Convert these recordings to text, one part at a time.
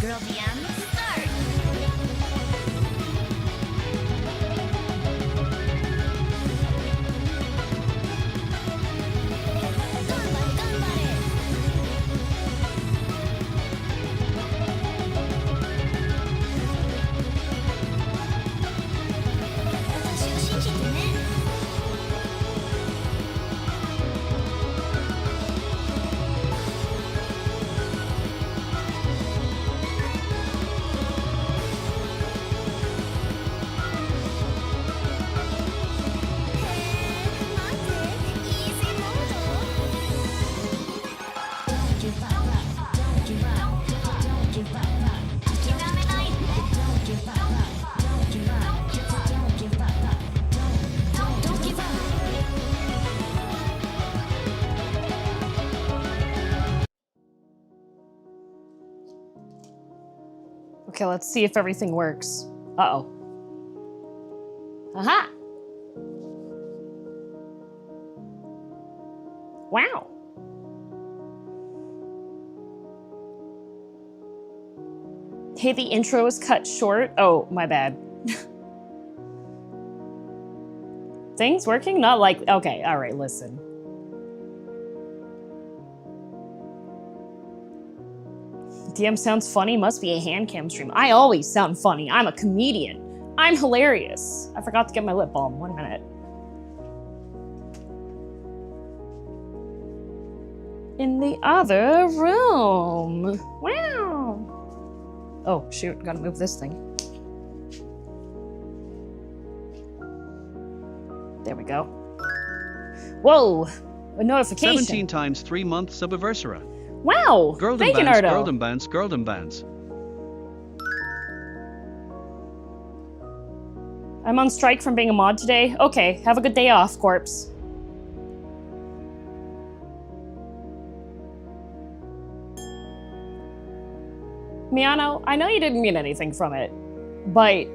girldm, start! Okay, let's see if everything works. Uh-oh. Aha! Wow. Hey, the intro is cut short. Oh, my bad. Things working? Not like... Okay, alright, listen. DM sounds funny, must be a handcam stream. I always sound funny. I'm a comedian. I'm hilarious. I forgot to get my lip balm. 1 minute. In the other room. Wow. Oh, shoot. Gotta move this thing. There we go. Whoa. A notification. 17 times 3 month subaversary. Wow! Thank you, Nardo. Girldom bands, girldom bands. I'm on strike from being a mod today. Okay, have a good day off, corpse. Miano, I know you didn't mean anything from it, but...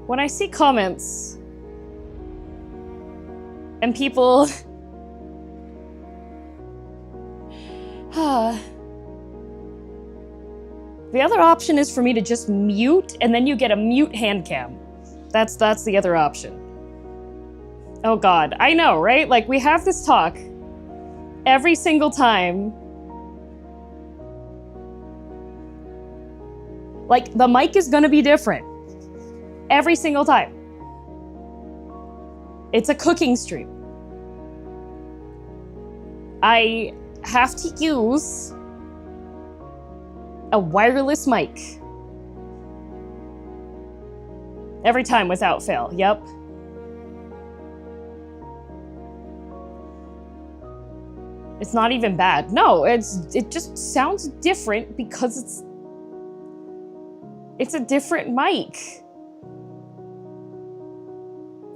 when I see comments... and people... the other option is for me to just mute, and then you get a mute handcam. That's the other option. Oh god, I know, right? Like, we have this talk every single time. Like, the mic is gonna be different. Every single time. It's a cooking stream. I have to use a wireless mic. Every time without fail, yep. It's not even bad. No, it just sounds different because it's a different mic.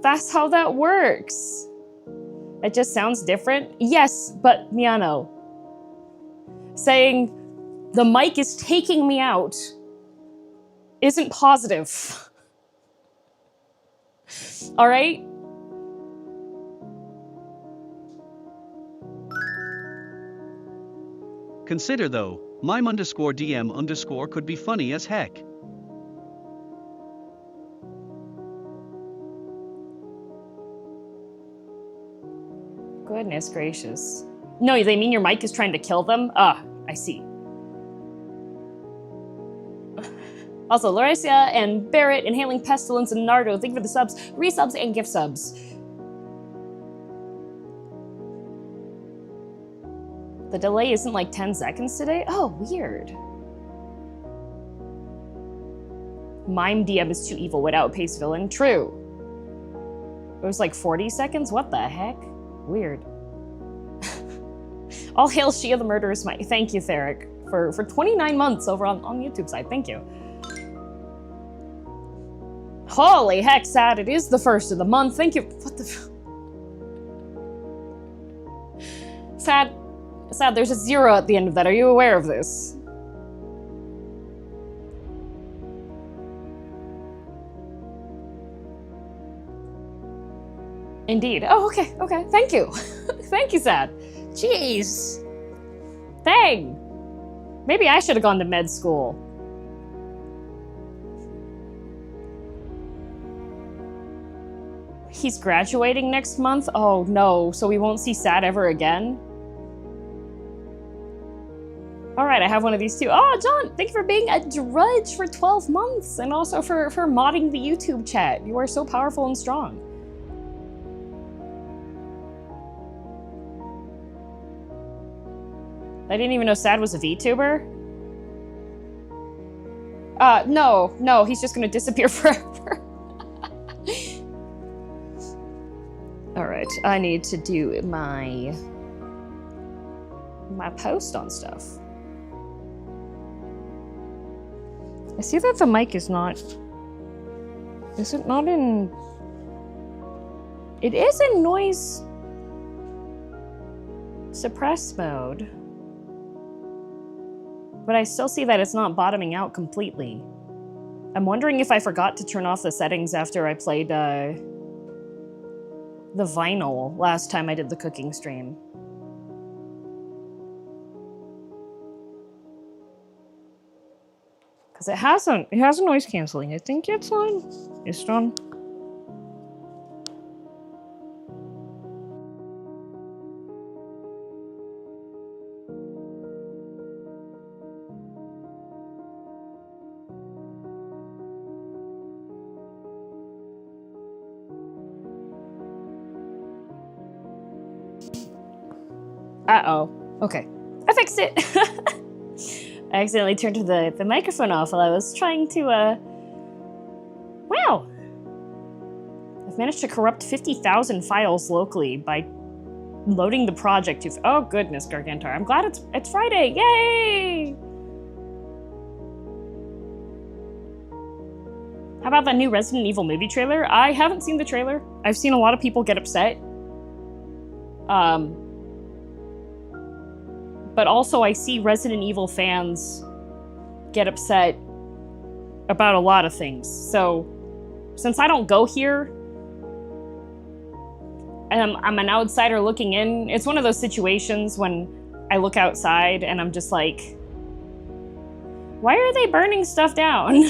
That's how that works. It just sounds different. Yes, but Miano, saying the mic is taking me out isn't positive. All right? Consider though, mime_DM_ could be funny as heck. Goodness gracious. No, they mean your mic is trying to kill them? Ah, I see. Also, Lauricia and Barrett, Inhaling Pestilence, and Nardo, thank you for the subs, resubs, and gift subs. The delay isn't like 10 seconds today? Oh, weird. Mime DM is too evil, would outpace villain. True. It was like 40 seconds? What the heck? Weird. All hail Shia the Murderous Mike. Thank you, Theric, for 29 months over on YouTube side. Thank you. Holy heck, Sad, it is the first of the month. Thank you. What the... Sad, there's a 0 at the end of that. Are you aware of this? Indeed. Oh, okay, okay. Thank you. Thank you, Sad. Jeez. Dang. Maybe I should have gone to med school. He's graduating next month? Oh no, so we won't see Sad ever again? Alright, I have one of these too. Oh, John, thank you for being a drudge for 12 months and also for modding the YouTube chat. You are so powerful and strong. I didn't even know Sad was a VTuber. No, he's just gonna disappear forever. Alright, I need to do my post on stuff. I see that the mic is not... Is it not in... It is in noise suppress mode. But I still see that it's not bottoming out completely. I'm wondering if I forgot to turn off the settings after I played the vinyl last time I did the cooking stream. Because it has a noise canceling. I think it's on. It's on. Uh-oh. Okay. I fixed it! I accidentally turned the microphone off while I was trying to, Wow! I've managed to corrupt 50,000 files locally by loading the project to... Oh goodness, Gargantar. I'm glad it's Friday! Yay! How about that new Resident Evil movie trailer? I haven't seen the trailer. I've seen a lot of people get upset. But also I see Resident Evil fans get upset about a lot of things. So, since I don't go here, and I'm an outsider looking in, it's one of those situations when I look outside and I'm just like, why are they burning stuff down?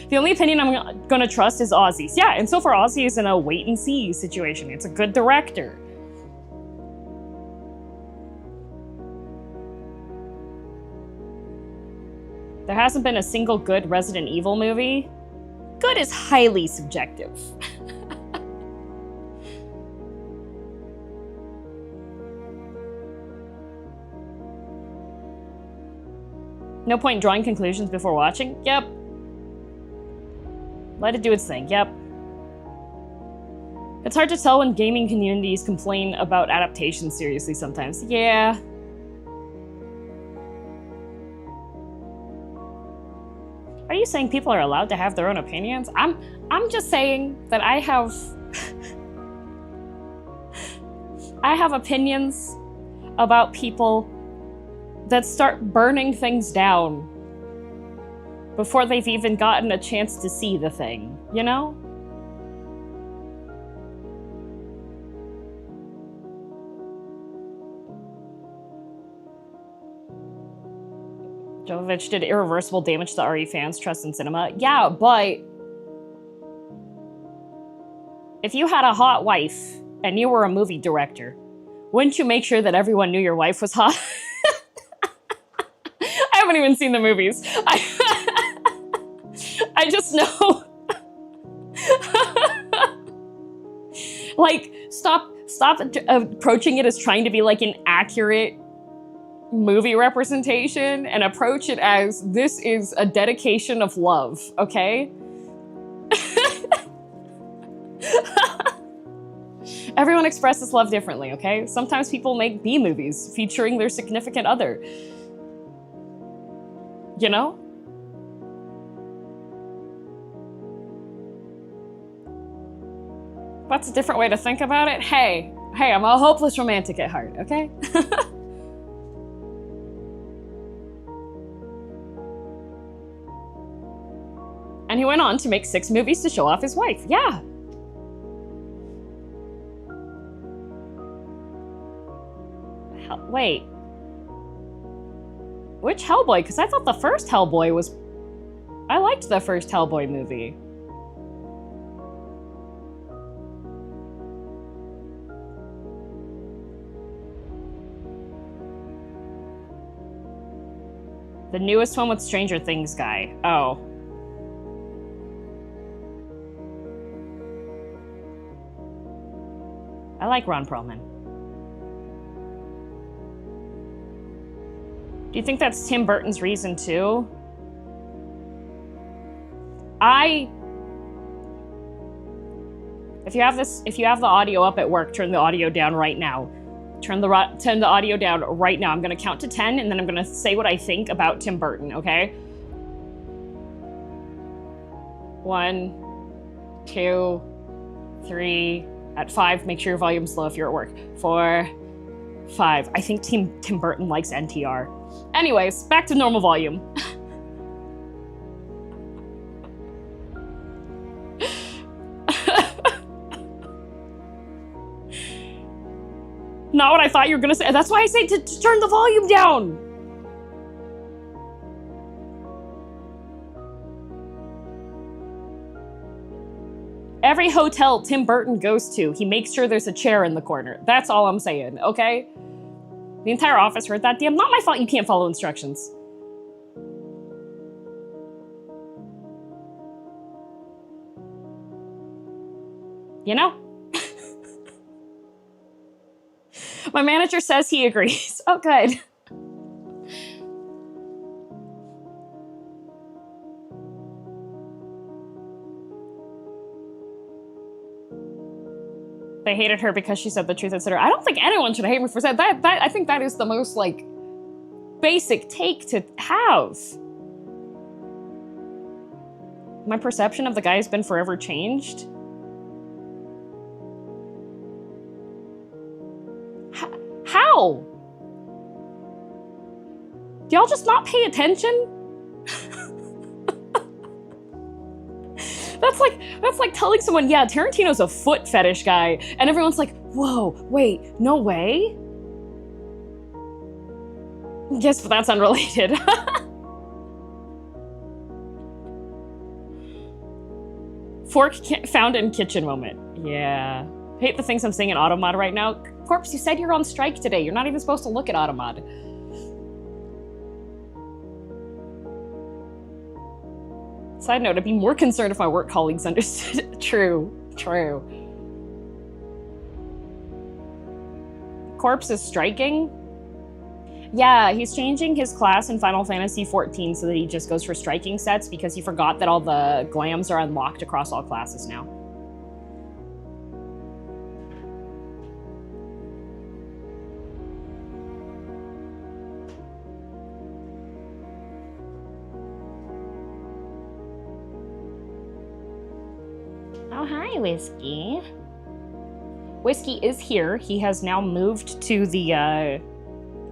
The only opinion I'm gonna trust is Ozzy's. Yeah, and so far Ozzy is in a wait-and-see situation. It's a good director. There hasn't been a single good Resident Evil movie. Good is highly subjective. No point in drawing conclusions before watching? Yep. Let it do its thing, yep. It's hard to tell when gaming communities complain about adaptations seriously sometimes. Yeah. Are you saying people are allowed to have their own opinions? I'm just saying that I have opinions about people that start burning things down before they've even gotten a chance to see the thing, you know? Jovovich did irreversible damage to RE fans' trust in cinema. Yeah, but if you had a hot wife and you were a movie director, wouldn't you make sure that everyone knew your wife was hot? I haven't even seen the movies. I just know. Like, stop approaching it as trying to be like an accurate movie representation and approach it as this is a dedication of love, okay? Everyone expresses love differently, okay? Sometimes people make B movies featuring their significant other. You know? That's a different way to think about it. Hey, I'm a hopeless romantic at heart, okay? And he went on to make 6 movies to show off his wife. Yeah. Wait. Which Hellboy? Because I thought the first Hellboy was... I liked the first Hellboy movie. The newest one with Stranger Things guy. Oh. I like Ron Perlman. Do you think that's Tim Burton's reason too? If you have the audio up at work, turn the audio down right now. Turn the audio down right now. I'm gonna count to 10 and then I'm gonna say what I think about Tim Burton, okay? 1, 2, 3. At 5, make sure your volume's low if you're at work. 4, 5. I think Tim Burton likes NTR. Anyways, back to normal volume. Not what I thought you were gonna say. That's why I say to turn the volume down. Every hotel Tim Burton goes to, he makes sure there's a chair in the corner. That's all I'm saying, okay? The entire office heard that. Damn, not my fault you can't follow instructions. You know? My manager says he agrees. Oh, good. They hated her because she said the truth, etc. I don't think anyone should hate me for saying that. I think that is the most, like, basic take to have. My perception of the guy has been forever changed. How? Do y'all just not pay attention? That's like telling someone, yeah, Tarantino's a foot fetish guy, and everyone's like, whoa, wait, no way? Yes, but that's unrelated. Fork found in kitchen moment. Yeah. Hate the things I'm saying in Automod right now. Corpse, you said you're on strike today. You're not even supposed to look at Automod. Side note, I'd be more concerned if my work colleagues understood. True. Corpse is striking? Yeah, he's changing his class in Final Fantasy XIV so that he just goes for striking sets because he forgot that all the glams are unlocked across all classes now. Oh, hi, Whiskey. Whiskey is here. He has now moved to the,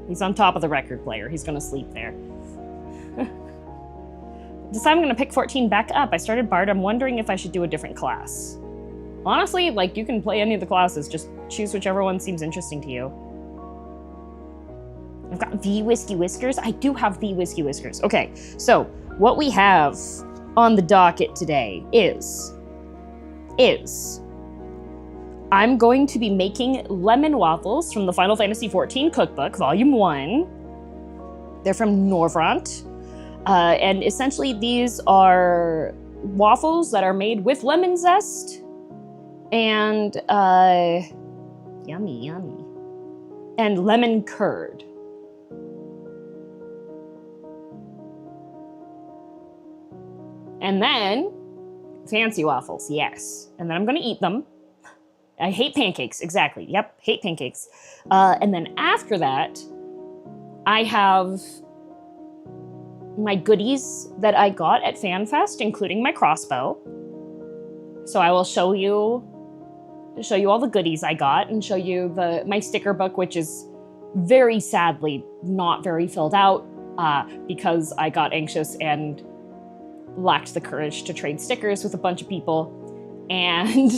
he's on top of the record player. He's gonna sleep there. Decide I'm gonna pick 14 back up. I started Bard. I'm wondering if I should do a different class. Honestly, like, you can play any of the classes. Just choose whichever one seems interesting to you. I've got the Whiskey Whiskers. I do have the Whiskey Whiskers. Okay, so what we have on the docket today is I'm going to be making lemon waffles from the Final Fantasy XIV Cookbook, Volume 1. They're from Norvrant. And essentially these are waffles that are made with lemon zest and, yummy, and lemon curd. And then fancy waffles, yes. And then I'm gonna eat them. I hate pancakes, exactly. Yep, hate pancakes. And then after that, I have my goodies that I got at Fanfest, including my crossbow. So I will show you all the goodies I got and show you my sticker book, which is very sadly not very filled out because I got anxious and lacked the courage to trade stickers with a bunch of people. And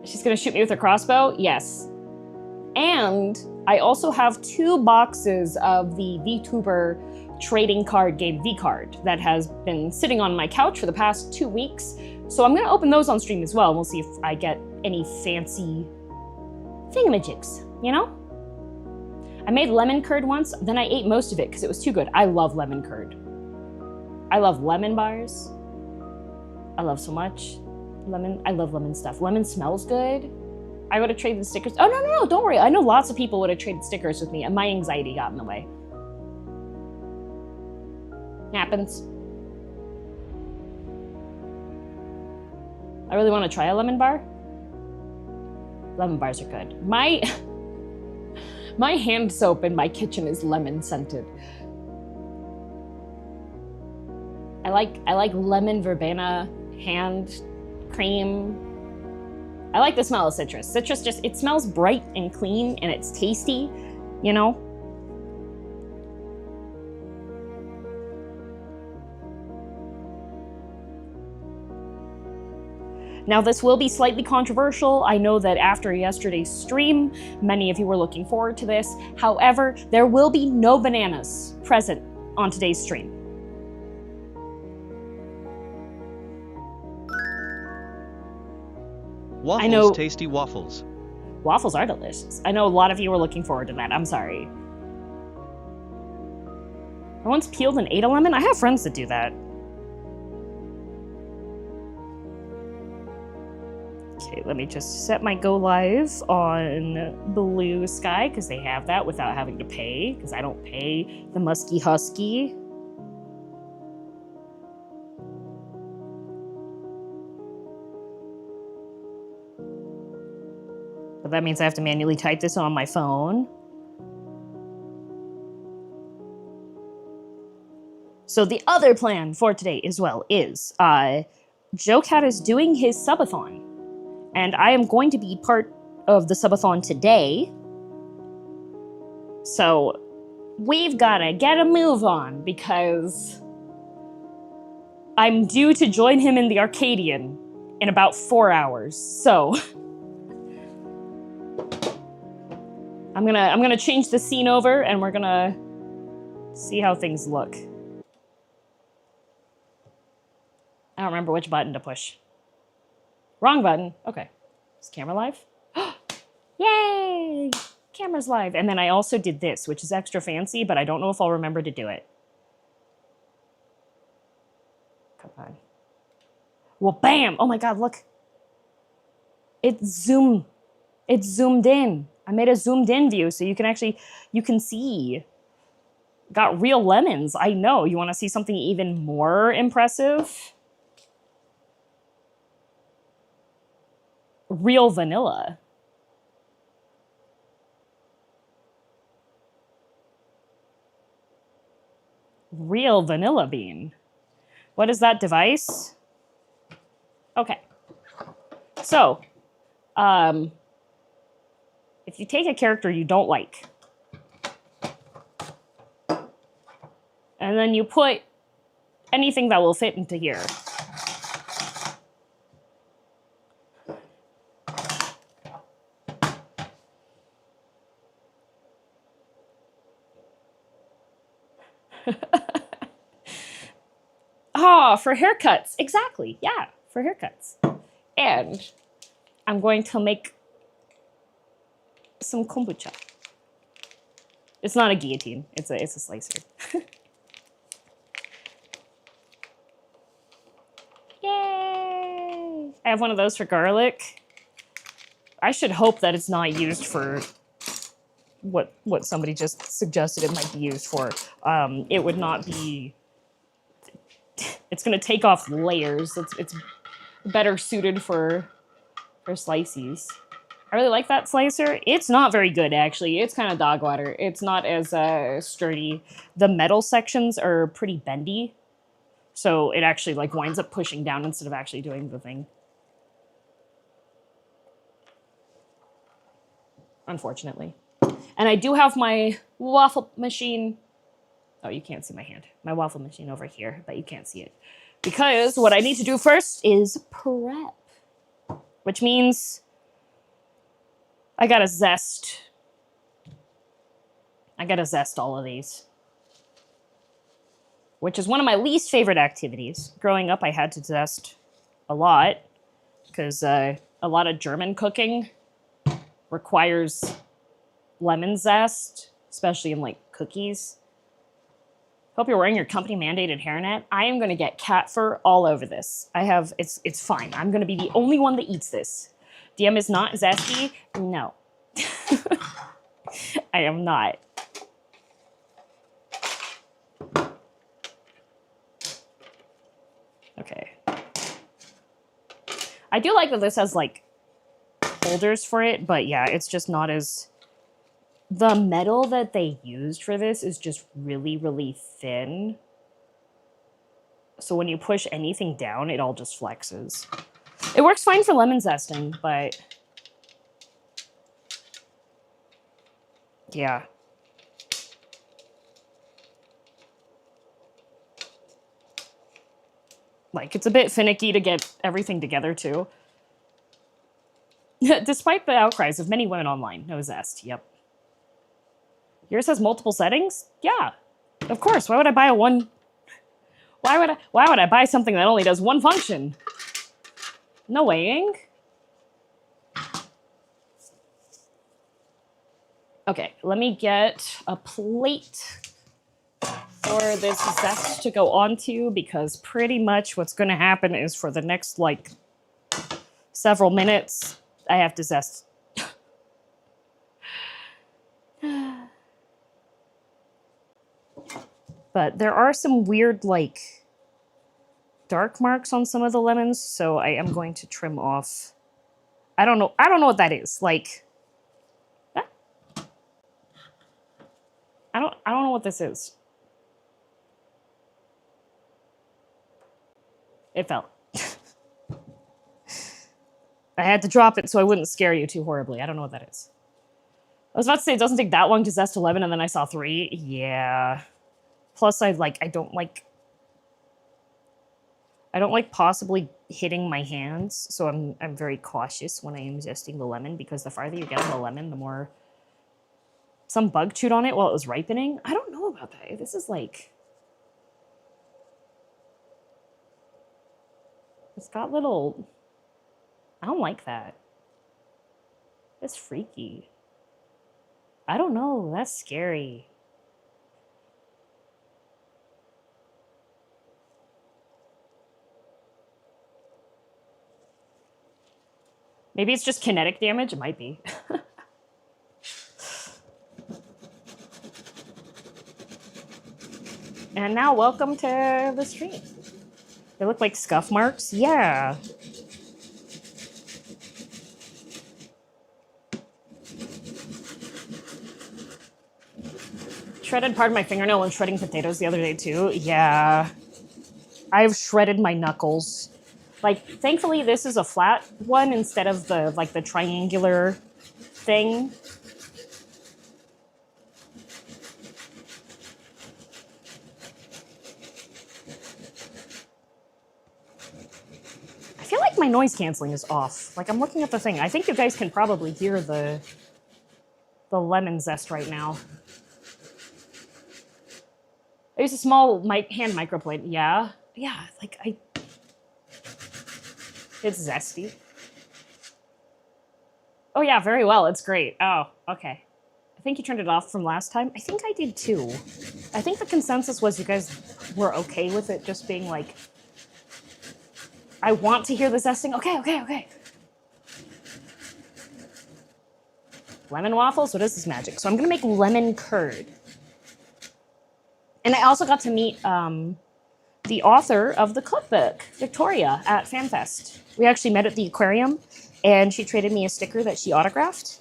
she's gonna shoot me with a crossbow? Yes. And I also have 2 boxes of the VTuber trading card game Vcard that has been sitting on my couch for the past 2 weeks. So I'm gonna open those on stream as well, and we'll see if I get any fancy thingamajigs, you know? I made lemon curd once, then I ate most of it because it was too good. I love lemon curd. I love lemon bars. I love so much lemon. I love lemon stuff. Lemon smells good. I would have traded stickers. Oh, no, don't worry. I know lots of people would have traded stickers with me, and my anxiety got in the way. Happens. I really want to try a lemon bar. Lemon bars are good. My hand soap in my kitchen is lemon scented. I like lemon verbena hand cream. I like the smell of citrus. Citrus just, it smells bright and clean and it's tasty, you know? Now this will be slightly controversial. I know that after yesterday's stream, many of you were looking forward to this. However, there will be no bananas present on today's stream. Waffles, I know, tasty waffles. Waffles are delicious. I know a lot of you were looking forward to that. I'm sorry. I once peeled and ate a lemon. I have friends that do that. Okay, let me just set my go live on Blue Sky because they have that without having to pay, because I don't pay the Musky Husky. But that means I have to manually type this on my phone. So the other plan for today as well is Jocat is doing his subathon. And I am going to be part of the subathon today. So we've got to get a move on because I'm due to join him in the Arcadion in about 4 hours. So I'm gonna change the scene over and we're gonna see how things look. I don't remember which button to push. Wrong button. Okay. Is camera live? Yay! Camera's live. And then I also did this, which is extra fancy, but I don't know if I'll remember to do it. Come on. Well, bam! Oh my god, look. It's zoomed in. I made a zoomed in view so you can see. Got real lemons. I know. You want to see something even more impressive? Real vanilla. Real vanilla bean. What is that device? Okay. So, if you take a character you don't like, and then you put anything that will fit into here. Ah, for haircuts. Exactly. Yeah, for haircuts. And I'm going to make some kombucha. It's not a guillotine. It's a slicer. Yay! I have one of those for garlic. I should hope that it's not used for what somebody just suggested it might be used for. It would not be. It's going to take off layers. It's better suited for slices. I really like that slicer. It's not very good, actually. It's kind of dog water. It's not as sturdy. The metal sections are pretty bendy, so it actually like winds up pushing down instead of actually doing the thing. Unfortunately. And I do have my waffle machine. Oh, you can't see my hand. My waffle machine over here, but you can't see it. Because what I need to do first is prep. Which means I gotta zest. I gotta zest all of these. Which is one of my least favorite activities. Growing up, I had to zest a lot because a lot of German cooking requires lemon zest, especially in like cookies. Hope you're wearing your company mandated hairnet. I am gonna get cat fur all over this. It's fine. I'm gonna be the only one that eats this. DM is not zesty. No. I am not. Okay. I do like that this has like holders for it, but yeah, it's just not as... The metal that they used for this is just really, really thin. So when you push anything down, it all just flexes. It works fine for lemon zesting, but... yeah. Like, it's a bit finicky to get everything together, too. Despite the outcries of many women online, no zest, yep. Yours has multiple settings? Yeah, of course. Why would I buy a one... Why would I buy something that only does one function? No weighing. Okay, let me get a plate for this zest to go onto, because pretty much what's going to happen is for the next, like, several minutes, I have to zest. But there are some weird, like, dark marks on some of the lemons, so I am going to trim off. I don't know what that is. Like, I don't know what this is. It fell. I had to drop it so I wouldn't scare you too horribly. I don't know what that is. I was about to say it doesn't take that long to zest a lemon, and then I saw 3. Yeah. Plus, I don't like possibly hitting my hands, so I'm very cautious when I am zesting the lemon, because the farther you get on the lemon, the more some bug chewed on it while it was ripening. I don't know about that. This is like, it's got little, I don't like that. It's freaky. I don't know. That's scary. Maybe it's just kinetic damage. It might be. And now, welcome to the stream. They look like scuff marks. Yeah. Shredded part of my fingernail when shredding potatoes the other day, too. Yeah. I've shredded my knuckles. Like, thankfully, this is a flat one instead of the, like, the triangular thing. I feel like my noise canceling is off. Like, I'm looking at the thing. I think you guys can probably hear the lemon zest right now. I use a small hand microplate. Yeah. Yeah, like, it's zesty. Oh, yeah, very well. It's great. Oh, okay. I think you turned it off from last time. I think I did, too. I think the consensus was you guys were okay with it just being like, I want to hear the zesting. Okay, okay, okay. Lemon waffles? What is this magic? So I'm going to make lemon curd. And I also got to meet the author of the cookbook, Victoria, at Fanfest. We actually met at the aquarium, and she traded me a sticker that she autographed.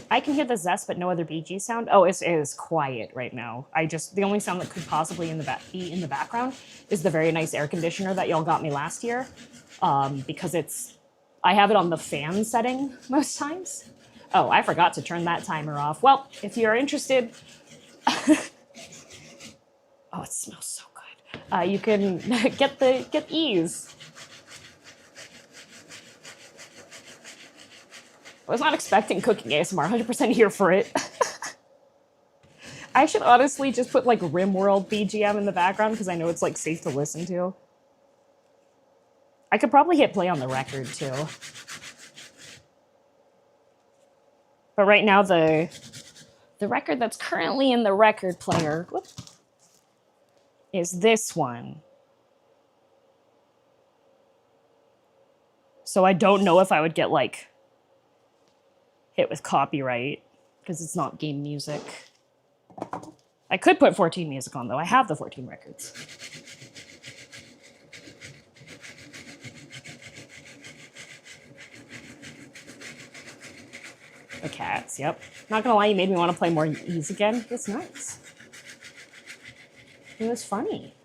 I can hear the zest, but no other BG sound. Oh, it is quiet right now. The only sound that could possibly be in the background is the very nice air conditioner that y'all got me last year, because I have it on the fan setting most times. Oh, I forgot to turn that timer off. Well, if you're interested, oh, it smells so good. You can get ease. I was not expecting cooking ASMR, 100% here for it. I should honestly just put like RimWorld BGM in the background because I know it's like safe to listen to. I could probably hit play on the record too. But right now the record that's currently in the record player is this one. So I don't know if I would get like hit with copyright because it's not game music. I could put 14 music on though. I have the 14 records. The cats, yep. Not gonna lie, you made me want to play more Ease again. It's nice. It was funny.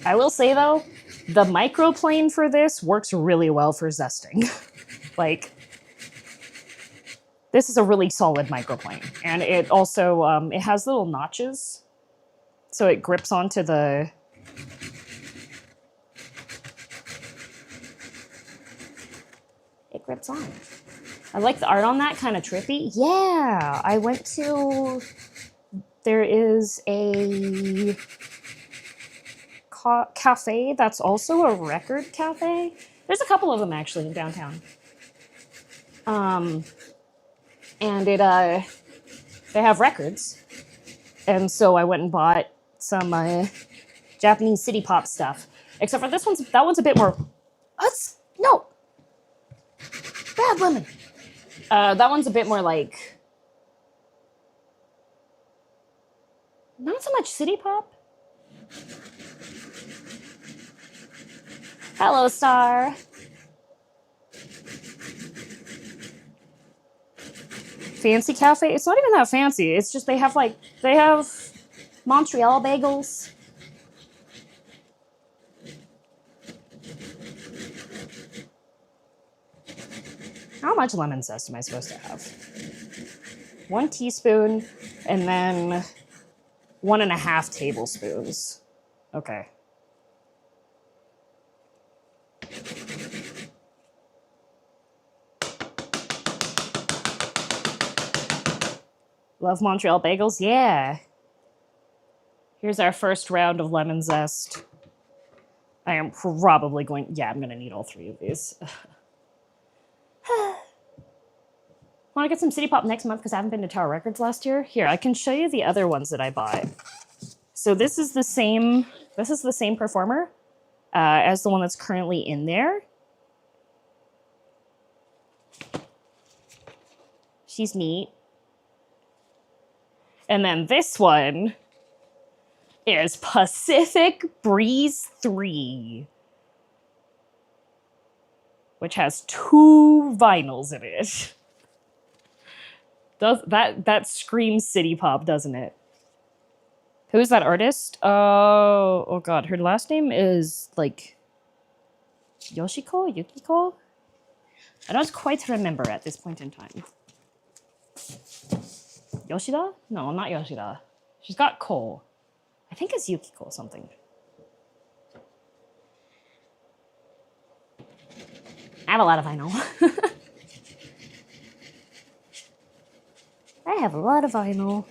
I will say though, the microplane for this works really well for zesting. Like, this is a really solid microplane. And it also, it has little notches. So it grips onto the... It grips on. I like the art on that, kind of trippy. Yeah, I went to... There is a cafe that's also a record cafe. There's a couple of them actually in downtown. And it they have records. And so I went and bought some Japanese city pop stuff. Except for that one's a bit more... No! Bad lemon! That one's a bit more like... Not so much city pop. Hello, Star. Fancy cafe? It's not even that fancy. It's just they have Montreal bagels. How much lemon zest am I supposed to have? 1 teaspoon and then 1.5 tablespoons. Okay. Love Montreal bagels? Yeah. Here's our first round of lemon zest. I am probably going... Yeah, I'm going to need all 3 of these. Want to get some City Pop next month because I haven't been to Tower Records last year? Here, I can show you the other ones that I bought. So this is the same performer as the one that's currently in there. She's neat. And then this one is Pacific Breeze 3, which has 2 vinyls in it. That screams city pop, doesn't it? Who's that artist? Oh god, her last name is like Yukiko? I don't quite remember at this point in time. Yoshida? No, not Yoshida. She's got Ko. I think it's Yukiko something. I have a lot of vinyl. I have a lot of vinyl.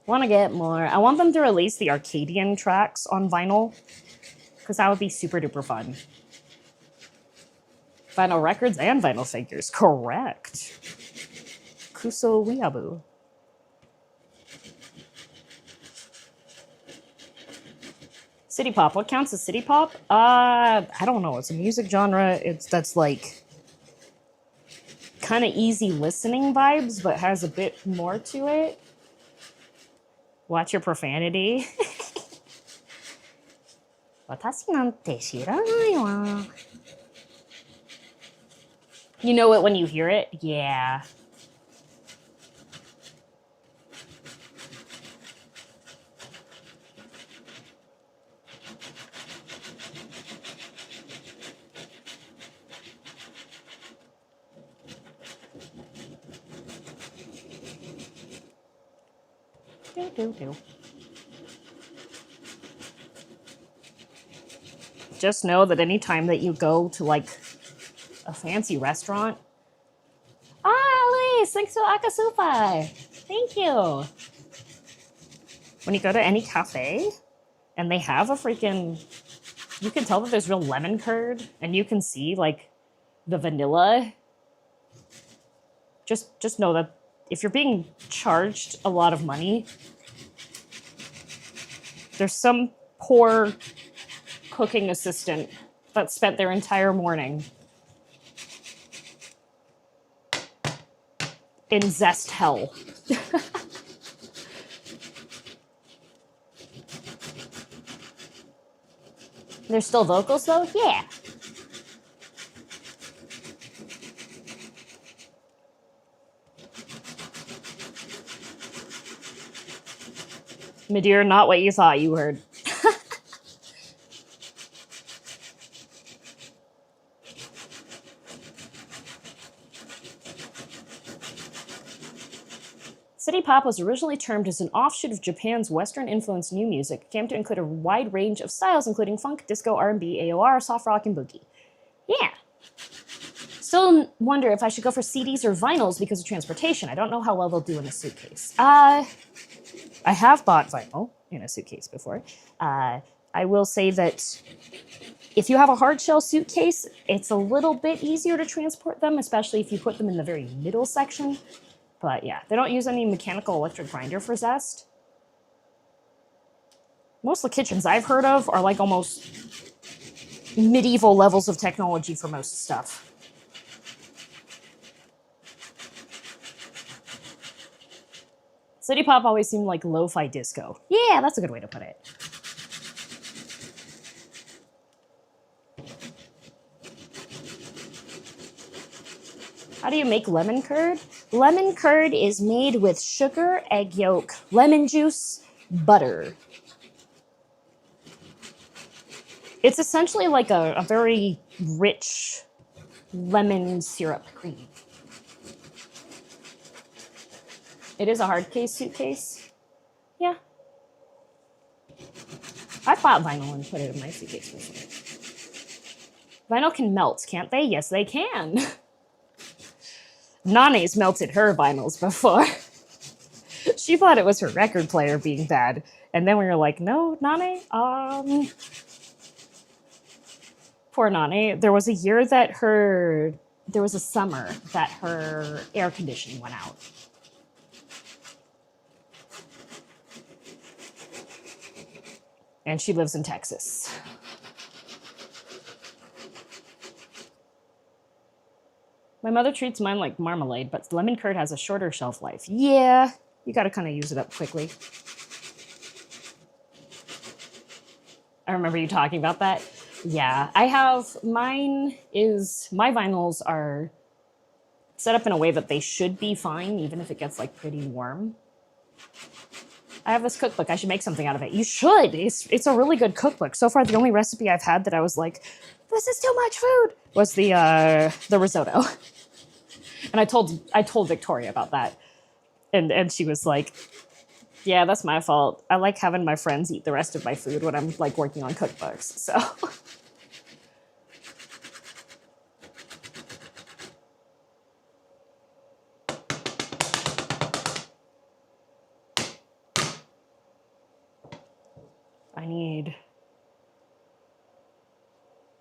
Want to get more. I want them to release the Arcadion tracks on vinyl because that would be super duper fun. Vinyl records and vinyl figures. Correct. Kuso Weeaboo. City pop. What counts as city pop? I don't know. It's a music genre. That's like kind of easy listening vibes, but has a bit more to it. Watch your profanity. 私なんて知らないわ. You know it when you hear it? Yeah. Do. just know that anytime that you go to like a fancy restaurant. Ah, Elise, thanks to Akasupai. Thank you. When you go to any cafe and they have a freaking, you can tell that there's real lemon curd and you can see like the vanilla. Just know that if you're being charged a lot of money, there's some poor cooking assistant that spent their entire morning in zest hell. There's still vocals though? Yeah. Madeira, not what you thought you heard. City pop was originally termed as an offshoot of Japan's Western-influenced new music. It came to include a wide range of styles, including funk, disco, R&B, AOR, soft rock, and boogie. Yeah. Still wonder if I should go for CDs or vinyls because of transportation. I don't know how well they'll do in a suitcase. I have bought vinyl in a suitcase before. I will say that if you have a hard shell suitcase, it's a little bit easier to transport them, especially if you put them in the very middle section. But yeah, they don't use any mechanical electric grinder for zest. Most of the kitchens I've heard of are like almost medieval levels of technology for most stuff. City pop always seemed like lo-fi disco. Yeah, that's a good way to put it. How do you make lemon curd? Lemon curd is made with sugar, egg yolk, lemon juice, butter. It's essentially like a very rich lemon syrup cream. It is a hard case suitcase. Yeah. I've bought vinyl and put it in my suitcase before. Vinyl can melt, can't they? Yes, they can. Nane's melted her vinyls before. She thought it was her record player being bad. And then we were like, no, Nane, poor Nane. There was a year that there was a summer that her air conditioning went out. And she lives in Texas. My mother treats mine like marmalade, but lemon curd has a shorter shelf life. Yeah, you gotta kind of use it up quickly. I remember you talking about that. Yeah, my vinyls are set up in a way that they should be fine, even if it gets like pretty warm. I have this cookbook. I should make something out of it. You should. It's a really good cookbook. So far, the only recipe I've had that I was like, this is too much food, was the risotto. And I told Victoria about that, and she was like, yeah, that's my fault. I like having my friends eat the rest of my food when I'm like working on cookbooks. So.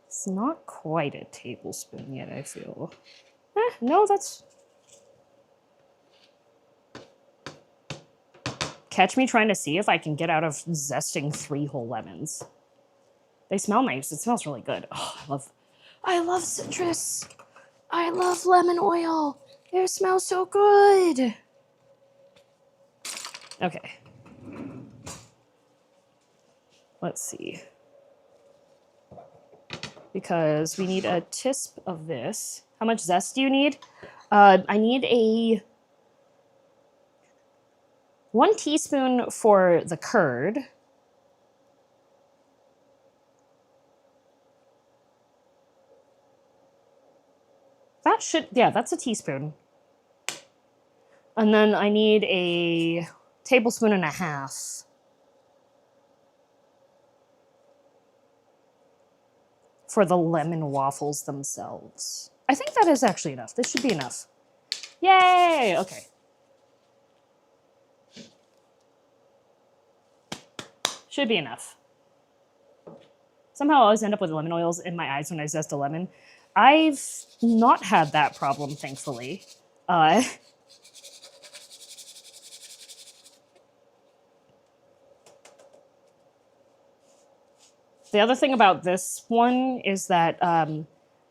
It's not quite a tablespoon yet, I feel. No, that's... Catch me trying to see if I can get out of zesting 3 whole lemons. They smell nice. It smells really good. Oh, I love citrus. I love lemon oil. It smells so good. Okay. Let's see. Because we need a tisp of this. How much zest do you need? I need 1 teaspoon for the curd. That's a teaspoon. And then I need a tablespoon and a half for the lemon waffles themselves. I think that is actually enough. This should be enough. Yay! Okay. Should be enough. Somehow I always end up with lemon oils in my eyes when I zest a lemon. I've not had that problem, thankfully. The other thing about this one is that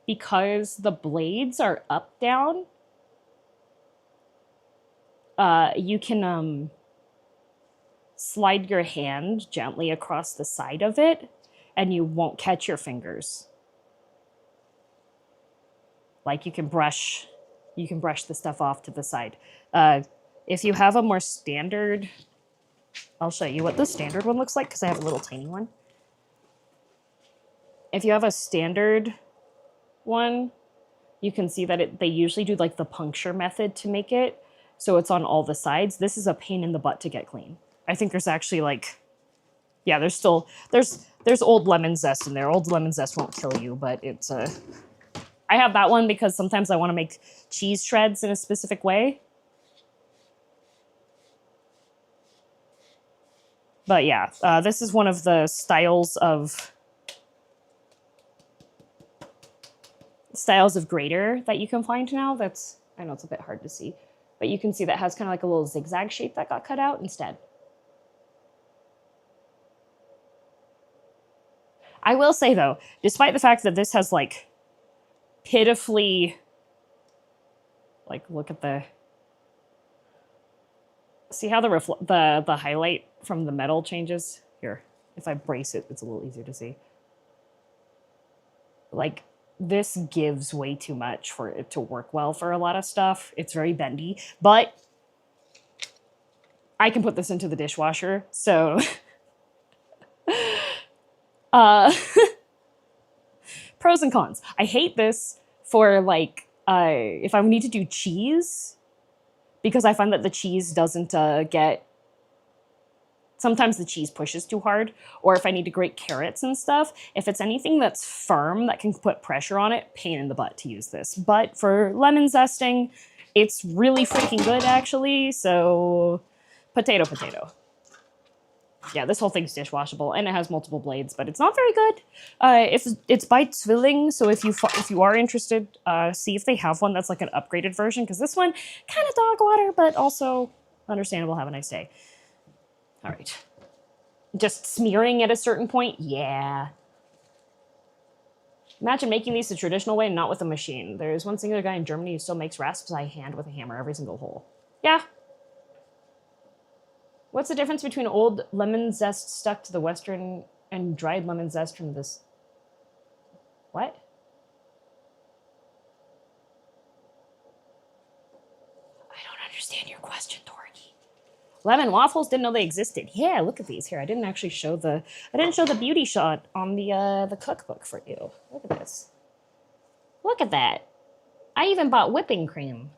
because the blades are up down, you can slide your hand gently across the side of it and you won't catch your fingers. Like you can brush the stuff off to the side. If you have a more standard, I'll show you what the standard one looks like because I have a little tiny one. If you have a standard one, you can see that they usually do like the puncture method to make it so it's on all the sides. This is a pain in the butt to get clean. I think there's actually like, yeah, there's old lemon zest in there. Old lemon zest won't kill you, but it's I have that one because sometimes I want to make cheese shreds in a specific way. But yeah, this is one of the styles of grater that you can find now. That's, I know it's a bit hard to see, but you can see that has kind of like a little zigzag shape that got cut out instead. I will say though, despite the fact that this has like pitifully, like look at the, see how the highlight from the metal changes? Here, if I brace it, it's a little easier to see. Like, this gives way too much for it to work well for a lot of stuff. It's very bendy, but I can put this into the dishwasher, so pros and cons. I hate this for like if I need to do cheese, because I find that the cheese doesn't get, sometimes the cheese pushes too hard, or if I need to grate carrots and stuff, if it's anything that's firm that can put pressure on it, pain in the butt to use this. But for lemon zesting, it's really freaking good actually, so potato, potato. Yeah, this whole thing's dishwashable, and it has multiple blades, but it's not very good. If it's by Zwilling, so if you are interested, see if they have one that's like an upgraded version, because this one, kind of dog water, but also understandable. Have a nice day. All right. Just smearing at a certain point? Yeah. Imagine making these the traditional way and not with a machine. There's one singular guy in Germany who still makes rasps by hand with a hammer every single hole. Yeah. What's the difference between old lemon zest stuck to the Western and dried lemon zest from this? What? I don't understand your question, Torgy. Lemon waffles, didn't know they existed. Yeah, look at these here. I didn't show the beauty shot on the cookbook for you. Look at this. Look at that. I even bought whipping cream.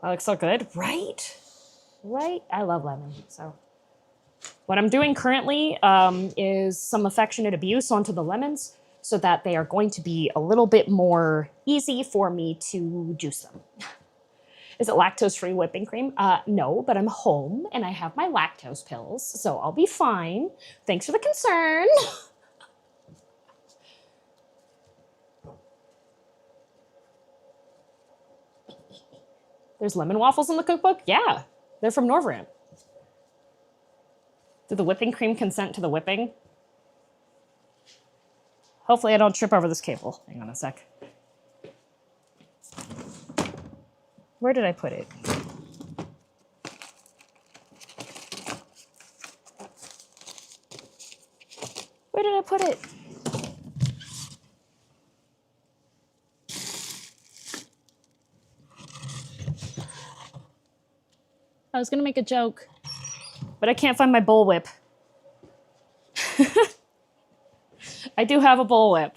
That looks so good, right? Right? I love lemon, so. What I'm doing currently is some affectionate abuse onto the lemons so that they are going to be a little bit more easy for me to juice them. Is it lactose-free whipping cream? No, but I'm home and I have my lactose pills, so I'll be fine. Thanks for the concern. There's lemon waffles in the cookbook? Yeah, they're from Norvrant. Did the whipping cream consent to the whipping? Hopefully I don't trip over this cable. Hang on a sec. Where did I put it? Where did I put it? I was gonna make a joke, but I can't find my bullwhip. I do have a bullwhip.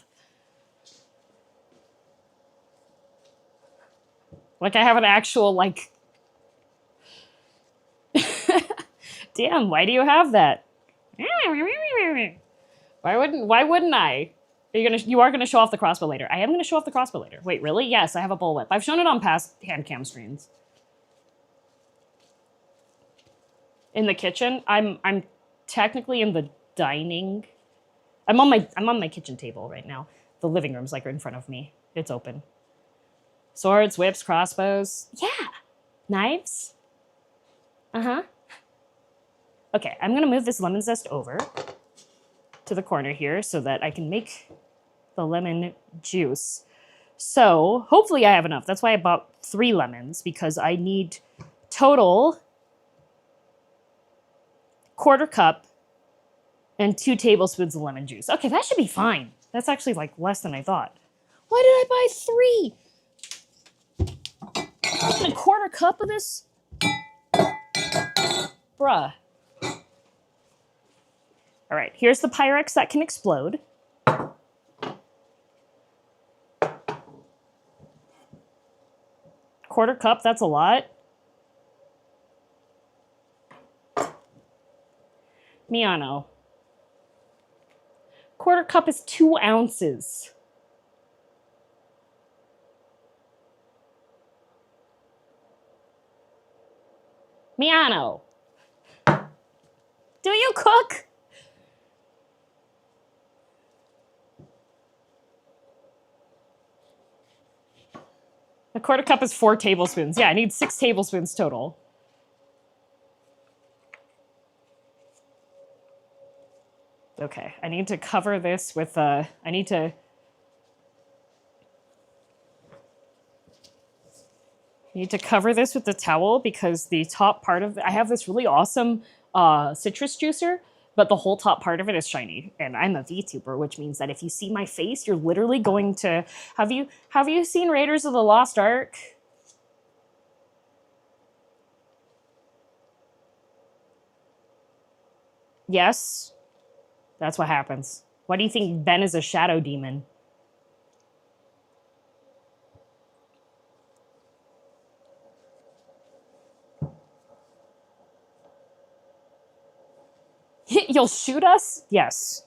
Like I have an actual, like, Damn, why do you have that? Why wouldn't I? You are gonna show off the crossbow later. I am gonna show off the crossbow later. Wait, really? Yes, I have a bullwhip. I've shown it on past handcam streams. In the kitchen, I'm technically in the dining. I'm on my kitchen table right now. The living room's like in front of me. It's open. Swords, whips, crossbows. Yeah. Knives. Uh-huh. Okay, I'm gonna move this lemon zest over to the corner here so that I can make the lemon juice. So hopefully I have enough. That's why I bought 3 lemons, because I need total 1/4 cup and 2 tablespoons of lemon juice. Okay, that should be fine. That's actually like less than I thought. Why did I buy 3? Making a 1/4 cup of this? Bruh. All right, here's the Pyrex that can explode. 1/4 cup, that's a lot. Miano. 1/4 cup is 2 ounces. Miano. Do you cook? A 1/4 cup is 4 tablespoons. Yeah, I need 6 tablespoons total. Okay, I need to cover this with I need to cover this with the towel, because the top part of I have this really awesome citrus juicer, but the whole top part of it is shiny, and I'm a VTuber, which means that if you see my face, you're literally going to have you seen Raiders of the Lost Ark? Yes. That's what happens. Why do you think Ben is a shadow demon? You'll shoot us? Yes.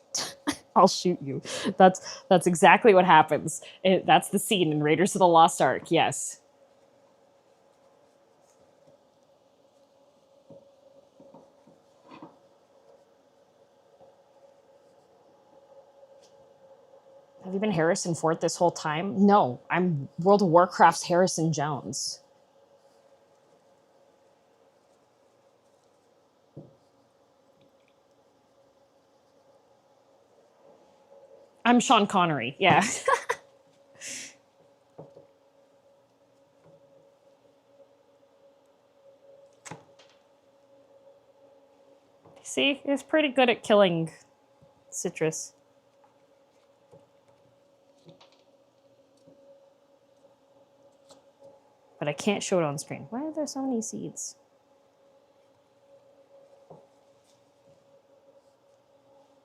I'll shoot you. That's exactly what happens. That's the scene in Raiders of the Lost Ark, yes. Have you been Harrison Ford this whole time? No, I'm World of Warcraft's Harrison Jones. I'm Sean Connery, yeah. See, it's pretty good at killing citrus. But I can't show it on screen. Why are there so many seeds?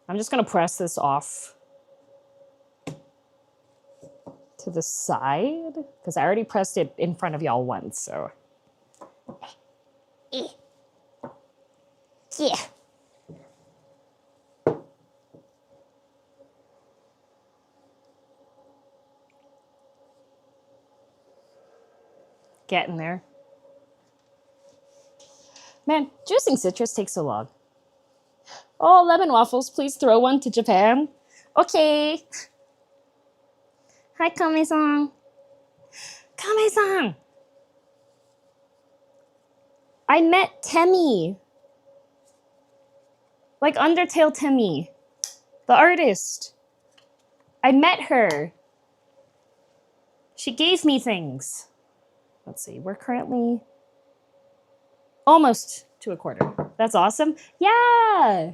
I'm just gonna press this off to the side, because I already pressed it in front of y'all once, so. Yeah. Getting there. Man, juicing citrus takes so long. Oh, lemon waffles, please throw one to Japan. Okay. Hi, Kame-san. Kame-san! I met Temi. Like Undertale Temi. The artist. I met her. She gave me things. Let's see, we're currently almost to a quarter. That's awesome. Yeah!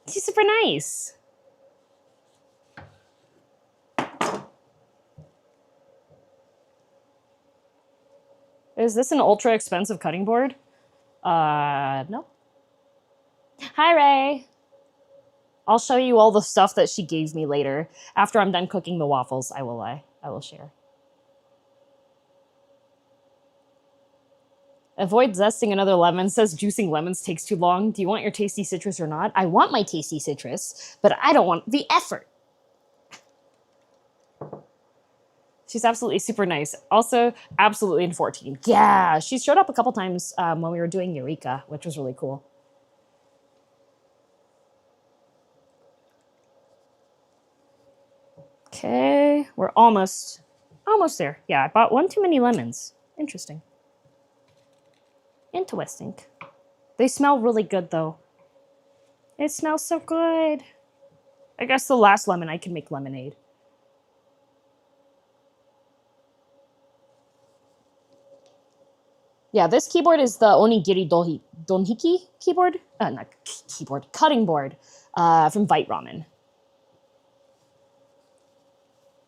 She's super nice. Is this an ultra expensive cutting board? No. Hi, Ray. I'll show you all the stuff that she gave me later. After I'm done cooking the waffles, I will share. Avoid zesting another lemon. Says juicing lemons takes too long. Do you want your tasty citrus or not? I want my tasty citrus, but I don't want the effort. She's absolutely super nice. Also, absolutely in 14. Yeah, she showed up a couple times when we were doing Eureka, which was really cool. Okay, we're almost there. Yeah, I bought one too many lemons. Interesting. Interesting. They smell really good, though. It smells so good. I guess the last lemon I can make lemonade. Yeah, this keyboard is the Onigiri Donhiki keyboard. Not keyboard, cutting board from Vite Ramen.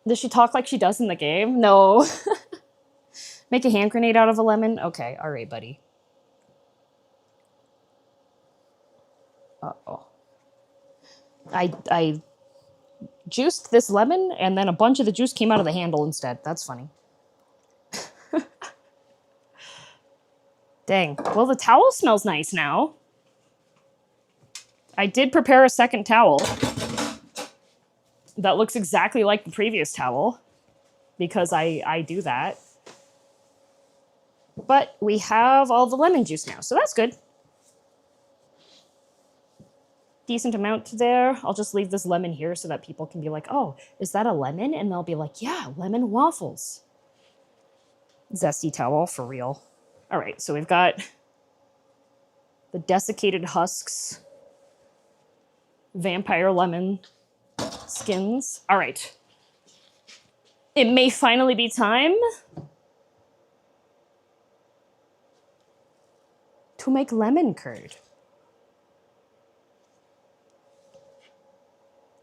Does she talk like she does in the game? No. Make a hand grenade out of a lemon? Okay, all right, buddy. Uh-oh. I juiced this lemon, and then a bunch of the juice came out of the handle instead. That's funny. Dang. Well, the towel smells nice now. I did prepare a second towel that looks exactly like the previous towel because I do that. But we have all the lemon juice now, so that's good. Decent amount there. I'll just leave this lemon here so that people can be like, oh, is that a lemon? And they'll be like, yeah, lemon waffles. Zesty towel for real. All right, so we've got the desiccated husks, vampire lemon skins. All right. It may finally be time to make lemon curd.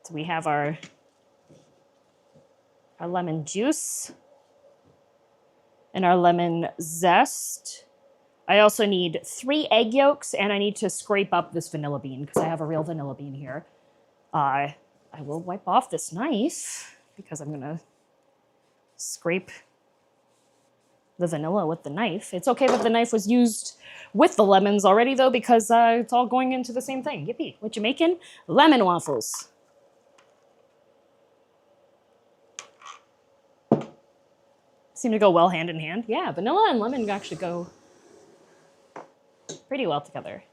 So we have our lemon juice and our lemon zest. I also need 3 egg yolks, and I need to scrape up this vanilla bean because I have a real vanilla bean here. I will wipe off this knife because I'm going to scrape the vanilla with the knife. It's okay that the knife was used with the lemons already, though, because it's all going into the same thing. Yippee. What you making? Lemon waffles. Seem to go well hand in hand. Yeah, vanilla and lemon actually go pretty well together.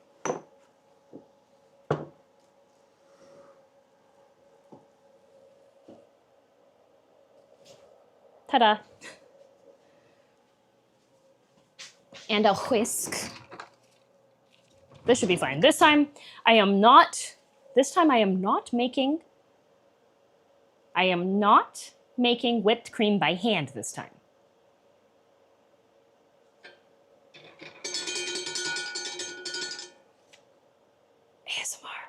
Ta-da. And a whisk. This should be fine. This time I am not making whipped cream by hand this time. ASMR.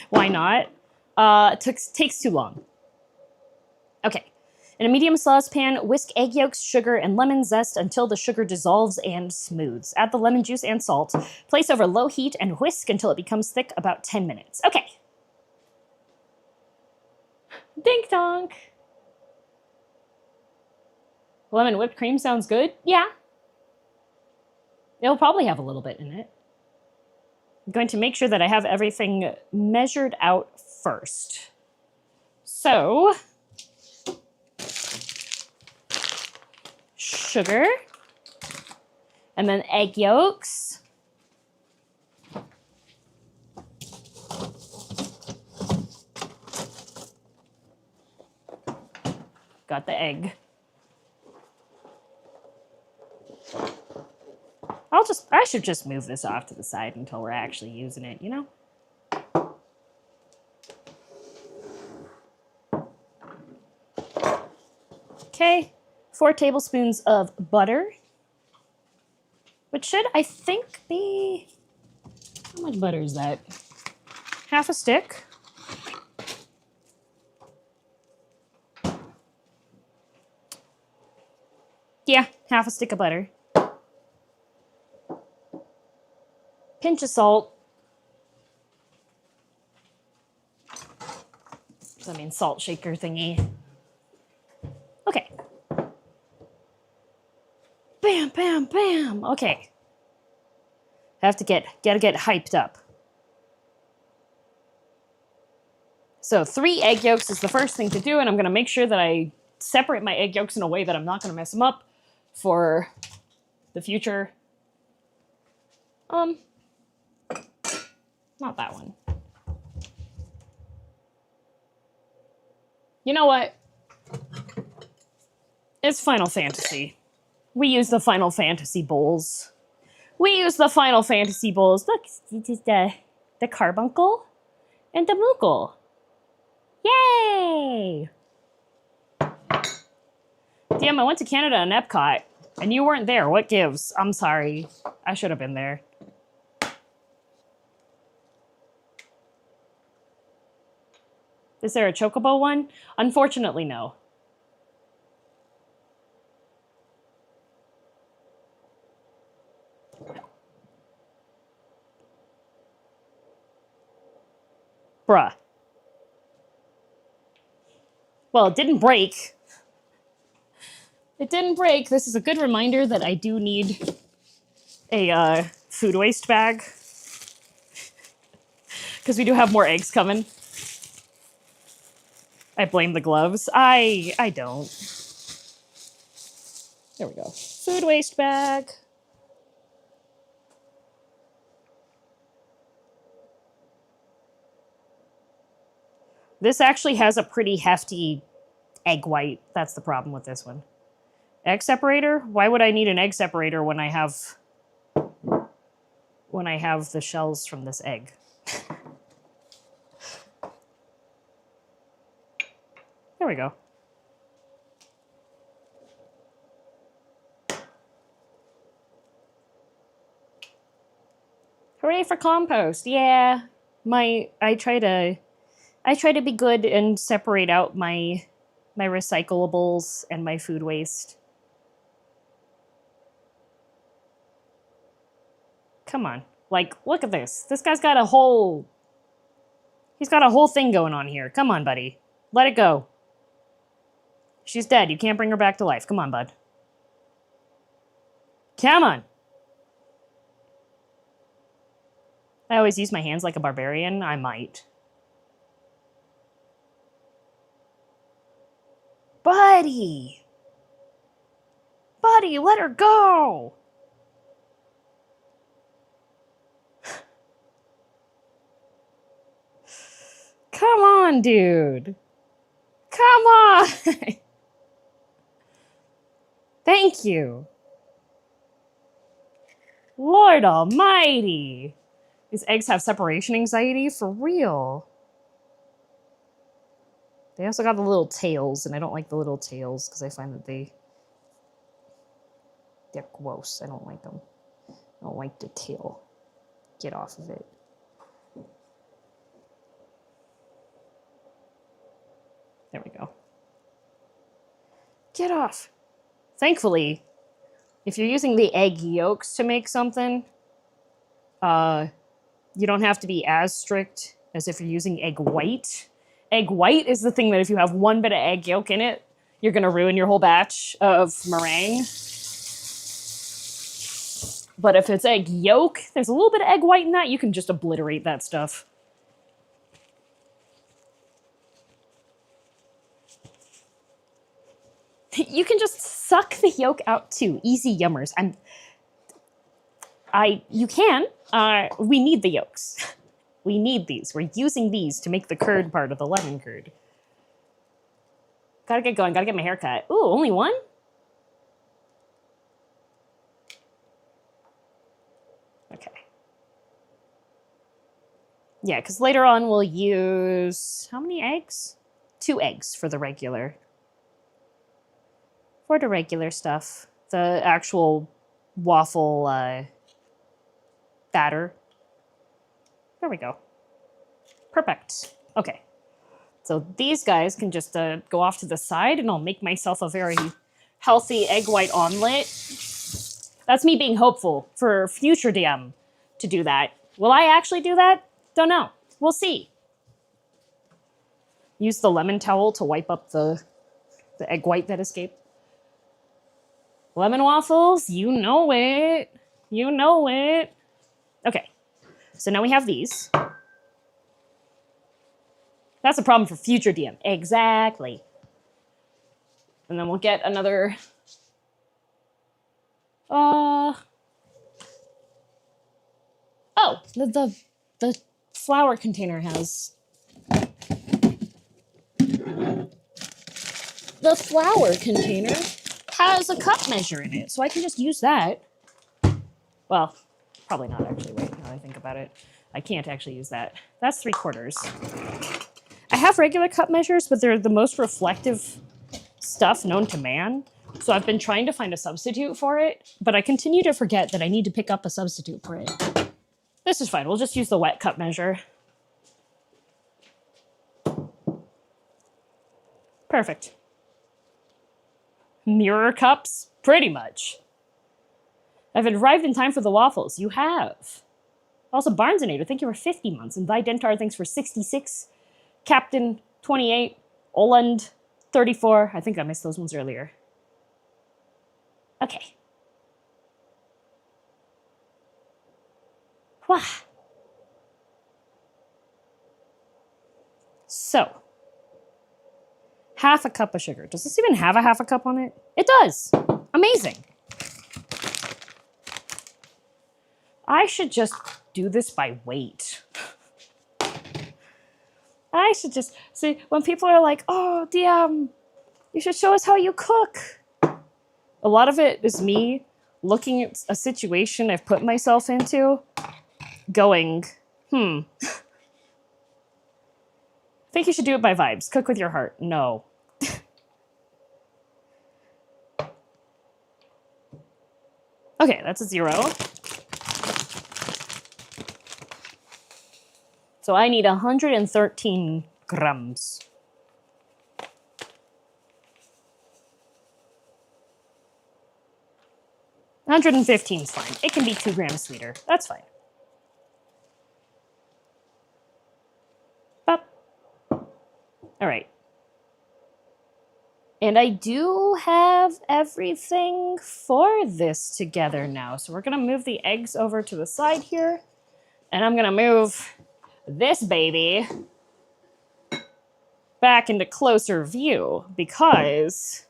Why not? Takes too long. Okay. In a medium saucepan, whisk egg yolks, sugar, and lemon zest until the sugar dissolves and smooths. Add the lemon juice and salt. Place over low heat and whisk until it becomes thick, about 10 minutes. Okay. Dink donk. Lemon whipped cream sounds good? Yeah. It'll probably have a little bit in it. I'm going to make sure that I have everything measured out first. So, sugar, and then egg yolks. Got the egg. I should just move this off to the side until we're actually using it, you know? Okay, 4 tablespoons of butter, which should, I think, be, how much butter is that? Half a stick. Yeah, half a stick of butter. Pinch of salt. I mean, salt shaker thingy. Okay. Bam, bam. bam. Okay. Have to gotta get hyped up. So 3 egg yolks is the first thing to do, and I'm gonna make sure that I separate my egg yolks in a way that I'm not gonna mess them up for the future. Not that one. You know what? It's Final Fantasy. We use the Final Fantasy bowls. We use the Final Fantasy bowls. Look, the carbuncle and the moogle. Yay! Damn, I went to Canada and Epcot, and you weren't there. What gives? I'm sorry. I should have been there. Is there a chocobo one? Unfortunately, no. Bruh. Well, it didn't break. It didn't break. This is a good reminder that I do need a food waste bag. Because we do have more eggs coming. I blame the gloves. I don't. There we go. Food waste bag. This actually has a pretty hefty egg white. That's the problem with this one. Egg separator? Why would I need an egg separator when I have the shells from this egg? There we go. Hooray for compost. Yeah. I try to be good and separate out my recyclables and my food waste. Come on. Like, look at this. This guy's got a whole... He's got a whole thing going on here. Come on, buddy. Let it go. She's dead. You can't bring her back to life. Come on, bud. Come on. I always use my hands like a barbarian. I might. Buddy! Buddy, let her go! Come on, dude. Come on! Thank you. Lord almighty. These eggs have separation anxiety for real. They also got the little tails, and I don't like the little tails because I find that they're gross. I don't like them. I don't like the tail. Get off of it. There we go. Get off. Thankfully, if you're using the egg yolks to make something, you don't have to be as strict as if you're using egg white. Egg white is the thing that if you have one bit of egg yolk in it, you're going to ruin your whole batch of meringue. But if it's egg yolk, there's a little bit of egg white in that, you can just obliterate that stuff. You can just suck the yolk out too. Easy yummers. You can. We need the yolks. We need these. We're using these to make the curd part of the lemon curd. Gotta get going. Gotta get my hair cut. Ooh, only one? Okay. Yeah, because later on we'll use... How many eggs? 2 eggs for the regular. For the regular stuff. The actual waffle batter. There we go. Perfect. Okay. So these guys can just go off to the side, and I'll make myself a very healthy egg white omelet. That's me being hopeful for future DM to do that. Will I actually do that? Don't know. We'll see. Use the lemon towel to wipe up the egg white that escaped. Lemon waffles, you know it. You know it. Okay, so now we have these. That's a problem for future DM. Exactly. And then we'll get another... Oh, the flour container has... The flour container has a cup measure in it, so I can just use that. Well, probably not actually. Wait, now that I think about it. I can't actually use that. That's 3/4. I have regular cup measures, but they're the most reflective stuff known to man. So I've been trying to find a substitute for it, but I continue to forget that I need to pick up a substitute for it. This is fine. We'll just use the wet cup measure. Perfect. Mirror cups? Pretty much. I've arrived in time for the waffles. You have. Also, Barnesonator, thank you for 50 months. And Videntar, thanks for 66. Captain, 28. Oland, 34. I think I missed those ones earlier. Okay. Wow. So, half a cup of sugar. Does this even have a half a cup on it? It does. Amazing. I should just do this by weight. I should just see when people are like, oh, DM, you should show us how you cook. A lot of it is me looking at a situation I've put myself into, going, I think you should do it by vibes. Cook with your heart. No. Okay, that's a 0. So I need 113 grams. $115 is fine. It can be 2 grams sweeter. That's fine. Bop. All right. And I do have everything for this together now. So we're going to move the eggs over to the side here. And I'm going to move this baby back into closer view because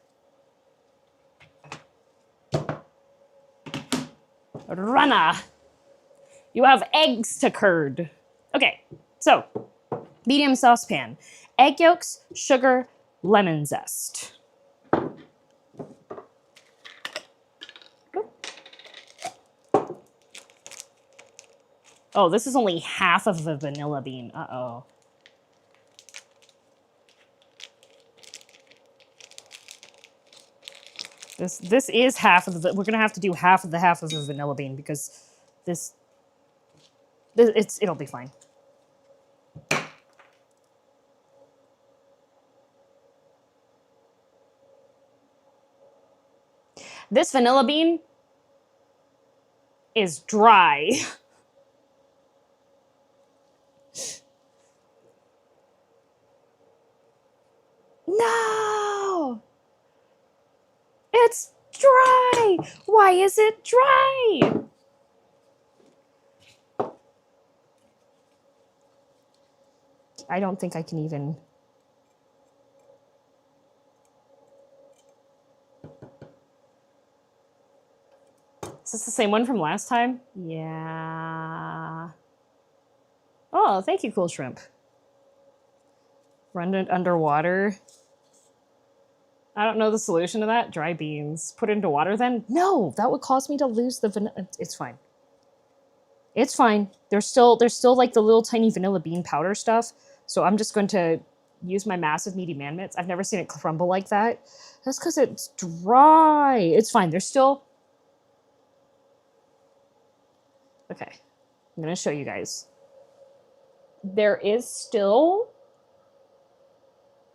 Rana, you have eggs to curd. Okay, so medium saucepan, egg yolks, sugar, lemon zest. Oh, this is only half of the vanilla bean. Uh-oh. This is half of the... We're going to have to do half of the vanilla bean because it'll be fine. This vanilla bean is dry. No! It's dry! Why is it dry? I don't think I can even... Is this the same one from last time? Yeah. Oh, thank you, Cool Shrimp. Run it underwater. I don't know the solution to that. Dry beans. Put into water then? No, that would cause me to lose the vanilla. It's fine. It's fine. There's still like the little tiny vanilla bean powder stuff. So I'm just going to use my massive meaty man mitts. I've never seen it crumble like that. That's because it's dry. It's fine. There's still... Okay. I'm going to show you guys. There is still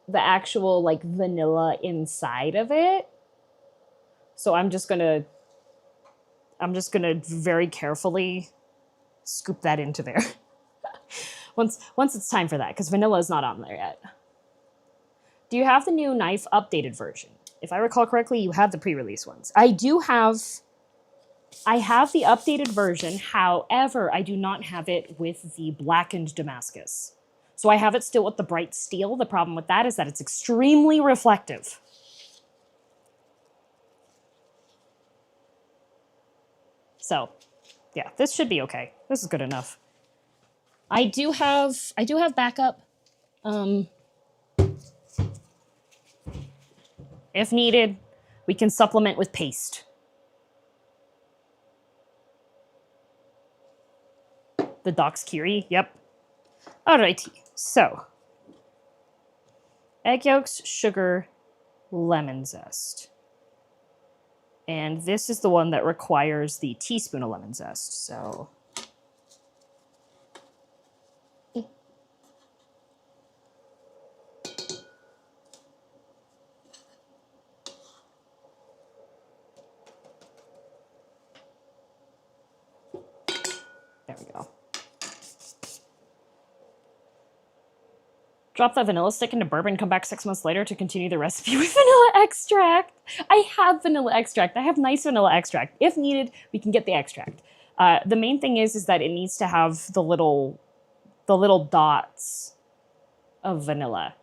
the actual like vanilla inside of it. So I'm just gonna very carefully scoop that into there. once it's time for that, because vanilla is not on there yet. Do you have the new knife updated version? if I recall correctly, you have the pre-release ones. I have the updated version. However, I do not have it with the blackened Damascus. So I have it still with the bright steel. The problem with that is that it's extremely reflective. So, yeah, this should be okay. This is good enough. I do have backup. If needed, we can supplement with paste. The Dox Curie, yep. Alrighty, so. Egg yolks, sugar, lemon zest. And this is the one that requires the teaspoon of lemon zest, so. There we go. Drop that vanilla stick into bourbon, come back 6 months later to continue the recipe with vanilla extract. I have vanilla extract. I have nice vanilla extract. If needed, we can get the extract. The main thing is that it needs to have the little dots of vanilla.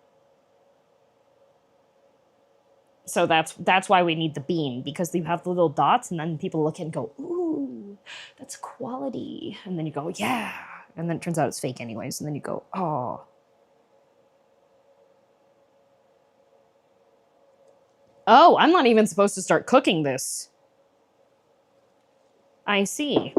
So that's why we need the bean, because you have the little dots, and then people look at it and go, ooh, that's quality. And then you go, yeah. And then it turns out it's fake anyways. And then you go, oh. Oh, I'm not even supposed to start cooking this. I see.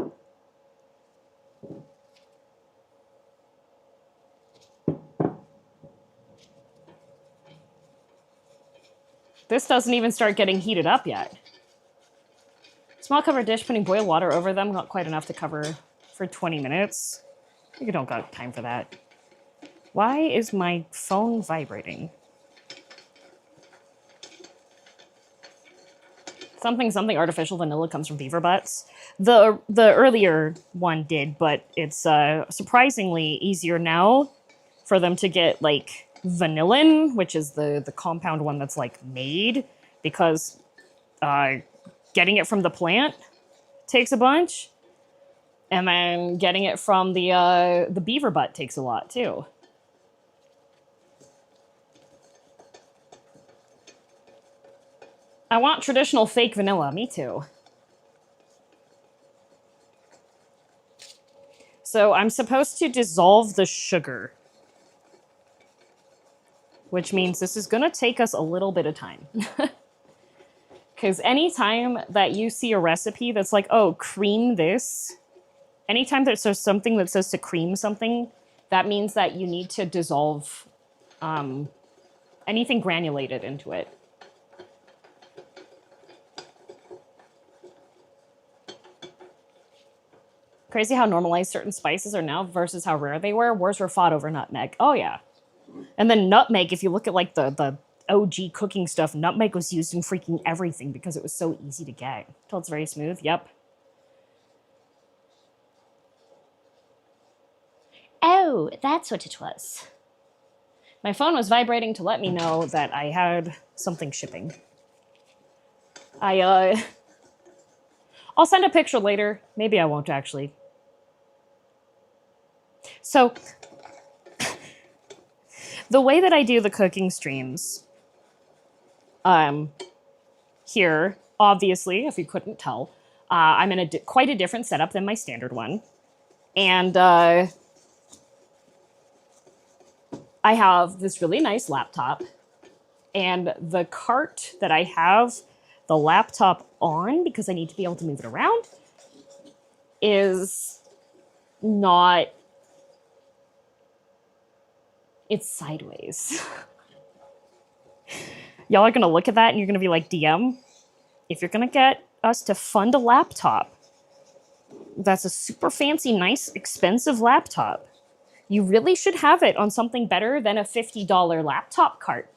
This doesn't even start getting heated up yet. Small covered dish, putting boiled water over them, not quite enough to cover for 20 minutes. I think I don't got time for that. Why is my phone vibrating? Something artificial vanilla comes from beaver butts. The earlier one did, but it's surprisingly easier now for them to get like vanillin, which is the compound one that's like made, because getting it from the plant takes a bunch, and then getting it from the beaver butt takes a lot too. I want traditional fake vanilla. Me too. So I'm supposed to dissolve the sugar, which means this is going to take us a little bit of time. Because anytime that you see a recipe that's like, oh, cream this, anytime there's something that says to cream something, that means that you need to dissolve anything granulated into it. Crazy how normalized certain spices are now versus how rare they were. Wars were fought over nutmeg. Oh, yeah. And then nutmeg, if you look at like the OG cooking stuff, nutmeg was used in freaking everything because it was so easy to get. Until it's very smooth. Yep. Oh, that's what it was. My phone was vibrating to let me know that I had something shipping. I'll send a picture later. Maybe I won't actually. So, the way that I do the cooking streams, here, obviously, if you couldn't tell, I'm in quite a different setup than my standard one. And I have this really nice laptop, and the cart that I have the laptop on, because I need to be able to move it around, is not... It's sideways. Y'all are going to look at that and you're going to be like, DM, if you're going to get us to fund a laptop, that's a super fancy, nice, expensive laptop, you really should have it on something better than a $50 laptop cart.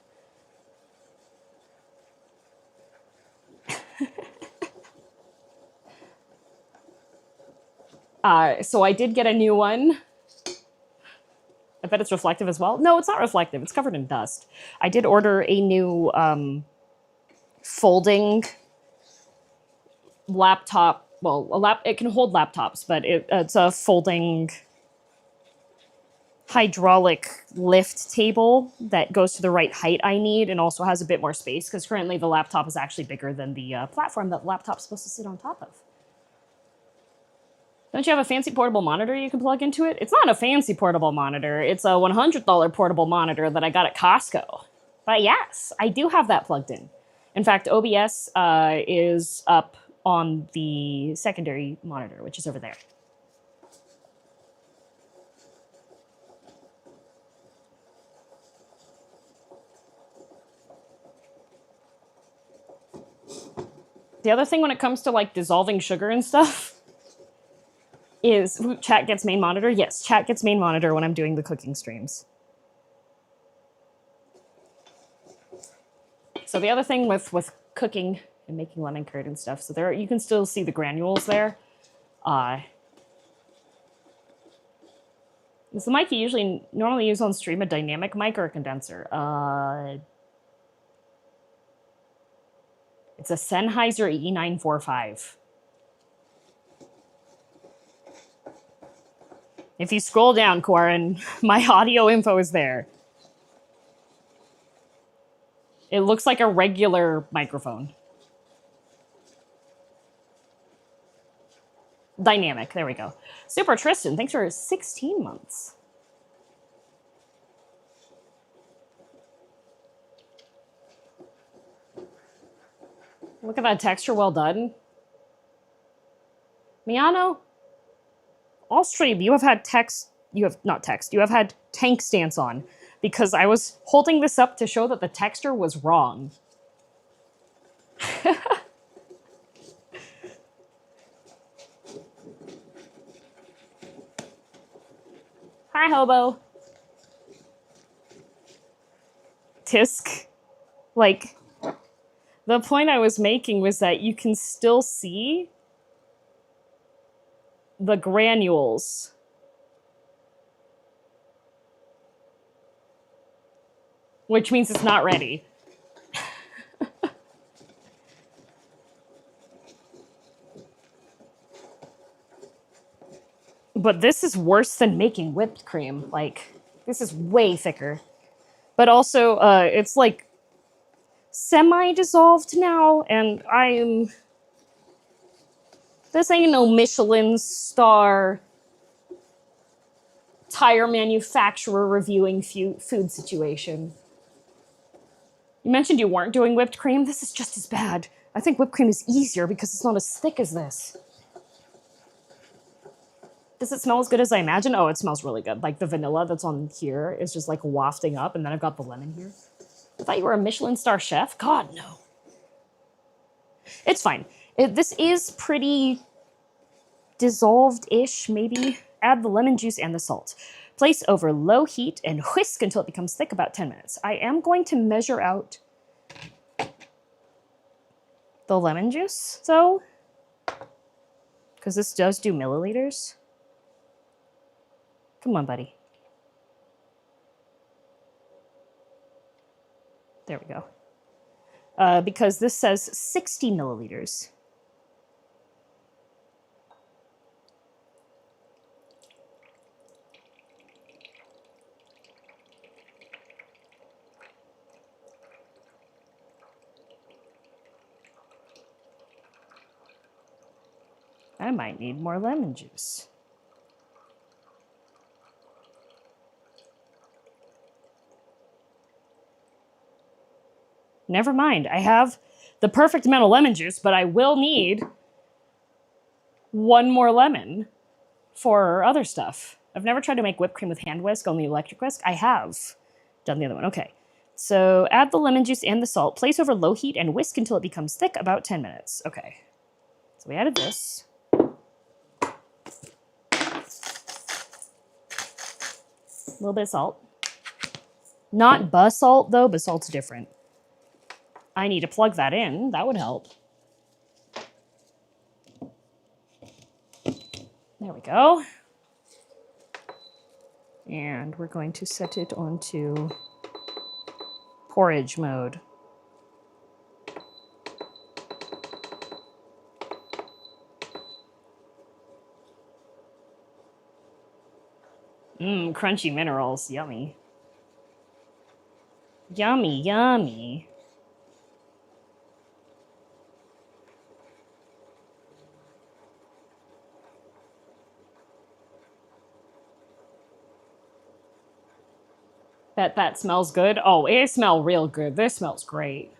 So I did get a new one. I bet it's reflective as well. No, it's not reflective. It's covered in dust. I did order a new folding laptop. Well, it can hold laptops, but it's a folding hydraulic lift table that goes to the right height I need and also has a bit more space because currently the laptop is actually bigger than the platform that the laptop's supposed to sit on top of. Don't you have a fancy portable monitor you can plug into it? It's not a fancy portable monitor. It's a $100 portable monitor that I got at Costco. But yes, I do have that plugged in. In fact, OBS is up on the secondary monitor, which is over there. The other thing when it comes to like dissolving sugar and stuff is chat gets main monitor. Yes, chat gets main monitor when I'm doing the cooking streams. So the other thing with cooking and making lemon curd and stuff, so there you can still see the granules there. Is the mic you normally use on stream a dynamic mic or a condenser? It's a Sennheiser E945. If you scroll down, Corin, my audio info is there. It looks like a regular microphone. Dynamic, there we go. Super Tristan, thanks for 16 months. Look at that texture, well done. Miano, all stream, you have had you have had tank stance on because I was holding this up to show that the texture was wrong. Hi, Hobo. Tisk. Like, the point I was making was that you can still see the granules. Which means it's not ready. But this is worse than making whipped cream. Like, this is way thicker. But also, it's like semi-dissolved now, and this ain't no Michelin star tire manufacturer reviewing food situation. You mentioned you weren't doing whipped cream. This is just as bad. I think whipped cream is easier because it's not as thick as this. Does it smell as good as I imagine? Oh, it smells really good. Like the vanilla that's on here is just like wafting up, and then I've got the lemon here. I thought you were a Michelin star chef. God, no. It's fine. This is pretty dissolved-ish, maybe. Add the lemon juice and the salt. Place over low heat and whisk until it becomes thick, about 10 minutes. I am going to measure out the lemon juice, though, because this does do milliliters. Come on, buddy. There we go. Because this says 60 milliliters. I might need more lemon juice. Never mind, I have the perfect amount of lemon juice, but I will need one more lemon for other stuff. I've never tried to make whipped cream with hand whisk, only electric whisk. I have done the other one. Okay, so add the lemon juice and the salt. Place over low heat and whisk until it becomes thick, about 10 minutes. Okay, so we added this. A little bit of salt. Not basalt, though. Basalt's different. I need to plug that in. That would help. There we go. And we're going to set it onto porridge mode. Mmm, crunchy minerals. Yummy. Yummy, yummy. Bet that smells good. Oh, it smells real good. This smells great.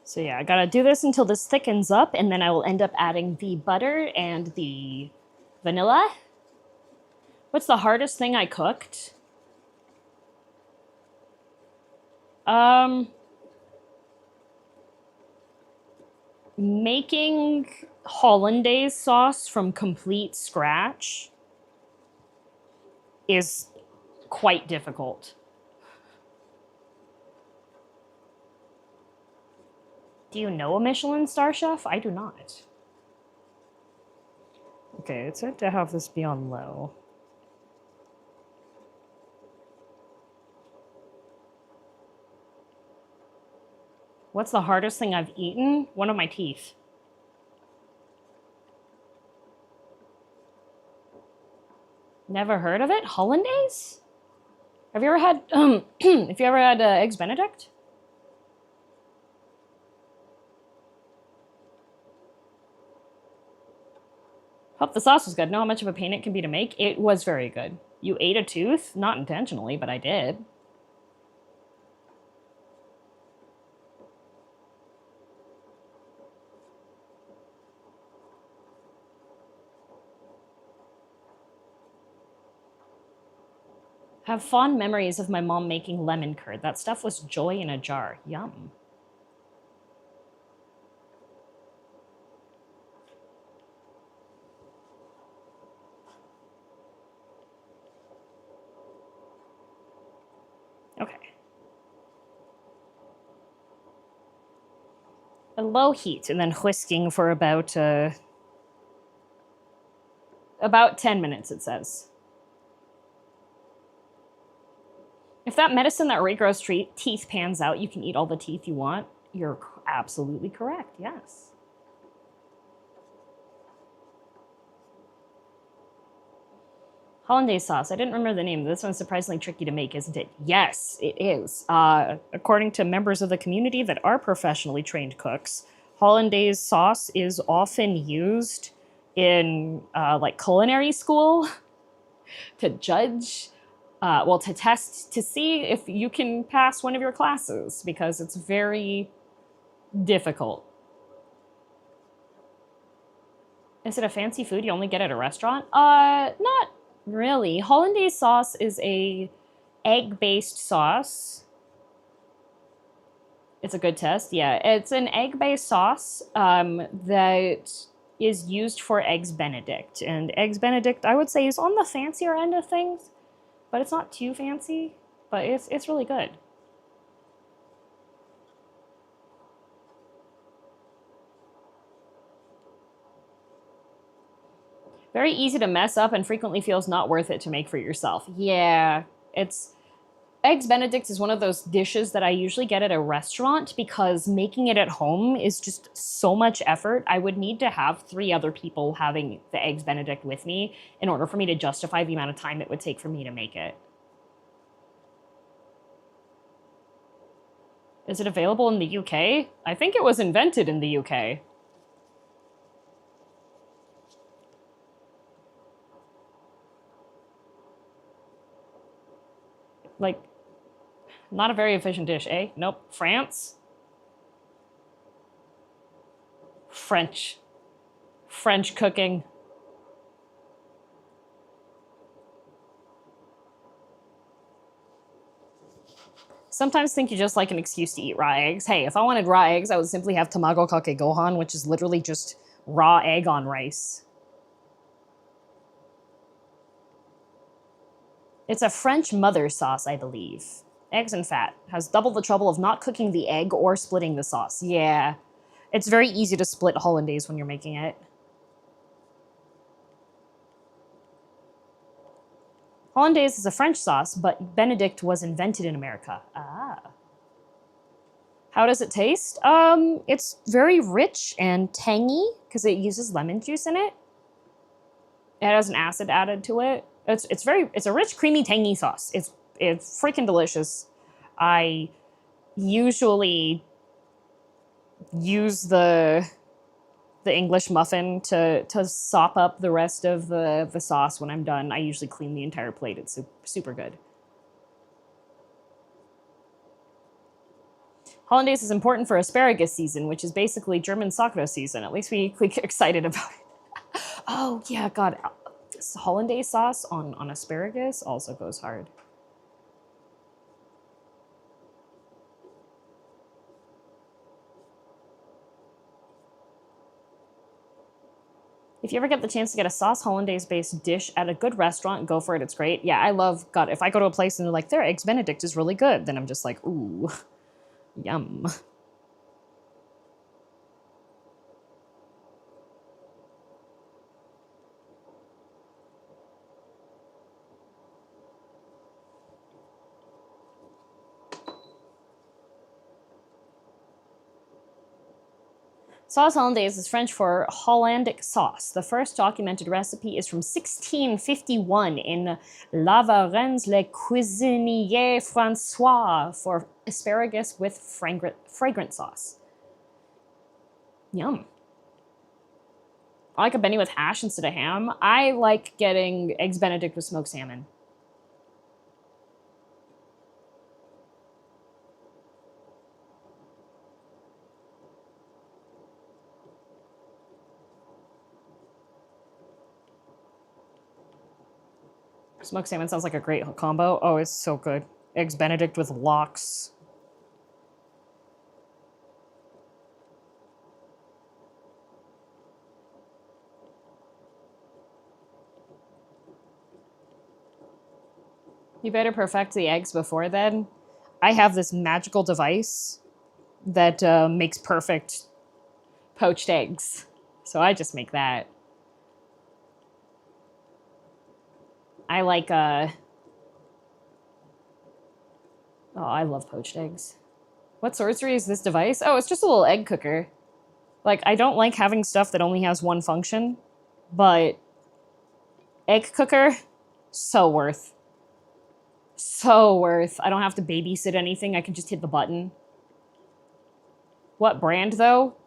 So yeah, I gotta do this until this thickens up, and then I will end up adding the butter and the vanilla. What's the hardest thing I cooked? Making hollandaise sauce from complete scratch is quite difficult. Do you know a Michelin star chef? I do not. Okay, it's good to have this be on low. What's the hardest thing I've eaten? One of my teeth. Never heard of it? Hollandaise? Have you ever had, if you ever had Eggs Benedict? Hope the sauce was good. Know how much of a pain it can be to make? It was very good. You ate a tooth? Not intentionally, but I did. Have fond memories of my mom making lemon curd. That stuff was joy in a jar. Yum. Okay. A low heat and then whisking for about 10 minutes, it says. If that medicine that regrows teeth pans out, you can eat all the teeth you want. You're absolutely correct, yes. Hollandaise sauce. I didn't remember the name. This one's surprisingly tricky to make, isn't it? Yes, it is. According to members of the community that are professionally trained cooks, Hollandaise sauce is often used in like culinary school to judge, to test, to see if you can pass one of your classes, because it's very difficult. Is it a fancy food you only get at a restaurant? Not really. Hollandaise sauce is a egg-based sauce. It's a good test. Yeah, it's an egg-based sauce that is used for Eggs Benedict. And Eggs Benedict, I would say, is on the fancier end of things, but it's not too fancy, but it's really good. Very easy to mess up and frequently feels not worth it to make for yourself. Yeah, Eggs Benedict is one of those dishes that I usually get at a restaurant because making it at home is just so much effort. I would need to have 3 other people having the Eggs Benedict with me in order for me to justify the amount of time it would take for me to make it. Is it available in the UK? I think it was invented in the UK. Like, not a very efficient dish, eh? Nope. France? French. French cooking. Sometimes think you just like an excuse to eat raw eggs. Hey, if I wanted raw eggs, I would simply have tamago kake gohan, which is literally just raw egg on rice. It's a French mother sauce, I believe. Eggs and fat. Has double the trouble of not cooking the egg or splitting the sauce. Yeah. It's very easy to split hollandaise when you're making it. Hollandaise is a French sauce, but Benedict was invented in America. Ah. How does it taste? It's very rich and tangy because it uses lemon juice in it. It has an acid added to it. It's a rich, creamy, tangy sauce. It's freaking delicious. I usually use the English muffin to sop up the rest of the sauce when I'm done. I usually clean the entire plate. It's super good. Hollandaise is important for asparagus season, which is basically German soccer season. At least we get excited about it. Oh, yeah, God. Hollandaise sauce on asparagus also goes hard. If you ever get the chance to get a sauce hollandaise-based dish at a good restaurant, go for it. It's great. Yeah, I love, God, if I go to a place and they're like, their eggs Benedict is really good, then I'm just like, ooh, yum. Sauce hollandaise is French for Hollandic sauce. The first documented recipe is from 1651 in La Varennes Le Cuisinier François for asparagus with fragrant sauce. Yum. I like a Benny with hash instead of ham. I like getting eggs Benedict with smoked salmon. Smoked salmon sounds like a great combo. Oh, it's so good. Eggs Benedict with lox. You better perfect the eggs before then. I have this magical device that makes perfect poached eggs. So I just make that. I like, oh, I love poached eggs. What sorcery is this device? Oh, it's just a little egg cooker. Like, I don't like having stuff that only has one function, but egg cooker, so worth. So worth. I don't have to babysit anything. I can just hit the button. What brand, though?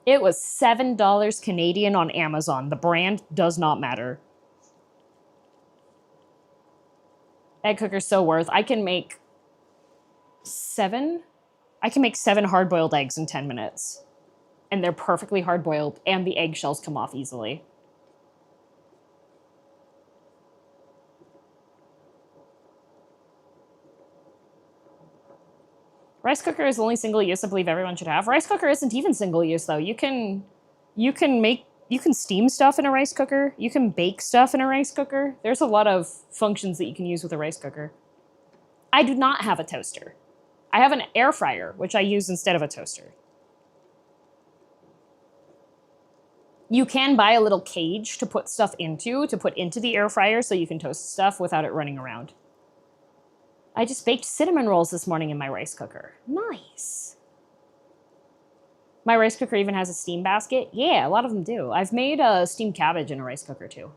It was $7 Canadian on Amazon. The brand does not matter. Egg cooker's so worth. I can make 7 hard-boiled eggs in 10 minutes. And they're perfectly hard-boiled, and the eggshells come off easily. Rice cooker is the only single use I believe everyone should have. Rice cooker isn't even single use, though. You can steam stuff in a rice cooker. You can bake stuff in a rice cooker. There's a lot of functions that you can use with a rice cooker. I do not have a toaster. I have an air fryer, which I use instead of a toaster. You can buy a little cage to put stuff into, the air fryer so you can toast stuff without it running around. I just baked cinnamon rolls this morning in my rice cooker. Nice. My rice cooker even has a steam basket. Yeah, a lot of them do. I've made steamed cabbage in a rice cooker too.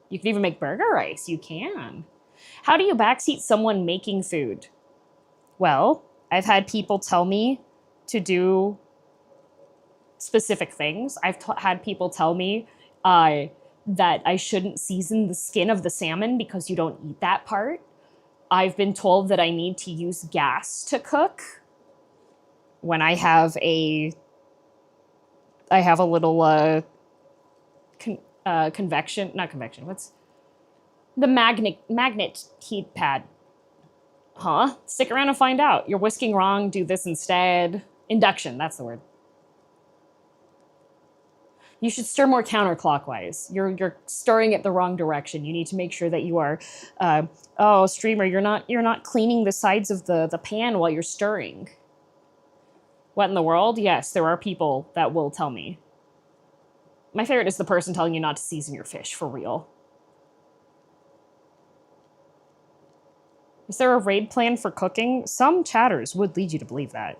You can even make burger rice. You can. How do you backseat someone making food? Well, I've had people tell me to do specific things. I've had people tell me that I shouldn't season the skin of the salmon because you don't eat that part. I've been told that I need to use gas to cook when I have a little convection, not convection, what's the magnet heat pad? Huh? Stick around and find out. You're whisking wrong, do this instead. Induction, that's the word. You should stir more counterclockwise. You're stirring it the wrong direction. You need to make sure that you are, oh, streamer, you're not cleaning the sides of the pan while you're stirring. What in the world? Yes, there are people that will tell me. My favorite is the person telling you not to season your fish, for real. Is there a raid plan for cooking? Some chatters would lead you to believe that.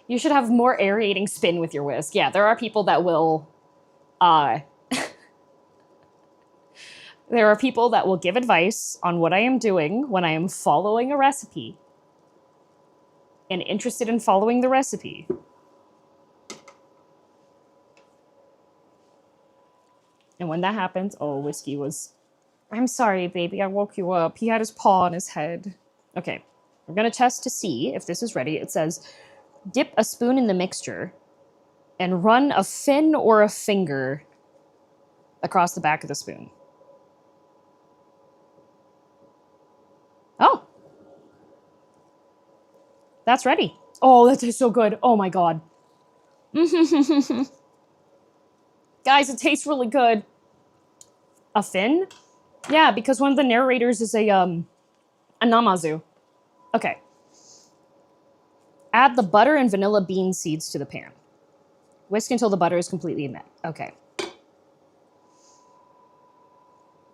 You should have more aerating spin with your whisk. Yeah, there are people that will, there are people that will give advice on what I am doing when I am following a recipe and interested in following the recipe. And when that happens, oh, Whiskey was, I'm sorry, baby, I woke you up. He had his paw on his head. Okay, we're gonna test to see if this is ready. It says, dip a spoon in the mixture and run a fin or a finger across the back of the spoon. Oh. That's ready. Oh, that tastes so good. Oh my god. Guys, it tastes really good. A fin? Yeah, because one of the narrators is a namazu. Okay. Add the butter and vanilla bean seeds to the pan. Whisk until the butter is completely met. Okay.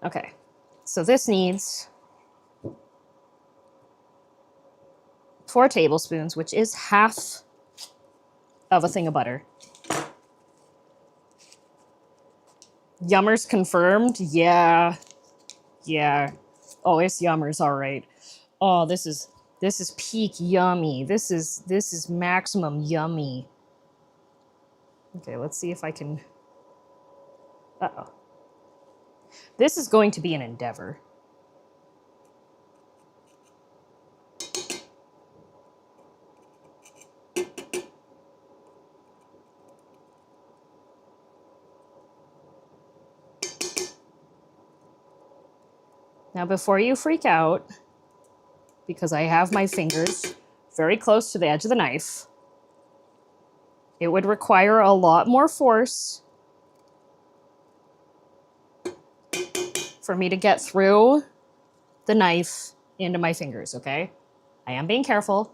Okay. So this needs 4 tablespoons, which is half of a thing of butter. Yummers confirmed? Yeah. Yeah. Oh, it's yummers, all right. Oh, this is peak yummy. This is maximum yummy. Okay, let's see if I can... Uh-oh. This is going to be an endeavor. Now, before you freak out, because I have my fingers very close to the edge of the knife, it would require a lot more force for me to get through the knife into my fingers, okay? I am being careful.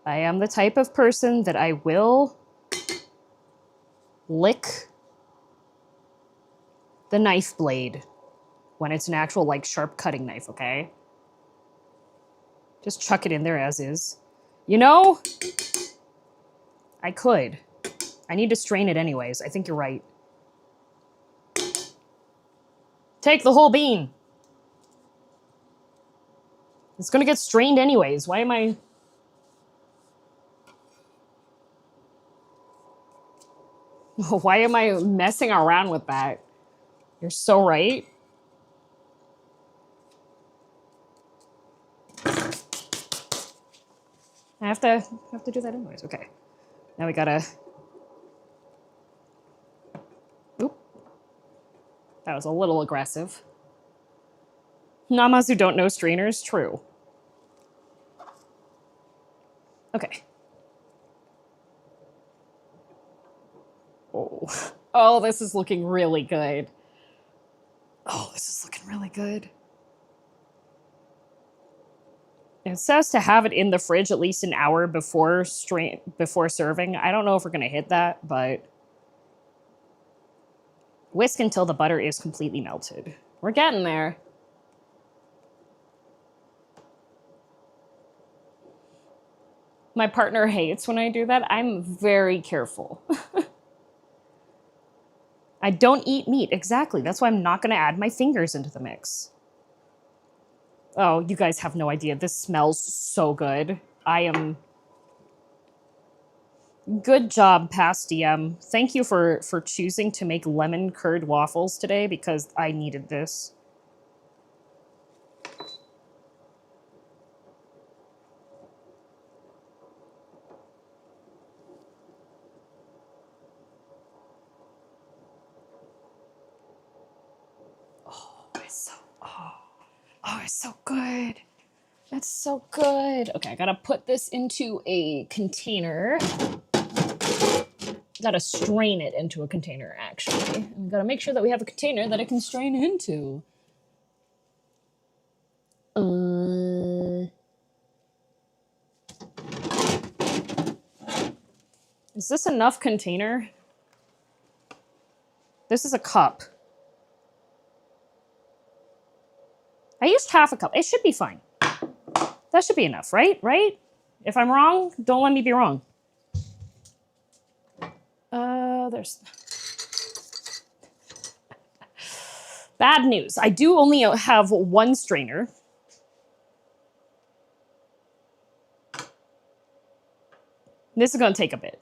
I am the type of person that I will lick the knife blade when it's an actual, like, sharp cutting knife, okay? Just chuck it in there as is. You know, I could. I need to strain it anyways. I think you're right. Take the whole bean. It's gonna get strained anyways. Why am I... Why am I messing around with that? You're so right. I have to do that anyways. Okay. Now we gotta... Oop. That was a little aggressive. Namas who don't know strainers, true. Okay. Oh. Oh, this is looking really good. Oh, this is looking really good. It says to have it in the fridge at least an hour before serving. I don't know if we're gonna hit that, but whisk until the butter is completely melted. We're getting there. My partner hates when I do that. I'm very careful. I don't eat meat, exactly. That's why I'm not gonna add my fingers into the mix. Oh, you guys have no idea. This smells so good. I am... Good job, past DM. Thank you for choosing to make lemon curd waffles today because I needed this. Oh, it's so good. That's so good. Okay, I gotta put this into a container. Gotta strain it into a container, actually. And we gotta make sure that we have a container that it can strain into. Is this enough container? This is a cup. I used half a cup. It should be fine. That should be enough, right? Right? If I'm wrong, don't let me be wrong. There's... Bad news. I do only have one strainer. This is going to take a bit.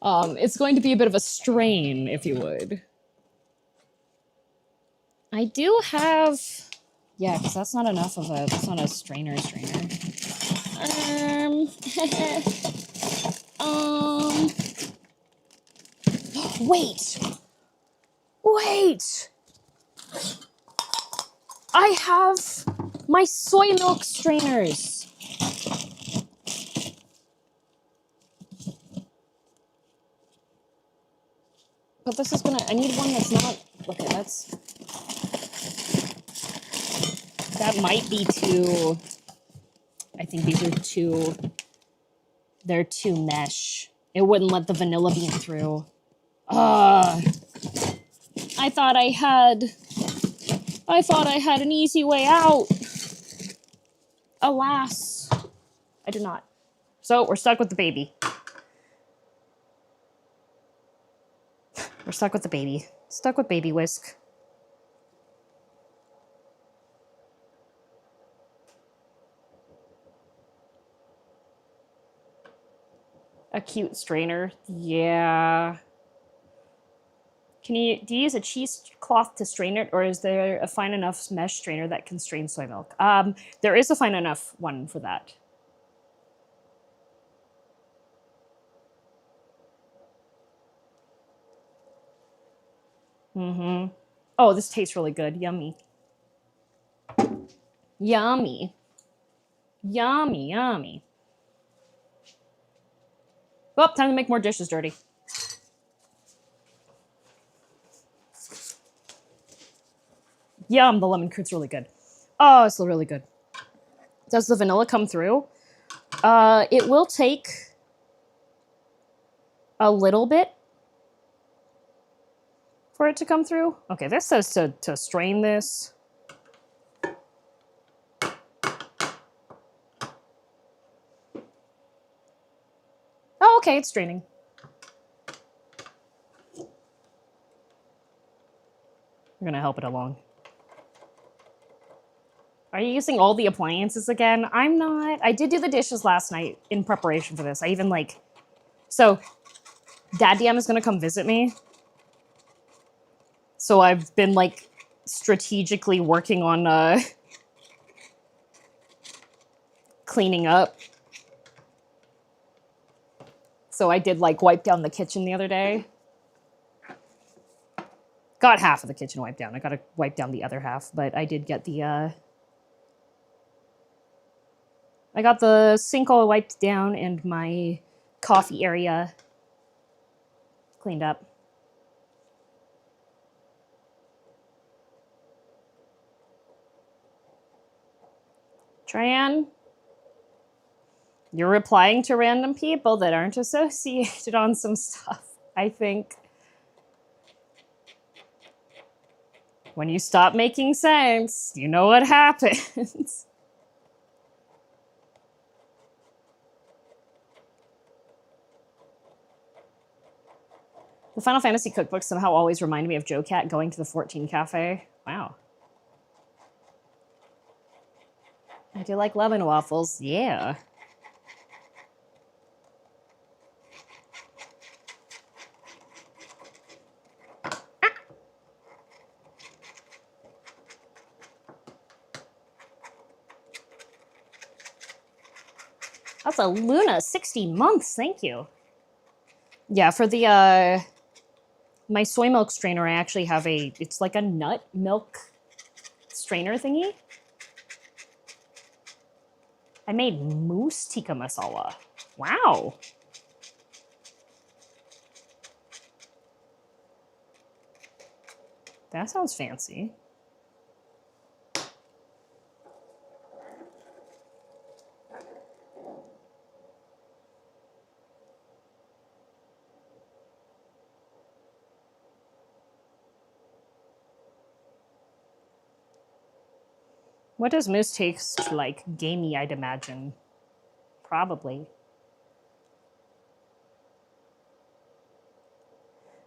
It's going to be a bit of a strain, if you would. I do have... Yeah, because that's not enough of a... That's not a strainer. Wait! I have my soy milk strainers. But this is gonna... I need one that's not... Okay, that's... That might be too... I think these are too... They're too mesh. It wouldn't let the vanilla bean through. I thought I had an easy way out. Alas, I did not. So we're stuck with the baby. We're stuck with the baby. Stuck with baby whisk. A cute strainer. Yeah. Do you use a cheesecloth to strain it, or is there a fine enough mesh strainer that can strain soy milk? There is a fine enough one for that. Mm-hmm. Oh, this tastes really good. Yummy. Yummy. Yummy, yummy. Oh, time to make more dishes dirty. Yum, the lemon curd's really good. Oh, it's really good. Does the vanilla come through? It will take a little bit for it to come through. Okay, this says to strain this. Oh, okay, it's straining. I'm gonna help it along. Are you using all the appliances again? I'm not. I did do the dishes last night in preparation for this. I even so Dad DM is gonna come visit me. So I've been strategically working on cleaning up. So I did wipe down the kitchen the other day. Got half of the kitchen wiped down. I gotta wipe down the other half, but I did get the I got the sink all wiped down and my coffee area cleaned up. Tran, you're replying to random people that aren't associated on some stuff, I think. When you stop making sense, you know what happens. The Final Fantasy cookbook somehow always reminded me of Jocat going to the 14 cafe. Wow. I do like lemon waffles. Yeah. That's a Luna 60 months. Thank you. Yeah, for the my soy milk strainer, I actually have it's like a nut milk strainer thingy. I made moose tikka masala. Wow. That sounds fancy. What does mousse taste like? Gamey, I'd imagine. Probably.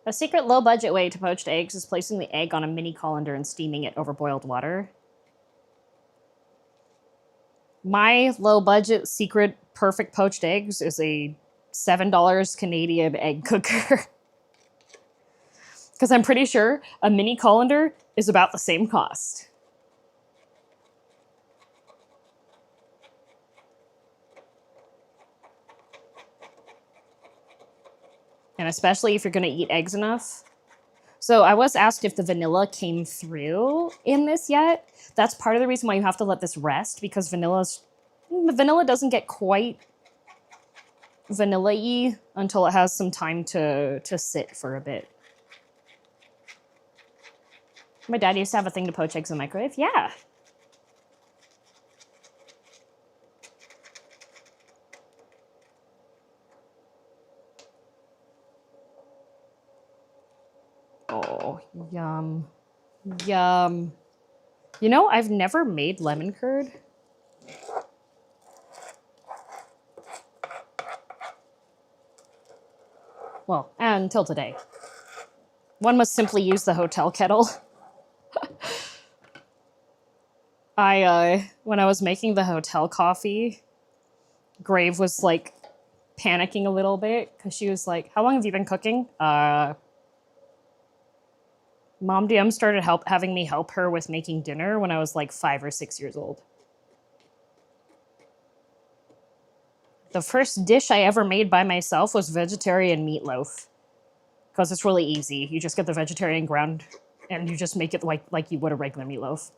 A secret low-budget way to poach eggs is placing the egg on a mini colander and steaming it over boiled water. My low-budget secret perfect poached eggs is a $7 Canadian egg cooker. Because I'm pretty sure a mini colander is about the same cost. And especially if you're going to eat eggs enough. So I was asked if the vanilla came through in this yet. That's part of the reason why you have to let this rest, because vanilla doesn't get quite vanilla-y until it has some time to sit for a bit. My dad used to have a thing to poach eggs in the microwave. Yeah. Oh, yum. Yum. You know, I've never made lemon curd. Well, until today. One must simply use the hotel kettle. When I was making the hotel coffee, Grave was like panicking a little bit because she was like, how long have you been cooking? Mom DM started having me help her with making dinner when I was like 5 or 6 years old. The first dish I ever made by myself was vegetarian meatloaf. Because it's really easy. You just get the vegetarian ground and you just make it like you would a regular meatloaf.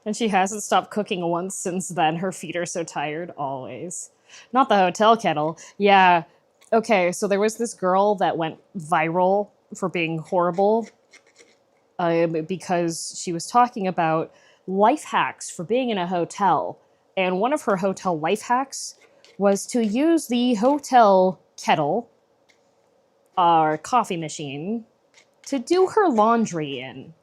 And she hasn't stopped cooking once since then. Her feet are so tired, always. Not the hotel kettle. Yeah. Okay, so there was this girl that went viral for being horrible because she was talking about life hacks for being in a hotel. And one of her hotel life hacks was to use the hotel kettle, our coffee machine, to do her laundry in.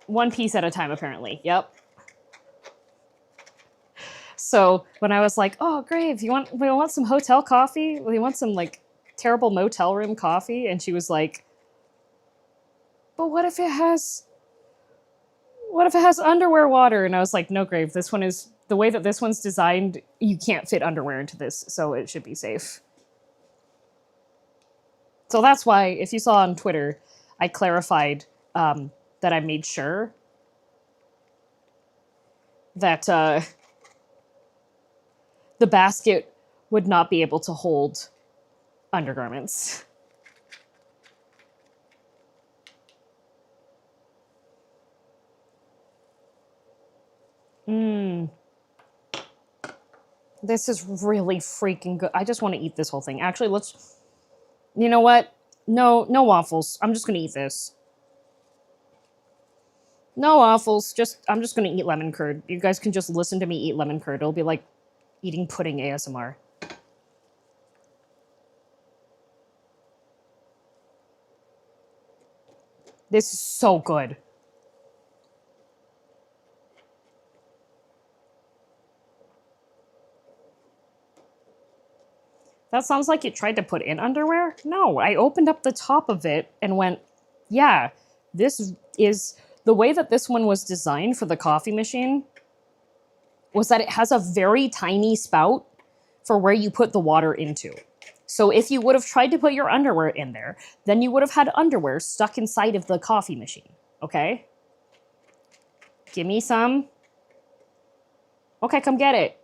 One piece at a time, apparently. Yep. So when I was like, "Oh, Grave, we want some hotel coffee? We want some like terrible motel room coffee?" And she was like, "But what if it has underwear water?" And I was like, "No, Grave. This one is the way that this one's designed. You can't fit underwear into this, so it should be safe." So that's why, if you saw on Twitter, I clarified that I made sure that the basket would not be able to hold undergarments. This is really freaking good. I just want to eat this whole thing. Actually, you know what? No waffles. I'm just going to eat this. No waffles. I'm just going to eat lemon curd. You guys can just listen to me eat lemon curd. It'll be like eating pudding ASMR. This is so good. That sounds like you tried to put in underwear? No, I opened up the top of it and went, yeah, this is... The way that this one was designed for the coffee machine was that it has a very tiny spout for where you put the water into. So if you would have tried to put your underwear in there, then you would have had underwear stuck inside of the coffee machine, okay? Give me some. Okay, come get it.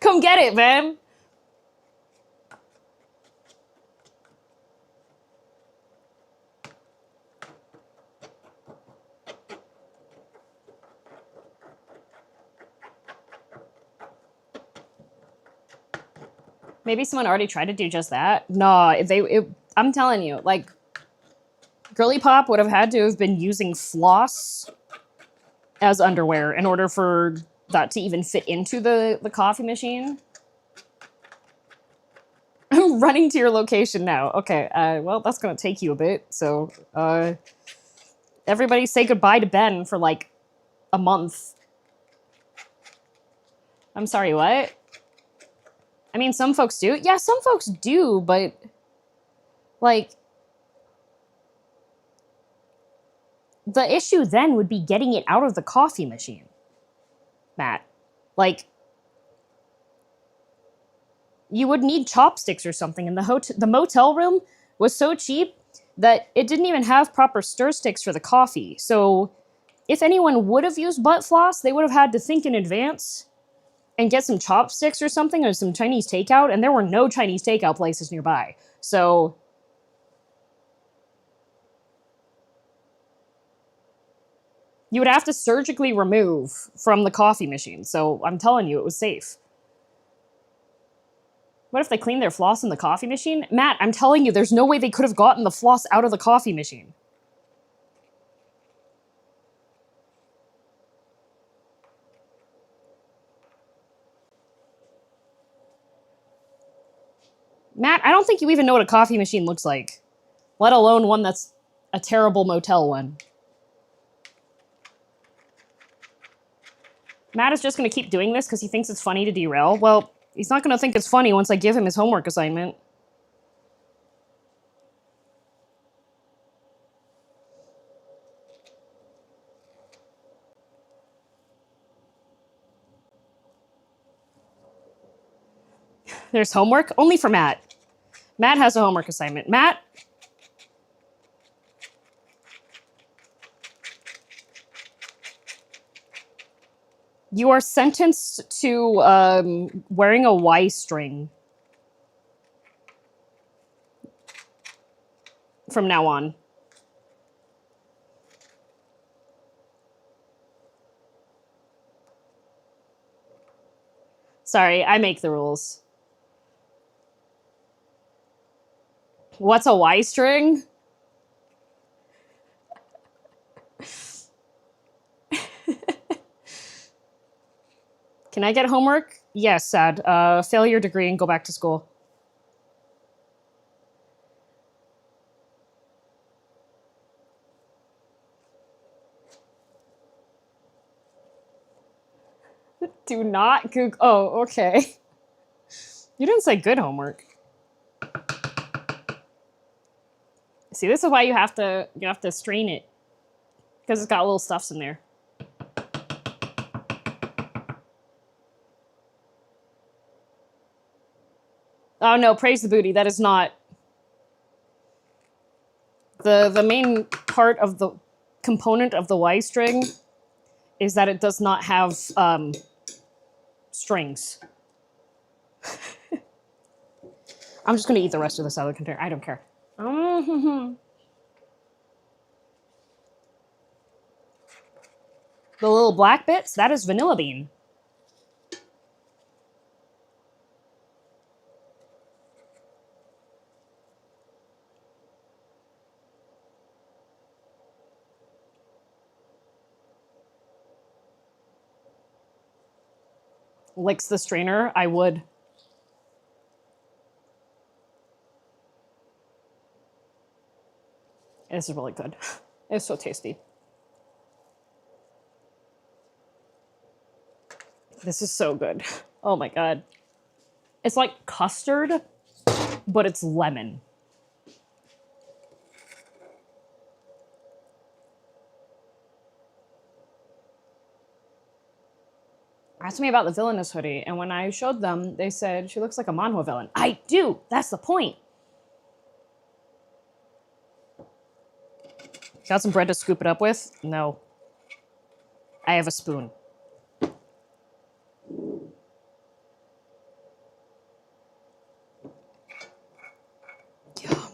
Come get it, man. Maybe someone already tried to do just that. No, I'm telling you, like, Girly Pop would have had to have been using floss as underwear in order for that to even fit into the coffee machine. I'm running to your location now. Okay, well, that's gonna take you a bit, so, everybody say goodbye to Ben for, like, a month. I'm sorry, what? I mean, some folks do. Yeah, some folks do, but, like, the issue then would be getting it out of the coffee machine, Matt. Like, you would need chopsticks or something, and the motel room was so cheap that it didn't even have proper stir sticks for the coffee. So if anyone would have used butt floss, they would have had to think in advance and get some chopsticks or something, or some Chinese takeout, and there were no Chinese takeout places nearby. So you would have to surgically remove from the coffee machine. So I'm telling you, it was safe. What if they cleaned their floss in the coffee machine? Matt, I'm telling you, there's no way they could have gotten the floss out of the coffee machine. Matt, I don't think you even know what a coffee machine looks like, let alone one that's a terrible motel one. Matt is just going to keep doing this because he thinks it's funny to derail. Well, he's not going to think it's funny once I give him his homework assignment. There's homework? Only for Matt. Matt has a homework assignment. Matt? You are sentenced to wearing a Y string from now on. Sorry, I make the rules. What's a Y string? Can I get homework? Yes, sad. Fail your degree and go back to school. Do not Google. Oh, okay. You didn't say good homework. See, this is why you have to strain it, because it's got little stuffs in there. Oh no, praise the booty. That is not the main part of the component of the Y string is that it does not have strings. I'm just gonna eat the rest of the salad container. I don't care. The little black bits, that is vanilla bean. Licks the strainer, I would. This is really good. It's so tasty. This is so good. Oh my god. It's like custard, but it's lemon. Asked me about the villainous hoodie, and when I showed them, they said she looks like a manhwa villain. I do! That's the point! Got some bread to scoop it up with? No. I have a spoon. Yum.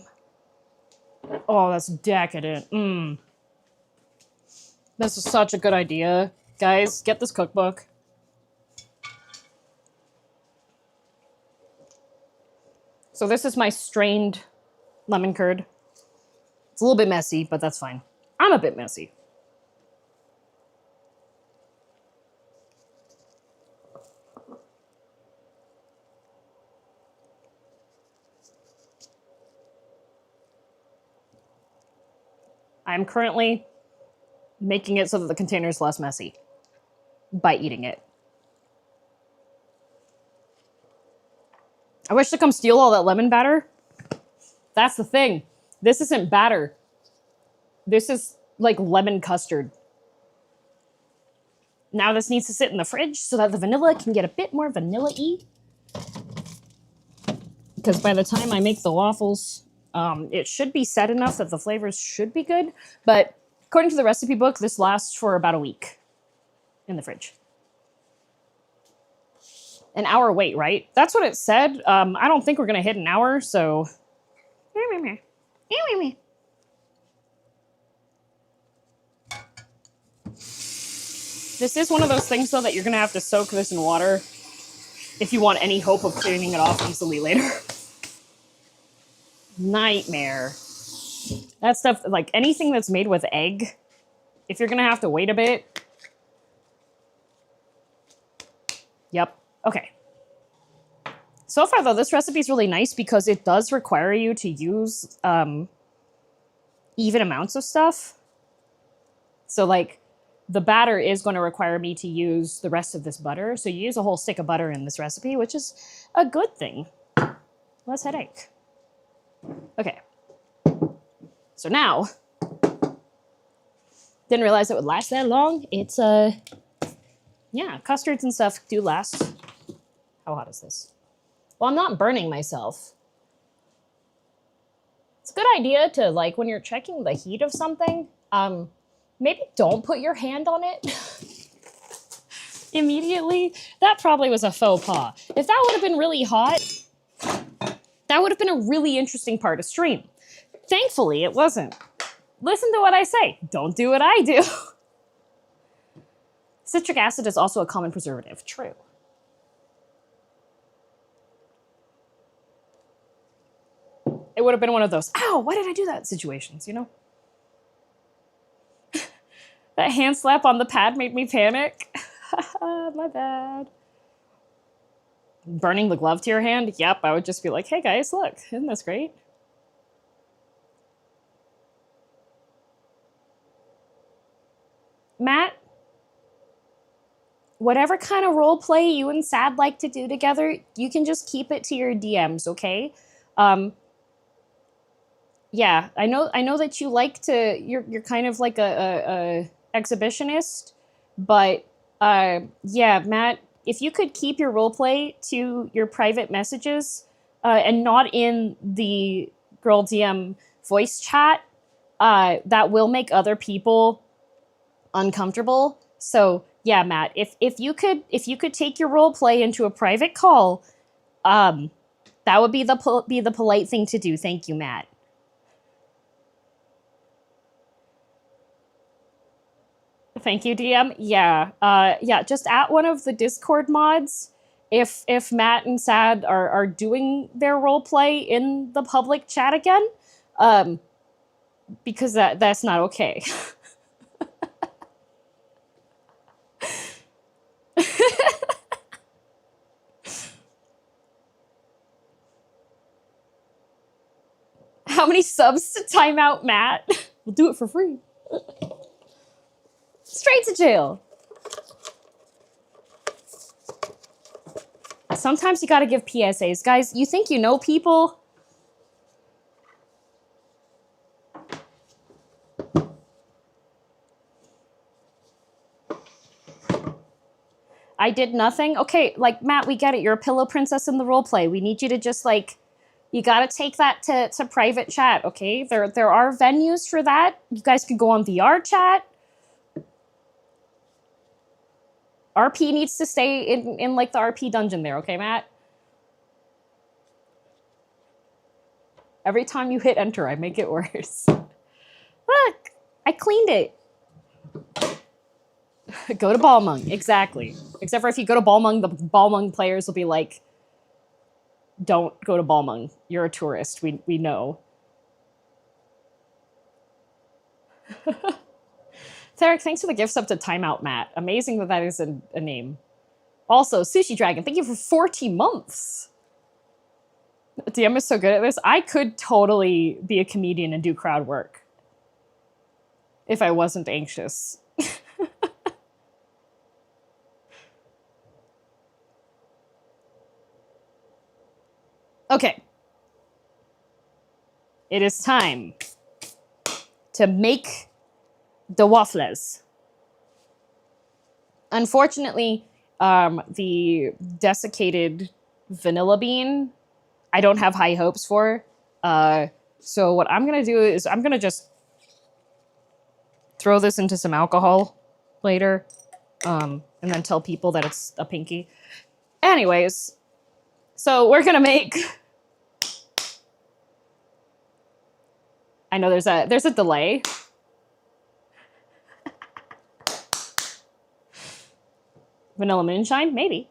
Oh, that's decadent. Mmm. This is such a good idea. Guys, get this cookbook. So this is my strained lemon curd. It's a little bit messy, but that's fine. I'm a bit messy. I'm currently making it so that the container is less messy by eating it. I wish to come steal all that lemon batter. That's the thing. This isn't batter. This is like lemon custard. Now this needs to sit in the fridge so that the vanilla can get a bit more vanilla-y. Because by the time I make the waffles, it should be set enough that the flavors should be good. But according to the recipe book, this lasts for about a week in the fridge. An hour wait, right? That's what it said. I don't think we're going to hit an hour, so... This is one of those things, though, that you're going to have to soak this in water if you want any hope of cleaning it off easily later. Nightmare. That stuff, like anything that's made with egg, if you're going to have to wait a bit. Yep. Okay. So far, though, this recipe is really nice because it does require you to use even amounts of stuff. So, like, the batter is going to require me to use the rest of this butter. So you use a whole stick of butter in this recipe, which is a good thing. Less headache. Okay. So now, didn't realize it would last that long. It's, yeah, custards and stuff do last. How hot is this? Well, I'm not burning myself. It's a good idea to, like, when you're checking the heat of something, maybe don't put your hand on it immediately. That probably was a faux pas. If that would have been really hot, that would have been a really interesting part of stream. Thankfully, it wasn't. Listen to what I say. Don't do what I do. Citric acid is also a common preservative. True. It would have been one of those, ow, why did I do that situations, you know? That hand slap on the pad made me panic. My bad. Burning the glove to your hand? Yep, I would just be like, hey guys, look, isn't this great? Matt, whatever kind of role play you and Sad like to do together, you can just keep it to your DMs, okay? Yeah, I know that you like to, you're kind of like a exhibitionist, but yeah, Matt, if you could keep your roleplay to your private messages and not in the girldm voice chat, that will make other people uncomfortable. So yeah, Matt, if you could take your roleplay into a private call, that would be the polite thing to do. Thank you, Matt. Thank you, DM. Yeah, yeah. Just at one of the Discord mods, if Matt and Sad are doing their roleplay in the public chat again, because that's not okay. How many subs to time out, Matt? We'll do it for free. Straight to jail. Sometimes you gotta give PSAs. Guys, you think you know people? I did nothing? Okay, like, Matt, we get it. You're a pillow princess in the roleplay. We need you to just, like, you gotta take that to private chat, okay? There are venues for that. You guys can go on VR chat. RP needs to stay in like the RP dungeon there, okay, Matt? Every time you hit enter, I make it worse. Look, I cleaned it. Go to Balmung, exactly. Except for if you go to Balmung, the Balmung players will be like, don't go to Balmung. You're a tourist, we know. Theric, thanks for the gift sub to Timeout Matt. Amazing that that is a name. Also, Sushi Dragon, thank you for 40 months. DM is so good at this. I could totally be a comedian and do crowd work if I wasn't anxious. Okay. It is time to make the waffles. Unfortunately, the desiccated vanilla bean, I don't have high hopes for. So what I'm going to do is I'm going to just throw this into some alcohol later, and then tell people that it's a pinky. Anyways, so we're going to make... I know there's a delay. Vanilla moonshine? Maybe.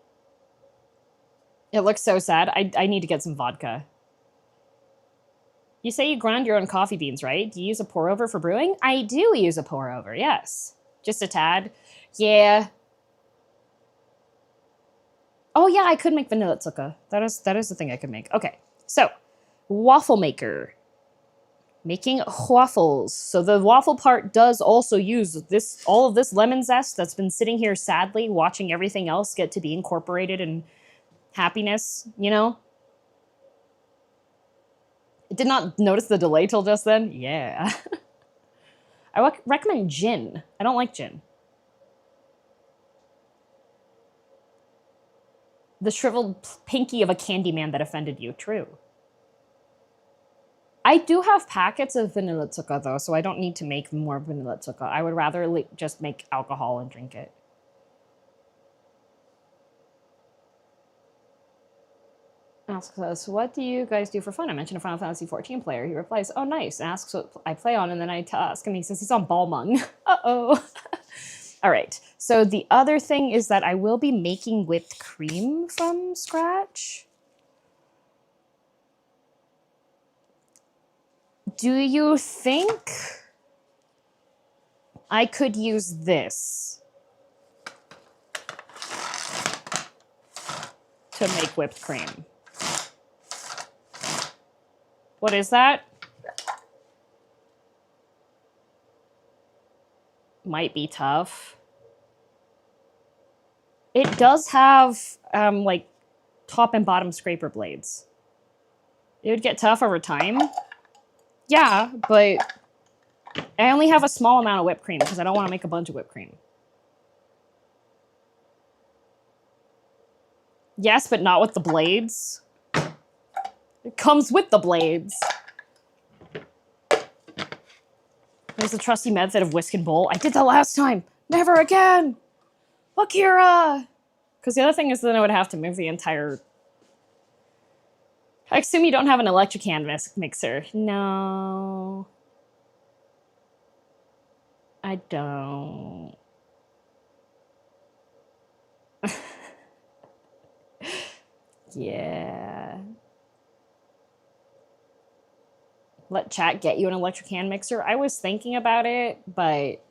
It looks so sad. I need to get some vodka. You say you grind your own coffee beans, right? Do you use a pour-over for brewing? I do use a pour-over, yes. Just a tad. Yeah. Oh yeah, I could make vanilla zucker. That is the thing I could make. Okay, so waffle maker. Making waffles. So the waffle part does also use all of this lemon zest that's been sitting here sadly watching everything else get to be incorporated in happiness, you know? I did not notice the delay till just then. Yeah. I recommend gin. I don't like gin. The shriveled pinky of a Candyman that offended you. True. I do have packets of vanilla zucker, though, so I don't need to make more vanilla zucker. I would rather just make alcohol and drink it. Asks us, what do you guys do for fun? I mentioned a Final Fantasy 14 player. He replies, oh, nice. And asks what I play on, and then I ask him, he says he's on Balmung. Uh-oh. All right. So the other thing is that I will be making whipped cream from scratch. Do you think I could use this to make whipped cream? What is that? Might be tough. It does have like top and bottom scraper blades. It would get tough over time. Yeah, but I only have a small amount of whipped cream because I don't want to make a bunch of whipped cream. Yes, but not with the blades. It comes with the blades. There's the trusty method of whisk and bowl. I did that last time. Never again. Akira. Because the other thing is then I would have to move the entire... I assume you don't have an electric hand mixer. No. I don't. Yeah. Let chat get you an electric hand mixer. I was thinking about it, but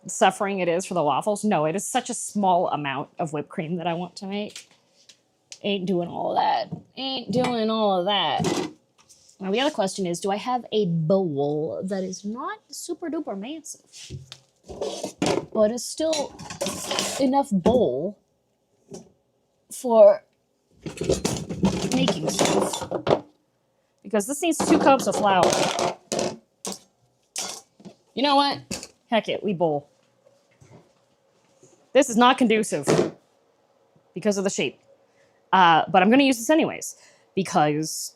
suffering it is for the waffles. No, it is such a small amount of whipped cream that I want to make. Ain't doing all of that. Ain't doing all of that. Now the other question is, do I have a bowl that is not super duper massive, but is still enough bowl for making stuff? Because this needs 2 cups of flour. You know what? Heck it, we bowl. This is not conducive because of the shape. But I'm going to use this anyways because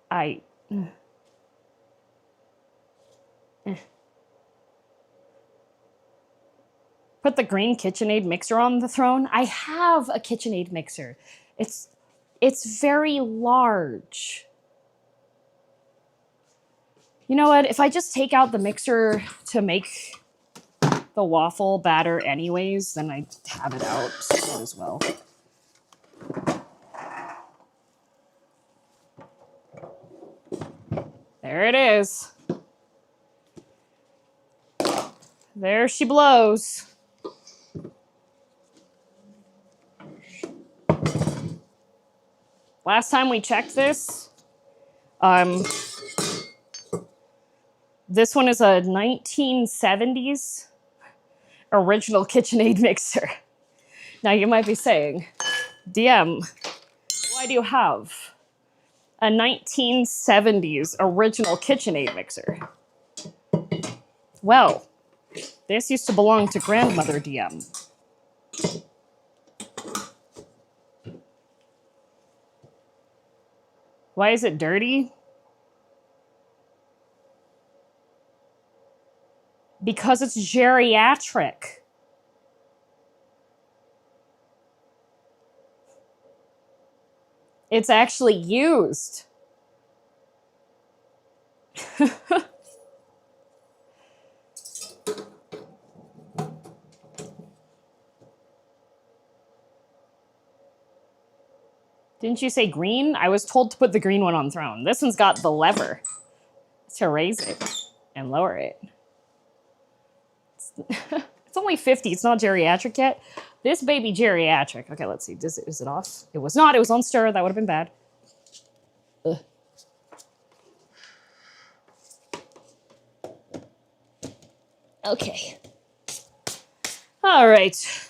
I... Put the green KitchenAid mixer on the throne. I have a KitchenAid mixer. It's very large. You know what? If I just take out the mixer to make the waffle batter anyways, then I have it out as well. There it is. There she blows. Last time we checked this, this one is a 1970s original KitchenAid mixer. Now you might be saying, DM, why do you have a 1970s original KitchenAid mixer? Well, this used to belong to grandmother DM. Why is it dirty? Because it's geriatric. It's actually used. Didn't you say green? I was told to put the green one on throne. This one's got the lever to raise it and lower it. It's only 50. It's not geriatric yet. This baby geriatric. Okay, let's see. Is it off? It was not. It was on stir. That would have been bad. Ugh. Okay. All right.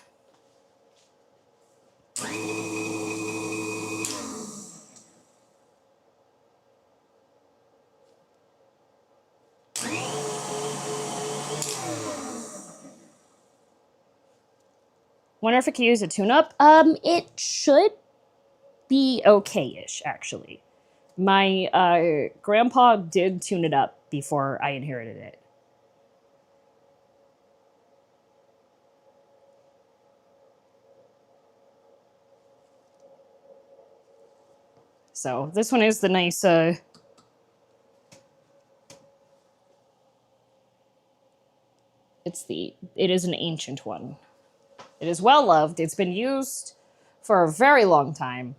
Wonder if it can use a tune-up. It should be okay-ish, actually. My grandpa did tune it up before I inherited it. So this one is the nice it is an ancient one. It is well loved. It's been used for a very long time.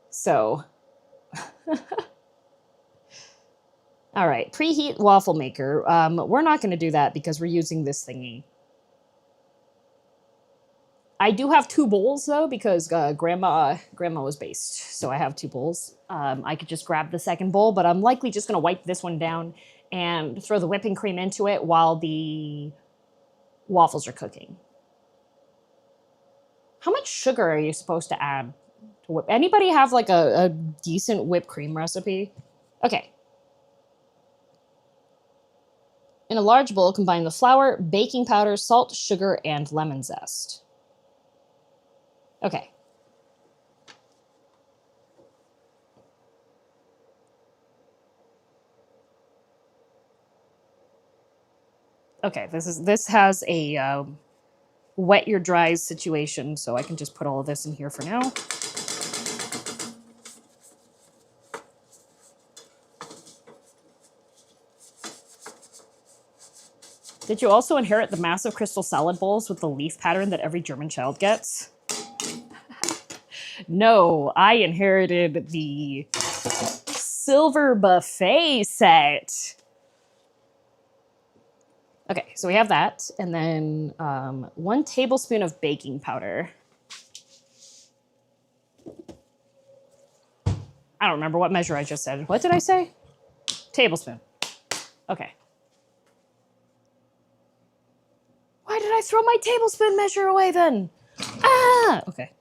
So, all right, preheat waffle maker. We're not going to do that because we're using this thingy. I do have 2 bowls though because grandma was based, so I have 2 bowls. I could just grab the second bowl, but I'm likely just going to wipe this one down and throw the whipping cream into it while the waffles are cooking. How much sugar are you supposed to add to whip? Anybody have like a decent whipped cream recipe? Okay. In a large bowl, combine the flour, baking powder, salt, sugar, and lemon zest. Okay. Okay, this has a wet your dries situation, so I can just put all of this in here for now. Did you also inherit the massive crystal salad bowls with the leaf pattern that every German child gets? No, I inherited the silver buffet set. Okay, so we have that, and then 1 tablespoon of baking powder. I don't remember what measure I just said. What did I say? Tablespoon. Okay. Why did I throw my tablespoon measure away then? Ah! Okay.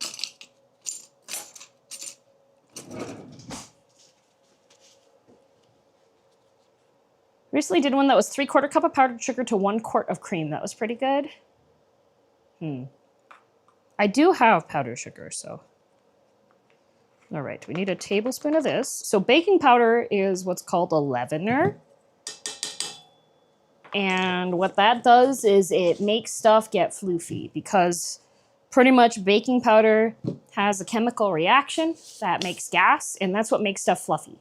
Recently did one that was 3/4 cup of powdered sugar to 1 quart of cream. That was pretty good. I do have powdered sugar, so. All right, we need a tablespoon of this. So baking powder is what's called a leavener. And what that does is it makes stuff get floofy because pretty much baking powder has a chemical reaction that makes gas, and that's what makes stuff fluffy.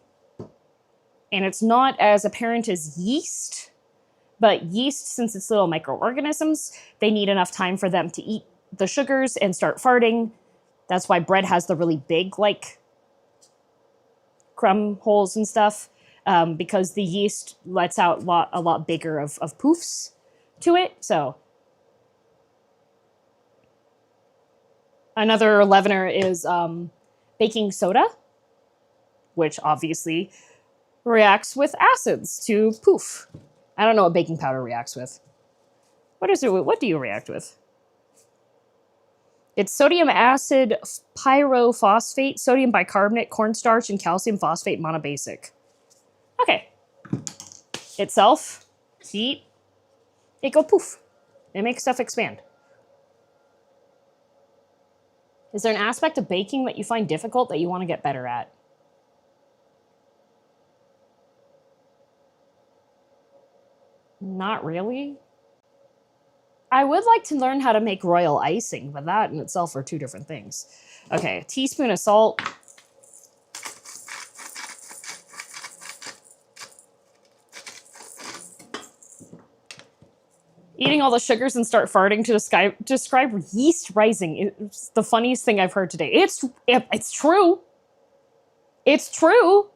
And it's not as apparent as yeast, but yeast, since it's little microorganisms, they need enough time for them to eat the sugars and start farting. That's why bread has the really big, like, crumb holes and stuff, because the yeast lets out a lot bigger of poofs. to it. So another leavener is baking soda, which obviously reacts with acids to poof. I don't know what baking powder reacts with. What is it? What do you react with? It's sodium acid pyrophosphate, sodium bicarbonate, cornstarch, and calcium phosphate monobasic. Okay. Itself, heat, it go poof. It makes stuff expand. Is there an aspect of baking that you find difficult that you want to get better at? Not really. I would like to learn how to make royal icing, but that in itself are two different things. Okay, a teaspoon of salt. Eating all the sugars and start farting to describe yeast rising. It's the funniest thing I've heard today. It's true. It's true.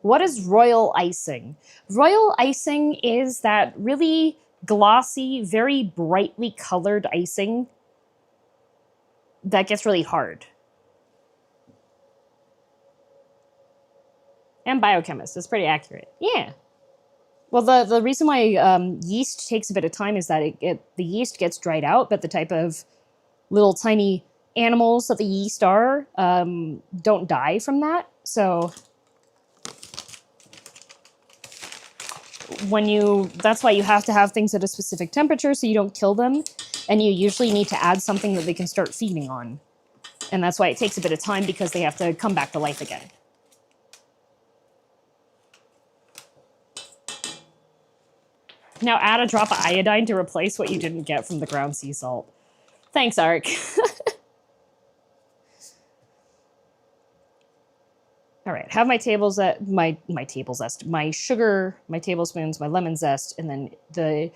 What is royal icing? Royal icing is that really glossy, very brightly colored icing that gets really hard. And biochemist is pretty accurate. Yeah. Well, the reason why yeast takes a bit of time is that the yeast gets dried out, but the type of little tiny animals that the yeast are don't die from that. So that's why you have to have things at a specific temperature so you don't kill them. And you usually need to add something that they can start feeding on. And that's why it takes a bit of time, because they have to come back to life again. Now add a drop of iodine to replace what you didn't get from the ground sea salt. Thanks, Ark. All right, have my my sugar, my tablespoons, my lemon zest, and then the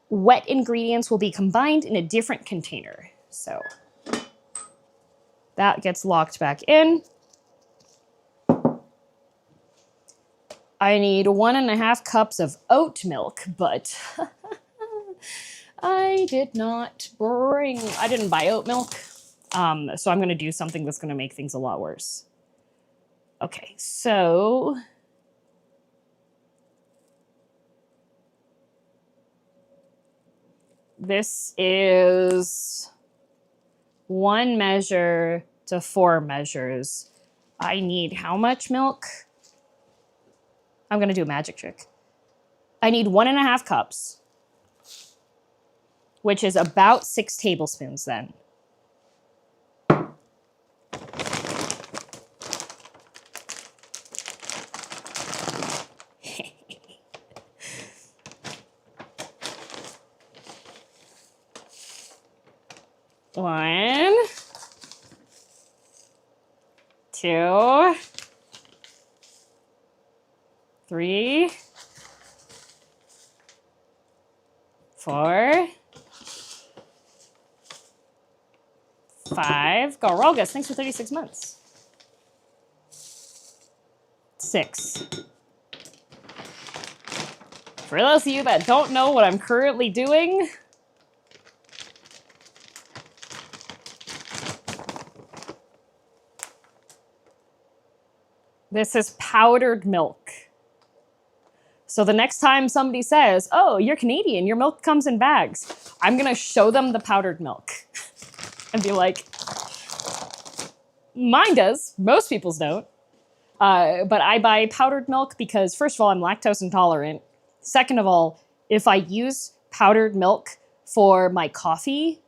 wet ingredients will be combined in a different container. So that gets locked back in. I need 1.5 cups of oat milk, but I didn't buy oat milk. So I'm gonna do something that's gonna make things a lot worse. Okay, so this is 1 measure to 4 measures. I need how much milk? I'm gonna do a magic trick. I need 1.5 cups, which is about 6 tablespoons then. One, 2, 3, 4, 5. Go, Rolgus, thanks for 36 months. 6. For those of you that don't know what I'm currently doing, this is powdered milk. So the next time somebody says, oh, you're Canadian, your milk comes in bags, I'm gonna show them the powdered milk and be like, mine does, most people's don't. But I buy powdered milk because, first of all, I'm lactose intolerant. Second of all, if I use powdered milk for my coffee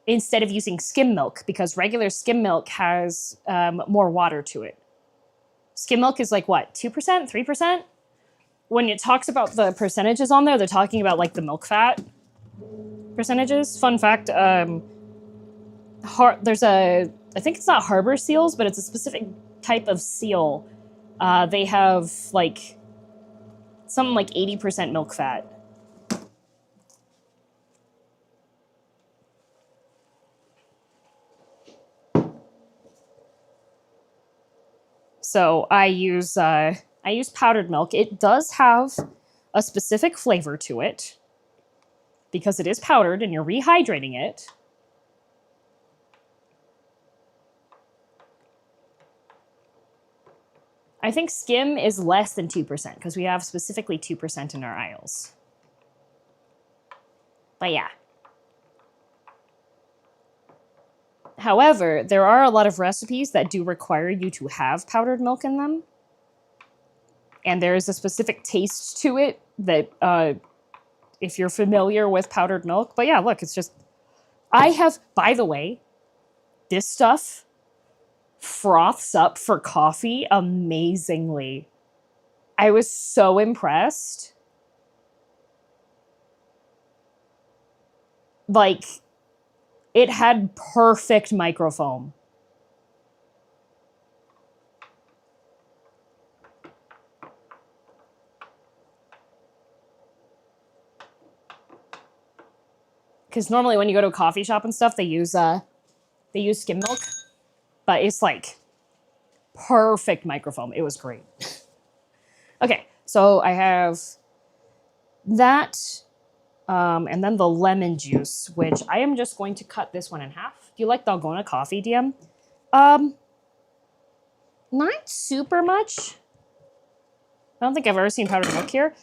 instead of using skim milk, because regular skim milk has more water to it. Skim milk is like what, 2%, 3%? When it talks about the percentages on there, they're talking about like the milk fat percentages. Fun fact, there's I think it's not harbor seals, but it's a specific type of seal. They have like something like 80% milk fat. So I use I use powdered milk. It does have a specific flavor to it because it is powdered and you're rehydrating it. I think skim is less than 2% because we have specifically 2% in our aisles. But yeah. However, there are a lot of recipes that do require you to have powdered milk in them. And there is a specific taste to it that, if you're familiar with powdered milk. But yeah, look, it's just... I have, by the way, this stuff froths up for coffee amazingly. I was so impressed. Like, it had perfect microfoam. Because normally when you go to a coffee shop and stuff, they use skim milk. But it's like perfect microfoam. It was great. Okay, so I have that, and then the lemon juice, which I am just going to cut this one in half. Do you like Dalgona coffee, DM? Not super much. I don't think I've ever seen powdered milk here.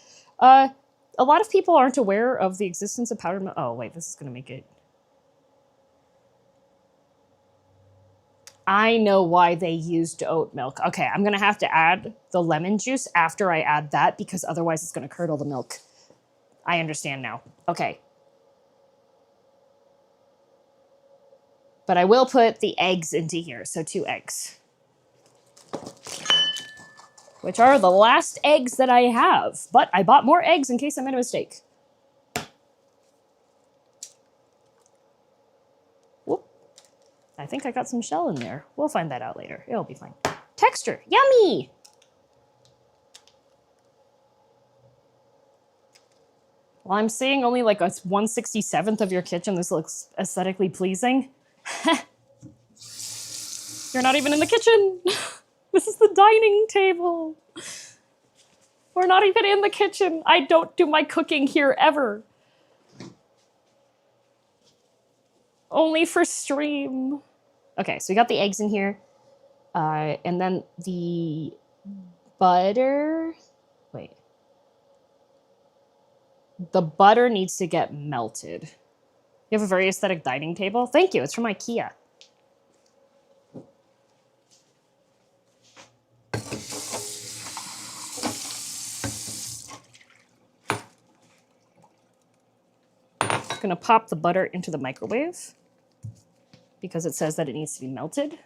A lot of people aren't aware of the existence of powdered milk. Oh, wait, this is going to make it... I know why they used oat milk. Okay, I'm going to have to add the lemon juice after I add that because otherwise it's going to curdle the milk. I understand now. Okay. But I will put the eggs into here, so 2 eggs. Which are the last eggs that I have. But I bought more eggs in case I made a mistake. Whoop. I think I got some shell in there. We'll find that out later. It'll be fine. Texture. Yummy! Well, I'm seeing only like a 1/67th of your kitchen. This looks aesthetically pleasing. You're not even in the kitchen. This is the dining table. We're not even in the kitchen. I don't do my cooking here ever. Only for stream. Okay, so we got the eggs in here. And then the butter. Wait. The butter needs to get melted. You have a very aesthetic dining table? Thank you, it's from IKEA. I'm gonna pop the butter into the microwave because it says that it needs to be melted.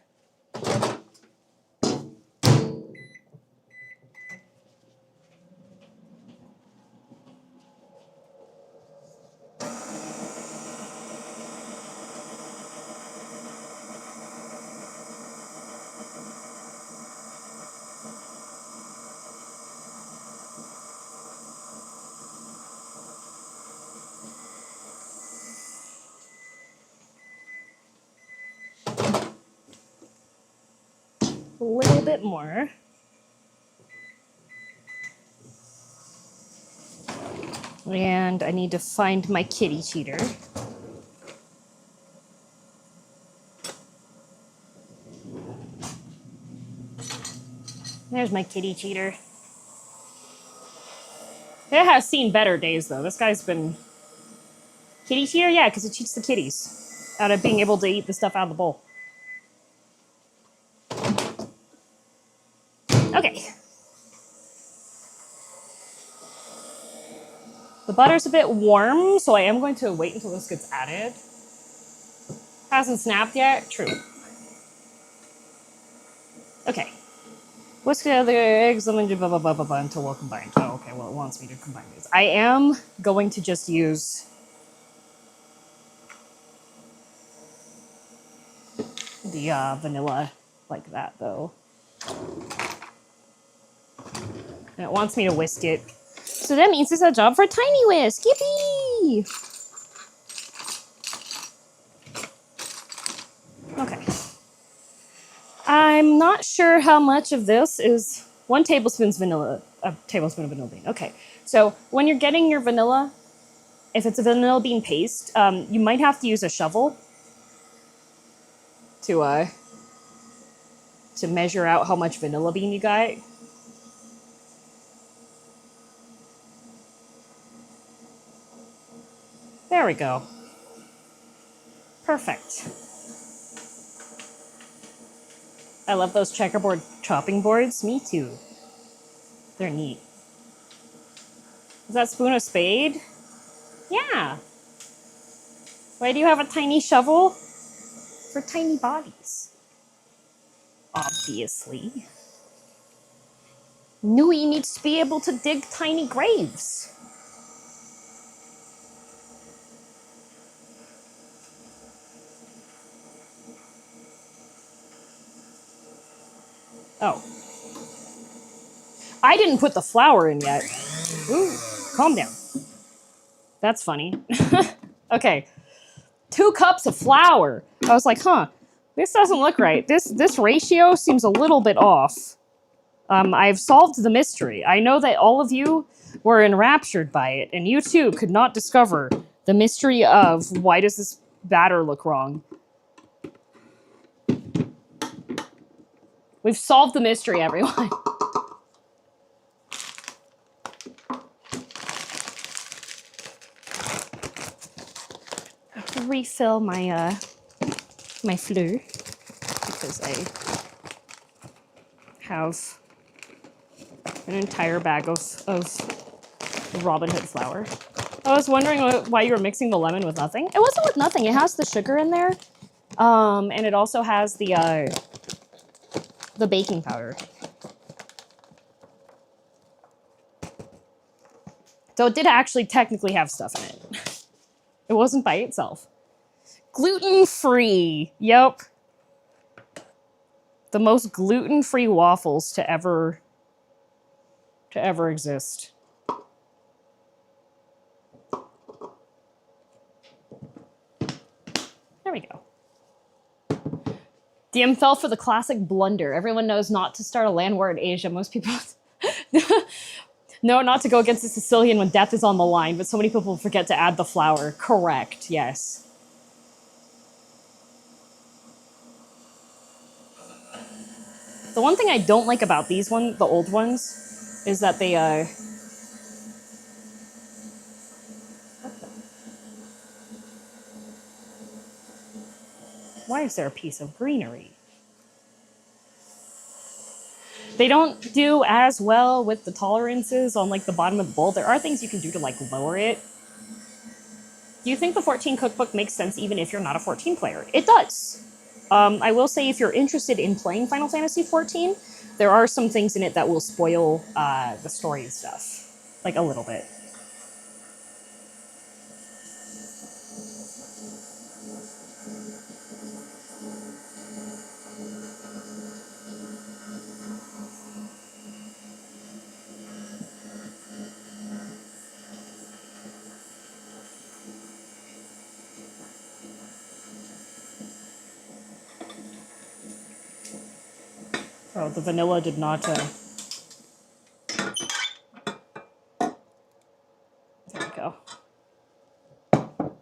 A little bit more. And I need to find my kitty cheater. There's my kitty cheater. It has seen better days, though. This guy's been... Kitty cheater? Yeah, because it cheats the kitties out of being able to eat the stuff out of the bowl. Okay. The butter's a bit warm, so I am going to wait until this gets added. Hasn't snapped yet? True. Okay. Whisk together the eggs, lemon juice, blah, blah, blah, blah, blah, until well combined. Oh, okay, well, it wants me to combine these. I am going to just use the vanilla like that, though. And it wants me to whisk it. So that means it's a job for Tiny Whisk. Yippee! Okay. I'm not sure how much of this is 1 tablespoon vanilla, a tablespoon of vanilla bean. Okay, so when you're getting your vanilla, if it's a vanilla bean paste, you might have to use a shovel to measure out how much vanilla bean you got. There we go. Perfect. I love those checkerboard chopping boards. Me too. They're neat. Is that spoon a spade? Yeah. Why do you have a tiny shovel? For tiny bodies. Obviously. Nui needs to be able to dig tiny graves. Oh. I didn't put the flour in yet. Ooh, calm down. That's funny. Okay. 2 cups of flour. I was like, huh, this doesn't look right. This ratio seems a little bit off. I've solved the mystery. I know that all of you were enraptured by it, and you too could not discover the mystery of why does this batter look wrong. We've solved the mystery, everyone. Refill my my fleur because I have an entire bag of Robin Hood flour. I was wondering why you were mixing the lemon with nothing. It wasn't with nothing. It has the sugar in there, and it also has the baking powder. So it did actually technically have stuff in it. It wasn't by itself. Gluten-free. Yep. The most gluten-free waffles to ever exist. There we go. DM fell for the classic blunder. Everyone knows not to start a land war in Asia. Most people no, not to go against the Sicilian when death is on the line, but so many people forget to add the flour. Correct, yes. The one thing I don't like about these the old ones, is that they, why is there a piece of greenery? They don't do as well with the tolerances on like the bottom of the bowl. There are things you can do to like lower it. Do you think the 14 cookbook makes sense even if you're not a 14 player? It does. I will say if you're interested in playing Final Fantasy 14, there are some things in it that will spoil the story and stuff, like a little bit. Oh, the vanilla did not... There we go.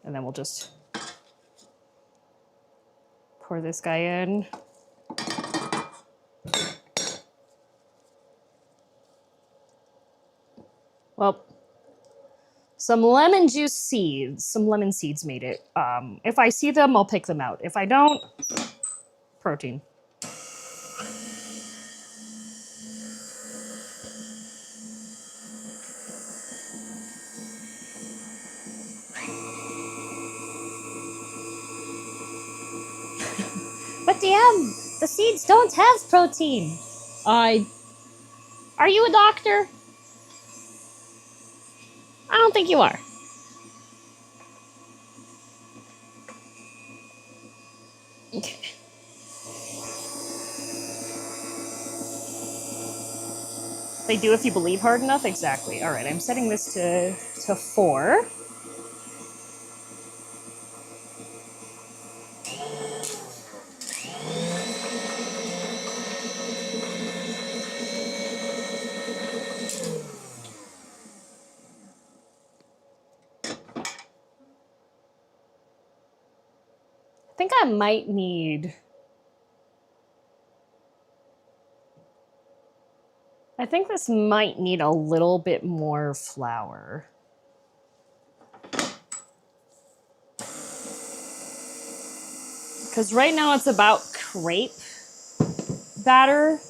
And then we'll just pour this guy in. Well, some lemon juice seeds. Some lemon seeds made it. If I see them, I'll pick them out. If I don't, protein. But DM, the seeds don't have protein. Are you a doctor? I don't think you are. Okay. They do if you believe hard enough? Exactly. All right, I'm setting this to 4. think I might need... I think this might need a little bit more flour. Because right now it's about crepe batter.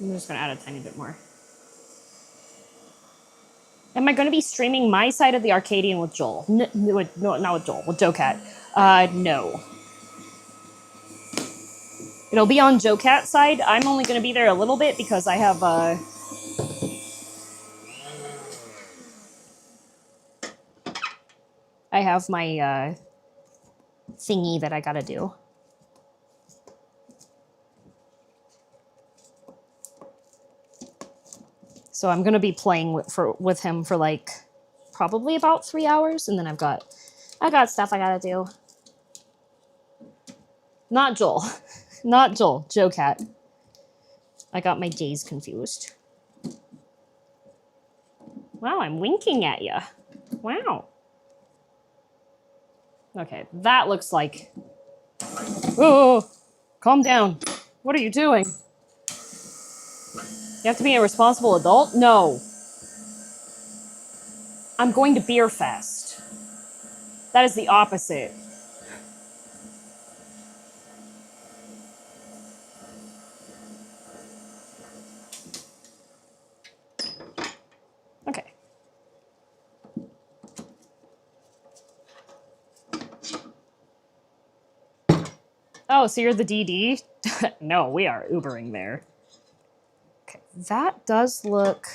I'm just gonna add a tiny bit more. Am I gonna be streaming my side of the Arcadion with Joel? No, not with Joel, with Jocat. No. It'll be on Jocat's side. I'm only gonna be there a little bit because I have, my, thingy that I gotta do. So I'm gonna be playing with him for like probably about 3 hours, and then I got stuff I gotta do. Not Joel, not Joel, Jocat. I got my J's confused. Wow, I'm winking at you. Wow. Okay, that looks like... Oh, calm down. What are you doing? You have to be a responsible adult? No. I'm going to Beer Fest. That is the opposite. Okay. Oh, so you're the DD? No, we are Ubering there. Okay, that does look...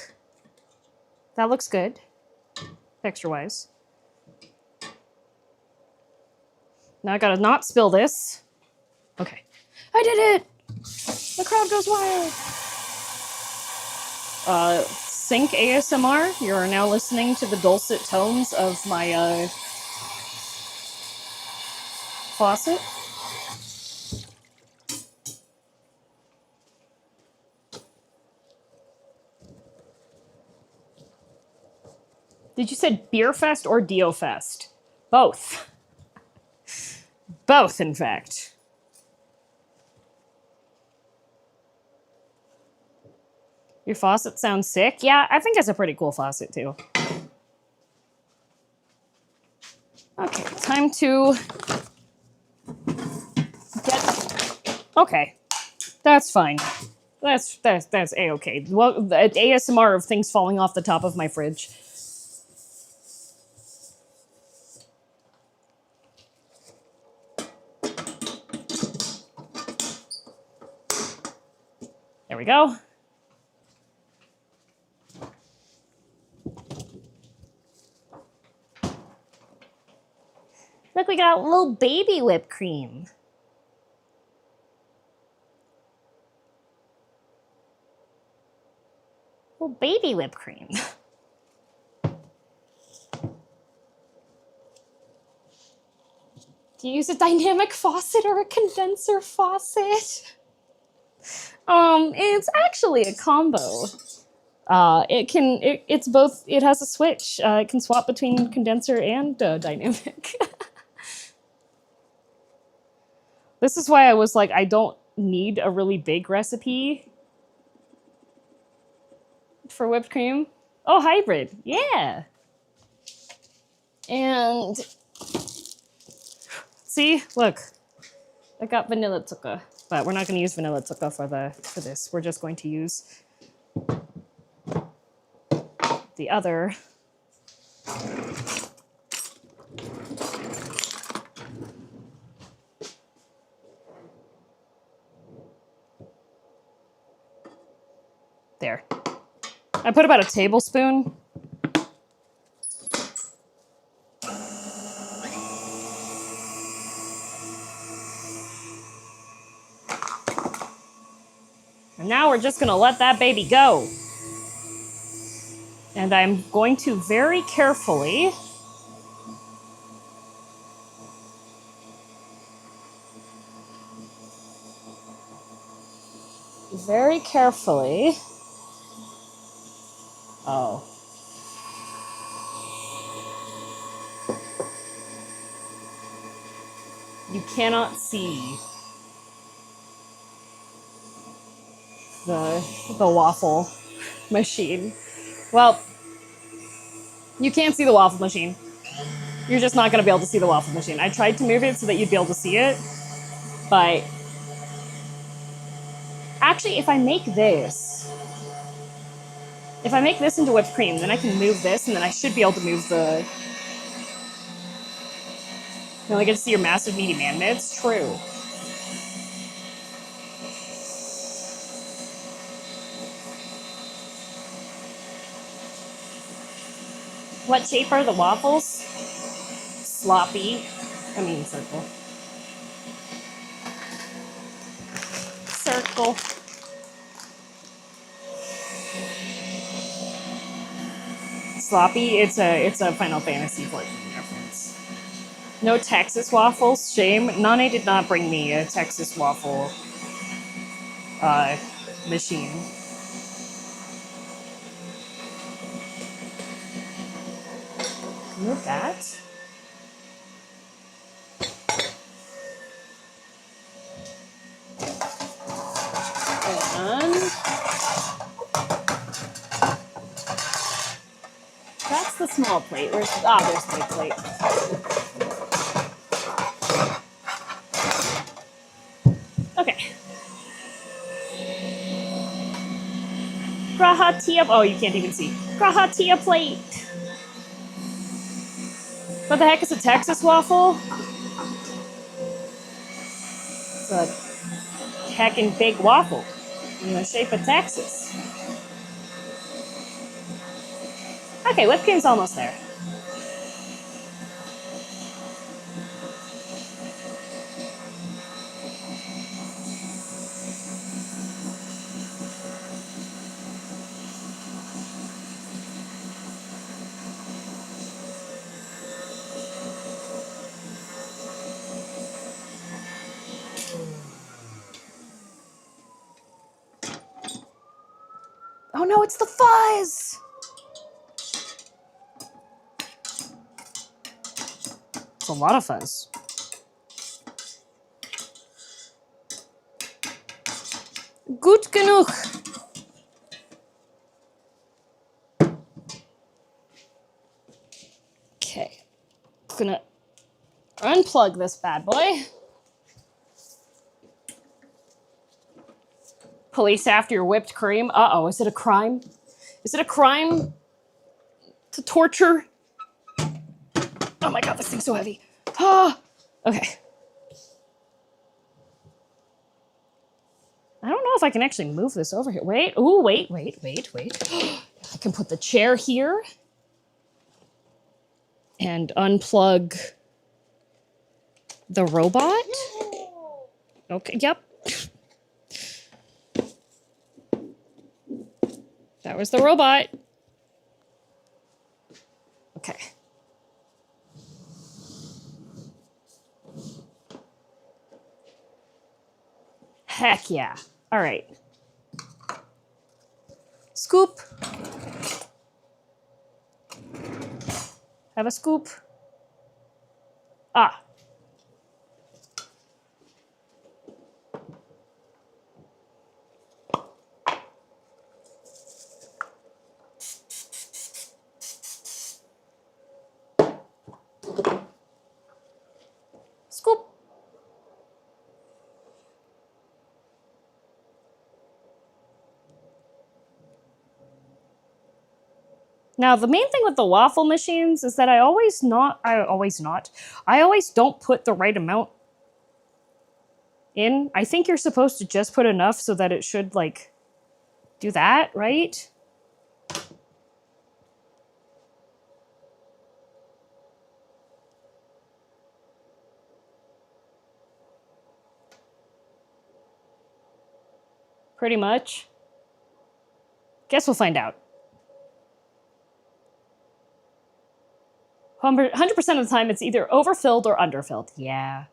That looks good, texture-wise. Now I gotta not spill this. Okay. I did it! The crowd goes wild! Sync ASMR, you are now listening to the dulcet tones of my, faucet. Did you say Beer Fest or Dio Fest? Both. Both, in fact. Your faucet sounds sick? Yeah, I think it's a pretty cool faucet, too. Okay, time to get... Okay, that's fine. That's A-okay. Well, the ASMR of things falling off the top of my fridge. There we go. Look, we got little baby whipped cream. Little baby whipped cream. Do you use a dynamic faucet or a condenser faucet? It's actually a combo. It's both, it has a switch. It can swap between condenser and dynamic. This is why I was like, I don't need a really big recipe for whipped cream. Oh, hybrid, yeah. And see, look, I got vanilla zucker, but we're not going to use vanilla zucker for this. We're just going to use the other. There. I put about a tablespoon. And now we're just gonna let that baby go. And I'm going to very carefully very carefully. Oh. You cannot see the waffle machine. Well, you can't see the waffle machine. You're just not gonna be able to see the waffle machine. I tried to move it so that you'd be able to see it, but actually, if I make this into whipped cream, then I can move this, and then I should be able to move the. You only get to see your massive meaty man mitts. True. What shape are the waffles? Sloppy. I mean, circle. Circle. Sloppy. It's a Final Fantasy 14 reference. No Texas waffles. Shame. Nane did not bring me a Texas waffle machine. Move that. And that's the small plate. Where's there's the big plate. Okay. Grahatia. Oh, you can't even see. Grahatia plate. What the heck is a Texas waffle? It's a heckin' big waffle in the shape of Texas. Okay, whipped cream's almost there. Oh no, it's the fuzz! It's a lot of fuzz. Gut genug. Okay. I'm gonna unplug this bad boy. Police after your whipped cream. Uh-oh, is it a crime? Is it a crime to torture? Oh my god, this thing's so heavy. Ah, okay. I don't know if I can actually move this over here. Wait, ooh, wait. I can put the chair here and unplug the robot. Okay, yep. That was the robot. Okay. Heck yeah. All right. Scoop. Have a scoop. Ah. Scoop. Now, the main thing with the waffle machines is that I always don't put the right amount in. I think you're supposed to just put enough so that it should, like, do that, right? Pretty much. Guess we'll find out. 100% of the time, it's either overfilled or underfilled. Yeah.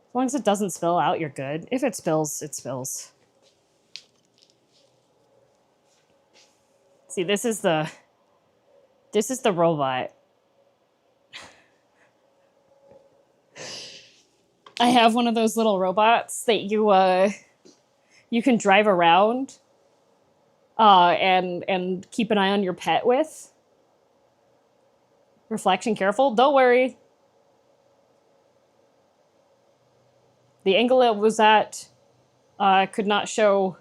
As long as it doesn't spill out, you're good. If it spills, it spills. See, this is the robot. I have one of those little robots that you can drive around and keep an eye on your pet with. Reflection careful. Don't worry. The angle it was at could not show.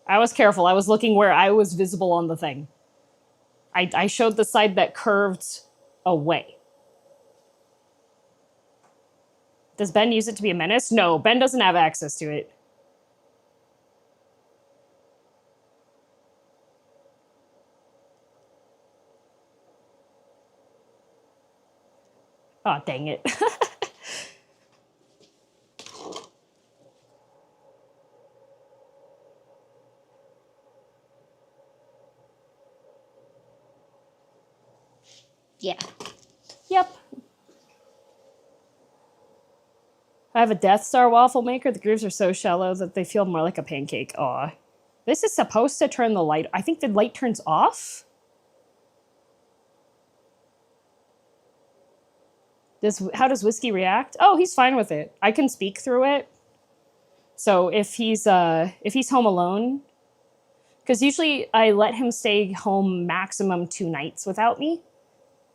I was careful. I was looking where I was visible on the thing. I showed the side that curved away. Does Ben use it to be a menace? No, Ben doesn't have access to it. Oh, dang it. Yeah. Yep. I have a Death Star waffle maker. The grooves are so shallow that they feel more like a pancake. Aw. This is supposed to turn the light. I think the light turns off. How does Whiskey react? Oh, he's fine with it. I can speak through it. So if he's home alone, because usually I let him stay home maximum 2 nights without me.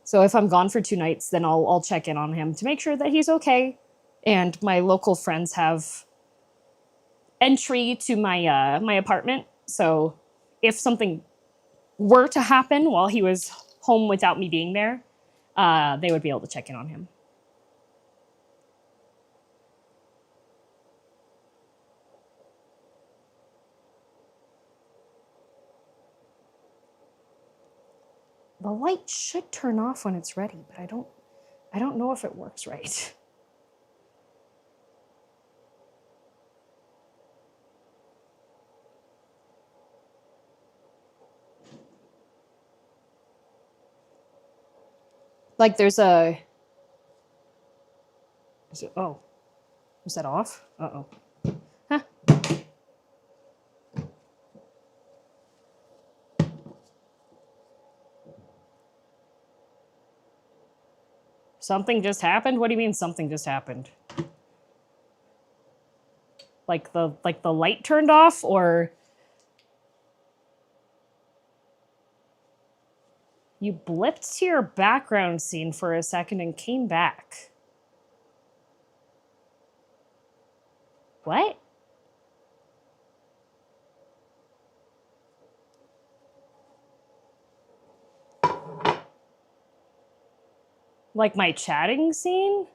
So if I'm gone for 2 nights, then I'll check in on him to make sure that he's okay. And my local friends have entry to my my apartment. So if something were to happen while he was home without me being there, they would be able to check in on him. The light should turn off when it's ready, but I don't know if it works right. Like there's a... Oh. Was that off? Uh-oh. Huh. Something just happened? What do you mean something just happened? Like the light turned off, or... You blipped to your background scene for a second and came back. What? Like my chatting scene?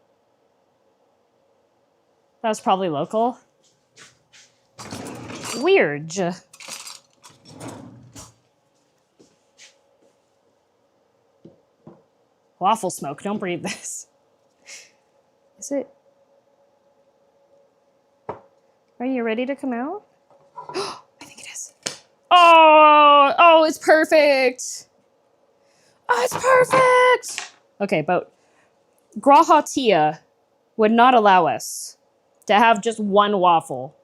That was probably local. Weird. Waffle smoke, don't breathe this. Is it? Are you ready to come out? I think it is. Oh, it's perfect. Oh, it's perfect. Okay, but Graha Tia would not allow us to have just one waffle.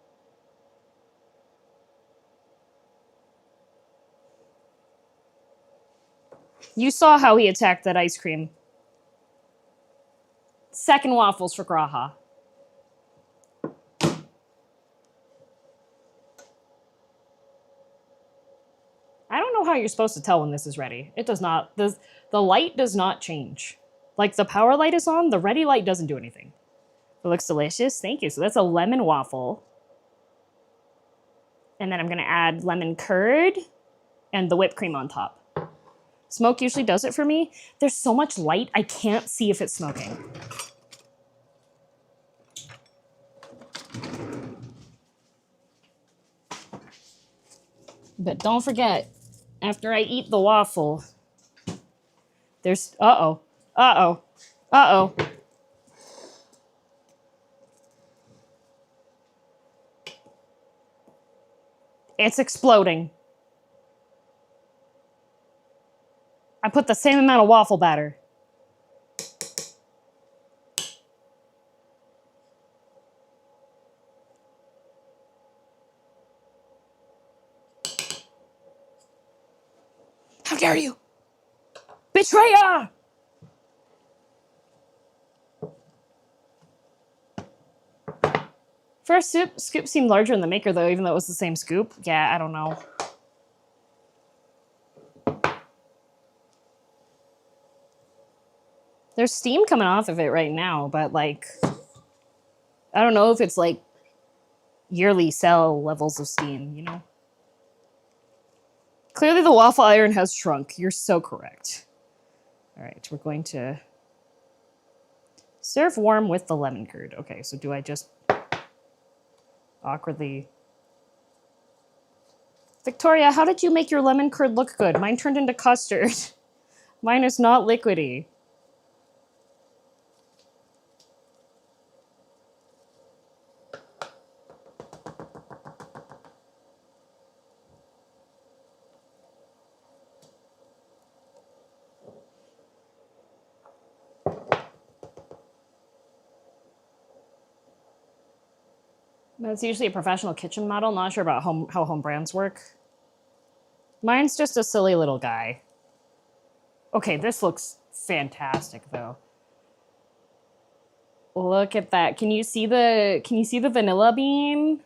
You saw how he attacked that ice cream. Second waffles for Graha. I don't know how you're supposed to tell when this is ready. It does not. The light does not change. Like the power light is on, the ready light doesn't do anything. It looks delicious. Thank you. So that's a lemon waffle. And then I'm going to add lemon curd and the whipped cream on top. Smoke usually does it for me. There's so much light, I can't see if it's smoking. But don't forget, after I eat the waffle, there's... Uh-oh. Uh-oh. Uh-oh. It's exploding. I put the same amount of waffle batter. Betrayer! First scoop seemed larger in the maker, though, even though it was the same scoop. Yeah, I don't know. There's steam coming off of it right now, but, like, I don't know if it's, like, yearly cell levels of steam, you know? Clearly the waffle iron has shrunk. You're so correct. All right, we're going to serve warm with the lemon curd. Okay, so do I just awkwardly... Victoria, how did you make your lemon curd look good? Mine turned into custard. Mine is not liquidy. That's usually a professional kitchen model. Not sure about how home brands work. Mine's just a silly little guy. Okay, this looks fantastic, though. Look at that. Can you see the vanilla bean?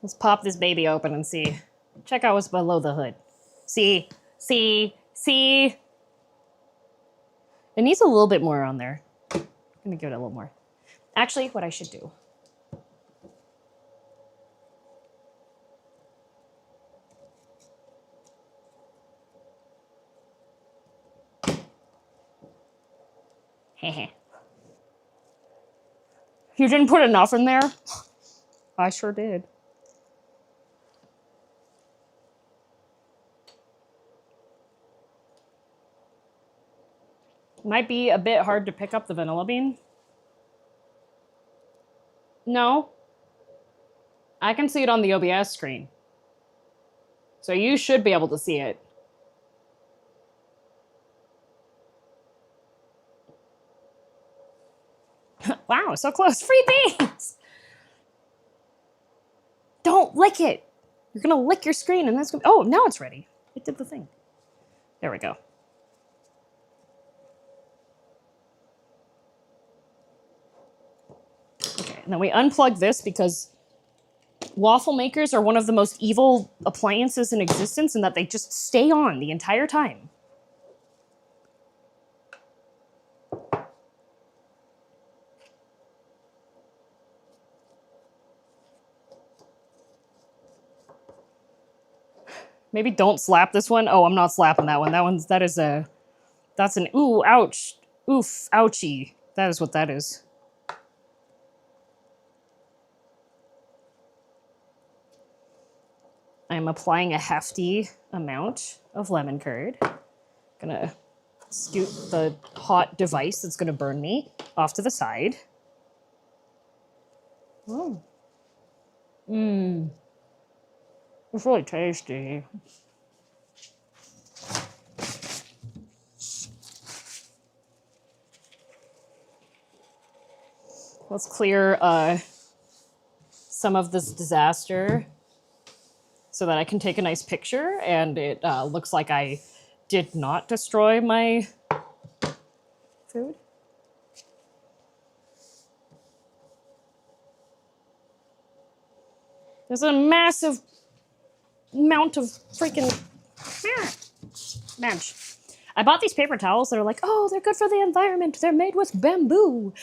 Let's pop this baby open and see. Check out what's below the hood. See? See? It needs a little bit more on there. I'm gonna give it a little more. Actually, what I should do. Heh. You didn't put enough in there? I sure did. Might be a bit hard to pick up the vanilla bean. No. I can see it on the OBS screen. So you should be able to see it. Wow, so close. Free beans! Don't lick it. You're gonna lick your screen and that's gonna... Oh, now it's ready. It did the thing. There we go. Okay, and then we unplug this because waffle makers are one of the most evil appliances in existence in that they just stay on the entire time. Maybe don't slap this one. Oh, I'm not slapping that one. That's an ooh, ouch, oof, ouchie. That is what that is. I'm applying a hefty amount of lemon curd. Gonna scoot the hot device that's gonna burn me off to the side. Oh. Mmm. It's really tasty. Let's clear some of this disaster so that I can take a nice picture and it looks like I did not destroy my food. There's a massive amount of freaking bench. I bought these paper towels that are like, oh, they're good for the environment. They're made with bamboo.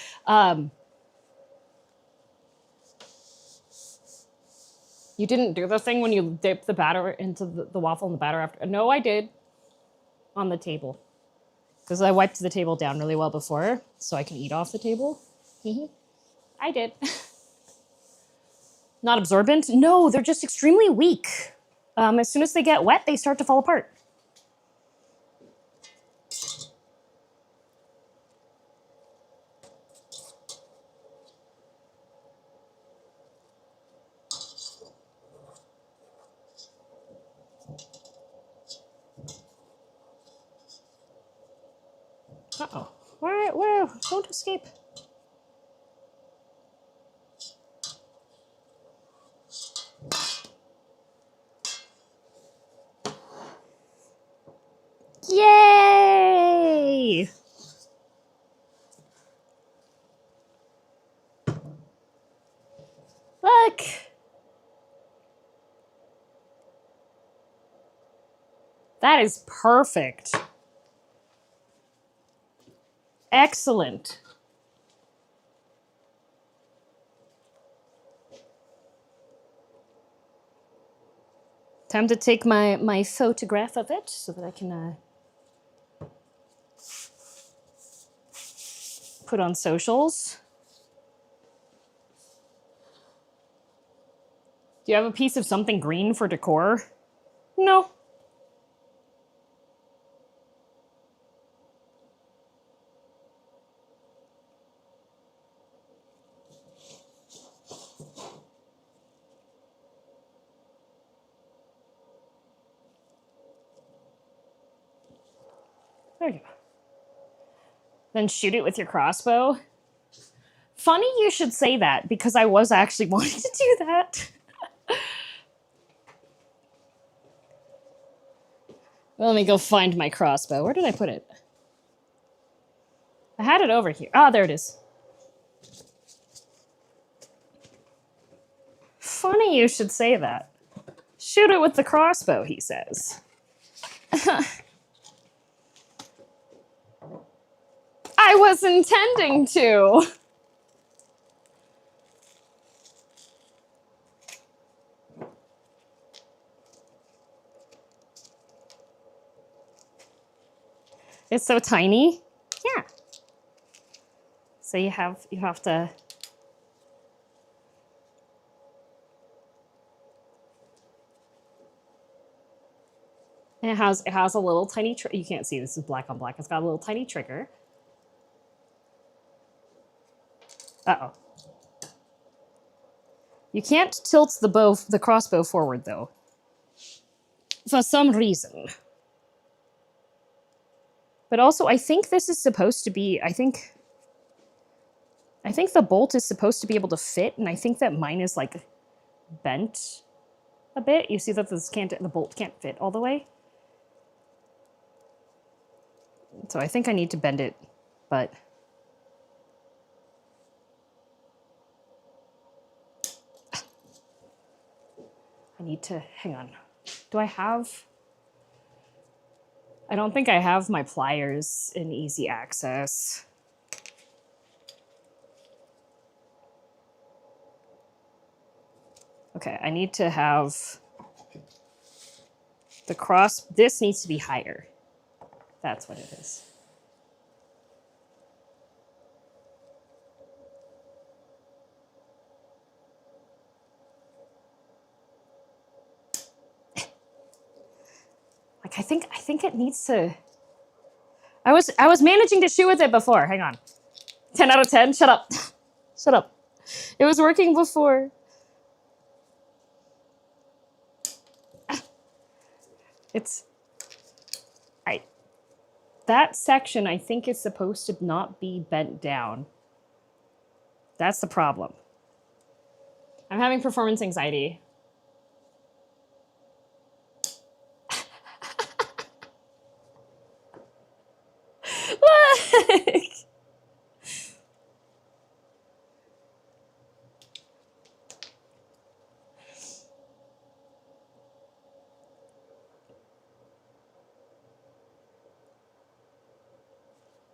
You didn't do the thing when you dip the batter into the waffle in the batter after? No, I did. On the table. Because I wiped the table down really well before, so I can eat off the table. I did. Not absorbent? No, they're just extremely weak. As soon as they get wet, they start to fall apart. Uh-oh. Where? Don't escape. Yay! Look! That is perfect. Excellent. Time to take my photograph of it so that I can put on socials. Do you have a piece of something green for decor? No. There you go. Then shoot it with your crossbow. Funny you should say that, because I was actually wanting to do that. Well, let me go find my crossbow. Where did I put it? I had it over here. Ah, there it is. Funny you should say that. Shoot it with the crossbow, he says. I was intending to. It's so tiny. Yeah. So you have to. And it has a little tiny. You can't see, this is black on black. It's got a little tiny trigger. Uh-oh. You can't tilt the crossbow forward though. For some reason. But also, I think this is supposed to be, I think the bolt is supposed to be able to fit, and I think that mine is like bent a bit. You see that the bolt can't fit all the way. So I think I need to bend it, but I need to, hang on. Do I have, I don't think I have my pliers in easy access. Okay, I need to have this needs to be higher. That's what it is. Like, I think it needs to, I was managing to shoot with it before. Hang on. 10 out of 10. Shut up. Shut up. It was working before. It's that section I think is supposed to not be bent down. That's the problem. I'm having performance anxiety. Look!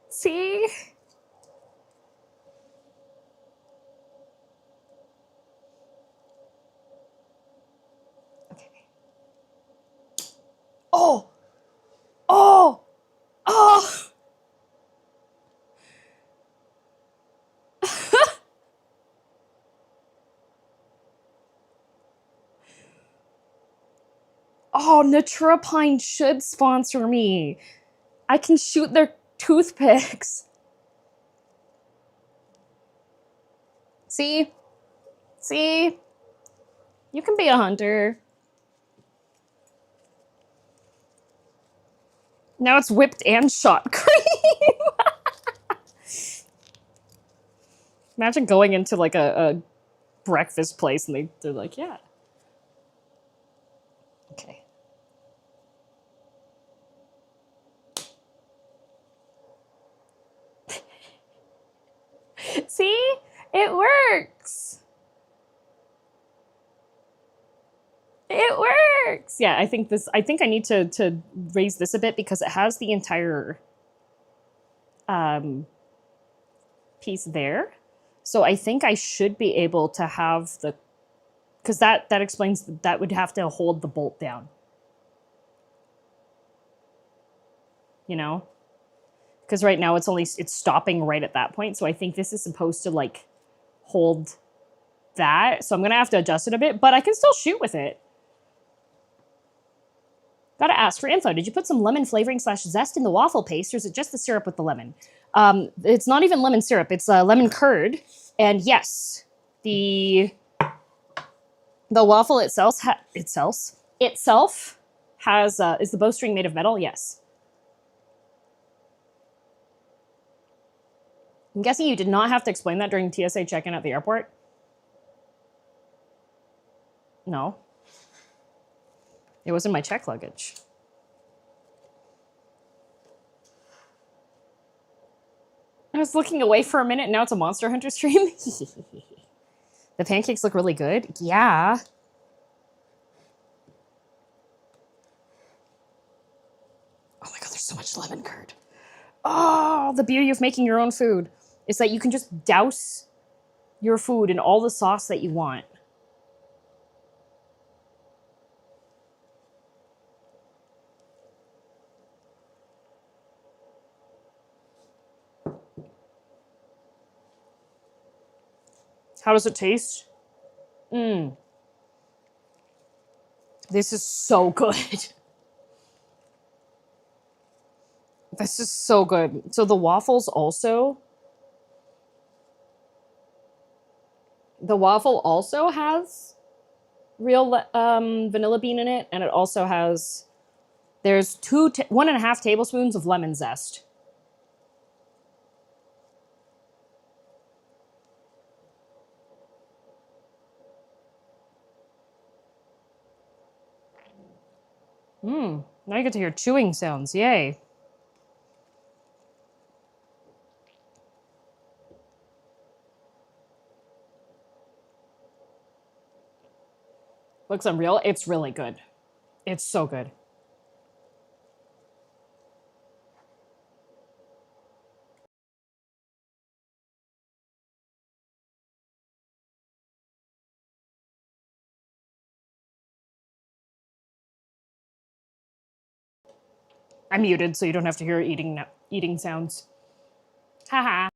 See? Okay. Oh! Oh! Oh! Oh, Natropine should sponsor me. I can shoot their toothpicks. See? See? You can be a hunter. Now it's whipped and shot cream. Imagine going into like a breakfast place and they're like, yeah. Okay. It works. It works. Yeah, I think I need to raise this a bit because it has the entire piece there. So I think I should be able to have the, because that explains that would have to hold the bolt down. You know? Because right now it's stopping right at that point. So I think this is supposed to like hold that. So I'm gonna have to adjust it a bit, but I can still shoot with it. Gotta ask for info. Did you put some lemon flavoring / zest in the waffle paste, or is it just the syrup with the lemon? It's not even lemon syrup. It's lemon curd. And yes, the waffle itself has is the bowstring made of metal? Yes. I'm guessing you did not have to explain that during TSA check-in at the airport. No. It was in my check luggage. I was looking away for a minute, now it's a Monster Hunter stream. The pancakes look really good. Yeah. Oh my god, there's so much lemon curd. Oh, the beauty of making your own food is that you can just douse your food in all the sauce that you want. How does it taste? This is so good. This is so good. So the waffles also... The waffle also has real vanilla bean in it, and it also has... There's 1.5 tablespoons of lemon zest. Now you get to hear chewing sounds. Yay. Looks unreal. It's really good. It's so good. I'm muted, so you don't have to hear eating sounds. Haha.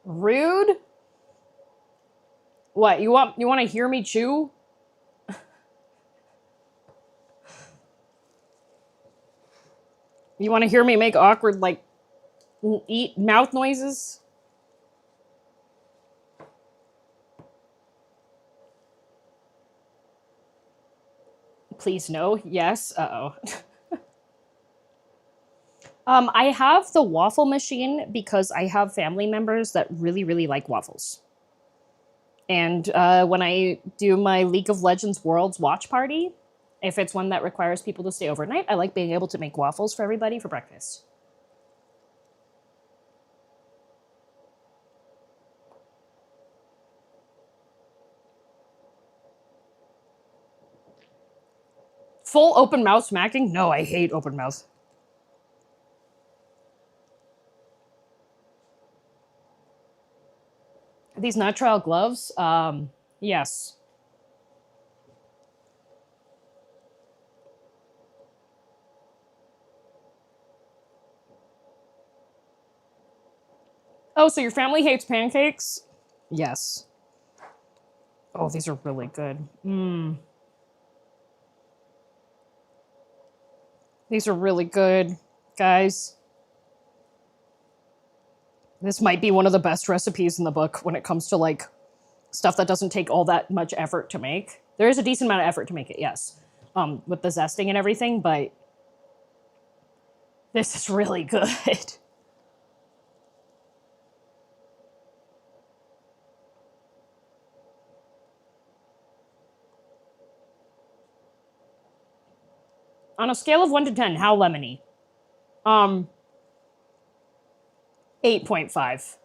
Rude? What, you want to hear me chew? You want to hear me make awkward, like, eat mouth noises? Please no. Yes. Uh-oh. I have the waffle machine because I have family members that really, really like waffles. And when I do my League of Legends Worlds watch party, if it's one that requires people to stay overnight, I like being able to make waffles for everybody for breakfast. Full open mouth smacking? No, I hate open mouth. These nitrile gloves? Yes. Oh, so your family hates pancakes? Yes. Oh, these are really good. These are really good, guys. This might be one of the best recipes in the book when it comes to, like, stuff that doesn't take all that much effort to make. There is a decent amount of effort to make it, yes, with the zesting and everything, but this is really good. On a scale of 1 to 10, how lemony? 8.5.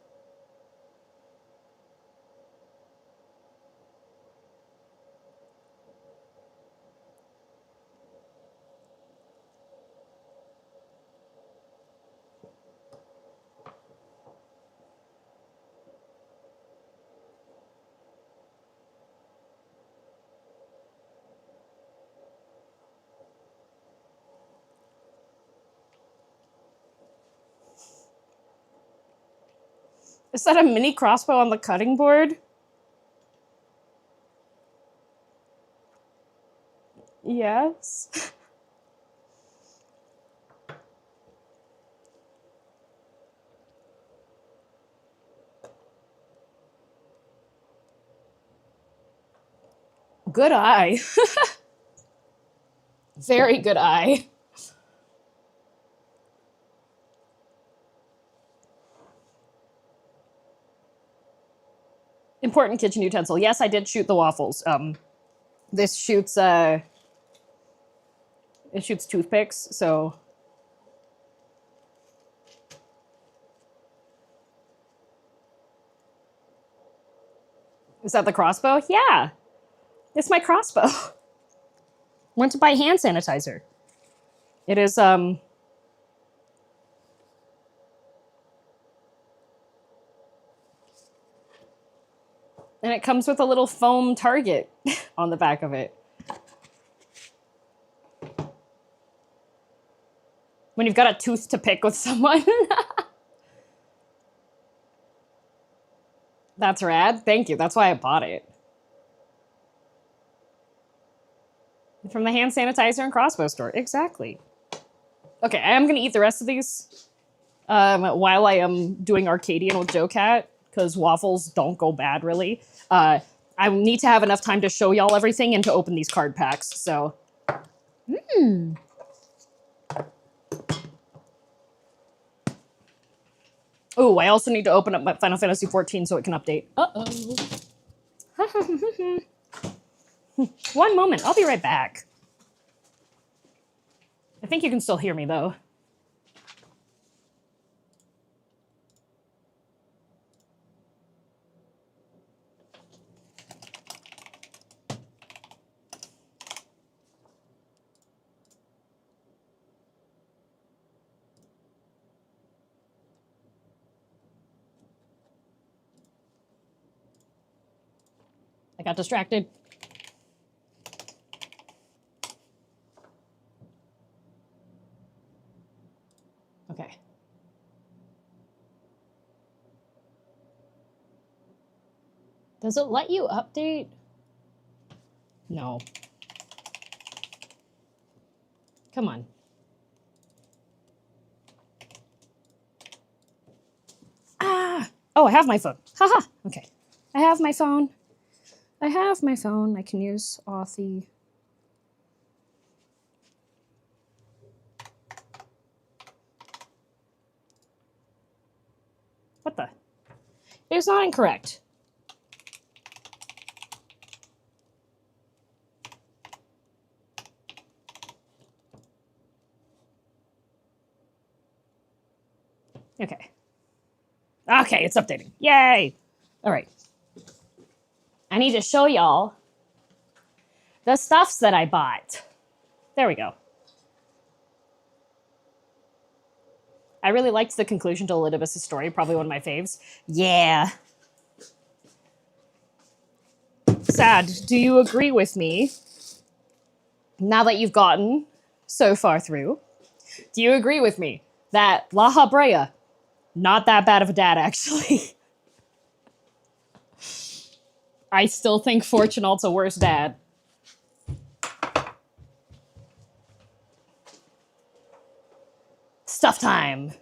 Is that a mini crossbow on the cutting board? Yes. Good eye. Very good eye. Important kitchen utensil. Yes, I did shoot the waffles. This shoots it shoots toothpicks, so is that the crossbow? Yeah. It's my crossbow. Went to buy hand sanitizer. It is and it comes with a little foam target on the back of it. When you've got a tooth to pick with someone. That's rad. Thank you. That's why I bought it. From the hand sanitizer and crossbow store. Exactly. Okay, I am going to eat the rest of these while I am doing Arcadion with Jocat, because waffles don't go bad, really. I need to have enough time to show y'all everything and to open these card packs, so... Oh, I also need to open up my Final Fantasy 14 so it can update. Uh-oh. 1 moment, I'll be right back. I think you can still hear me, though. I got distracted. Okay. Does it let you update? No. Come on. Ah! Oh, I have my phone. Haha. Okay. I have my phone. I have my phone. I can use Authy. What the? It is not incorrect. Okay. Okay, it's updating. Yay! All right. I need to show y'all the stuffs that I bought. There we go. I really liked the conclusion to Elidibus' story, probably one of my faves. Yeah. Sad, do you agree with me? Now that you've gotten so far through, do you agree with me that La Habrea, not that bad of a dad, actually? I still think Fortunate's a worse dad. Stuff time.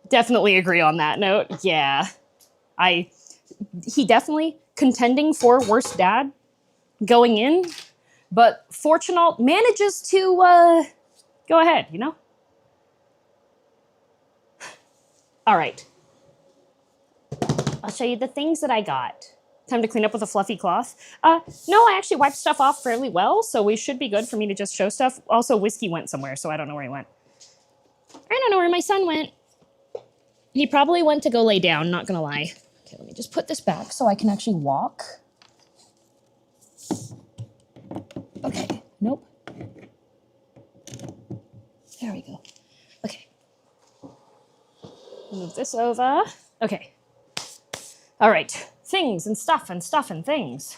Definitely agree on that note. Yeah. He definitely contending for worst dad going in, but Fortunate manages to go ahead, you know? All right. I'll show you the things that I got. Time to clean up with a fluffy cloth. No, I actually wiped stuff off fairly well, so we should be good for me to just show stuff. Also, Whiskey went somewhere, so I don't know where he went. I don't know where my son went. He probably went to go lay down, not gonna lie. Okay, let me just put this back so I can actually walk. Okay, nope. There we go. Okay. Move this over. Okay. All right. Things and stuff and stuff and things.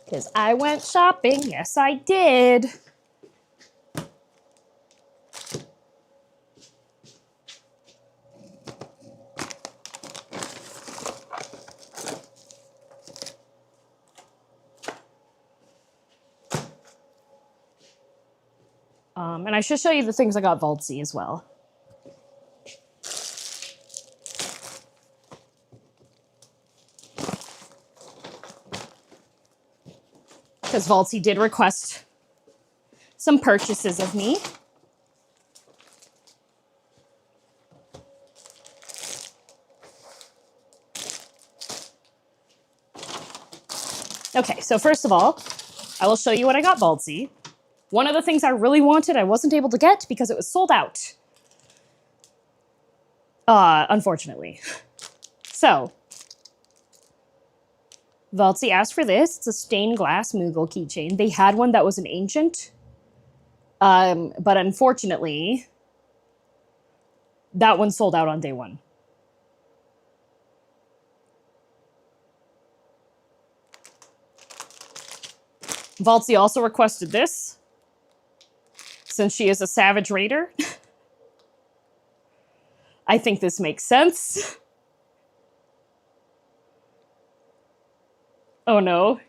Because I went shopping. Yes, I did. And I should show you the things I got Vaultsy as well. Because Vaultsy did request some purchases of me. Okay, so first of all, I will show you what I got Vaultsy. One of the things I really wanted, I wasn't able to get because it was sold out. Unfortunately. So, Vaultsy asked for this. It's a stained glass Moogle keychain. They had one that was an ancient. But unfortunately, that one sold out on day one. Vaultsy also requested this. Since she is a Savage Raider. I think this makes sense. Oh no.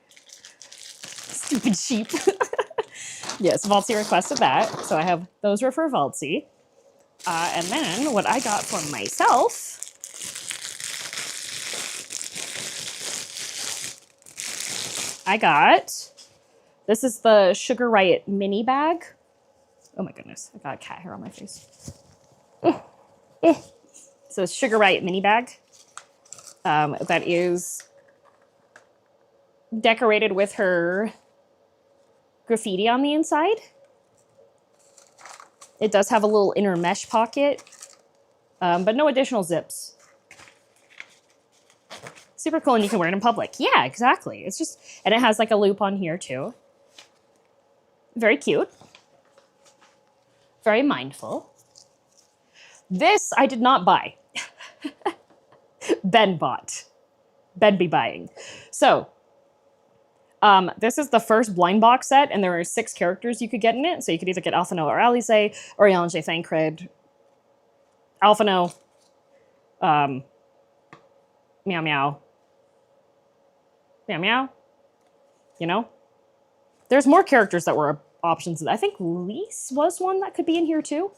Stupid sheep. Yes, Vaultsy requested that. So I have, those were for Vaultsy. And then what I got for myself. I got, this is the Sugar Riot mini bag. Oh my goodness, I got cat hair on my face. So it's Sugar Riot mini bag. That is decorated with her graffiti on the inside. It does have a little inner mesh pocket, but no additional zips. Super cool, and you can wear it in public. Yeah, exactly. It's just, and it has like a loop on here too. Very cute. Very mindful. This I did not buy. Ben bought. Ben be buying. So, this is the first blind box set, and there are 6 characters you could get in it. So you could either get Alphino or Alice, or Yanje Thancred, Alphino, Meow Meow, Meow Meow. You know? There's more characters that were options. I think Lise was one that could be in here too.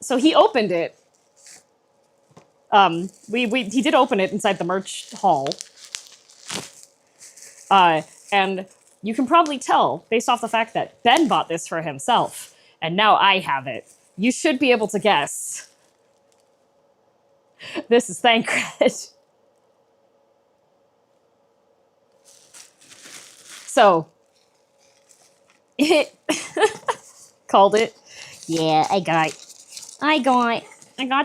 So he opened it. He did open it inside the merch hall. And you can probably tell based off the fact that Ben bought this for himself and now I have it. You should be able to guess. This is Thancred. So, called it. Yeah, I got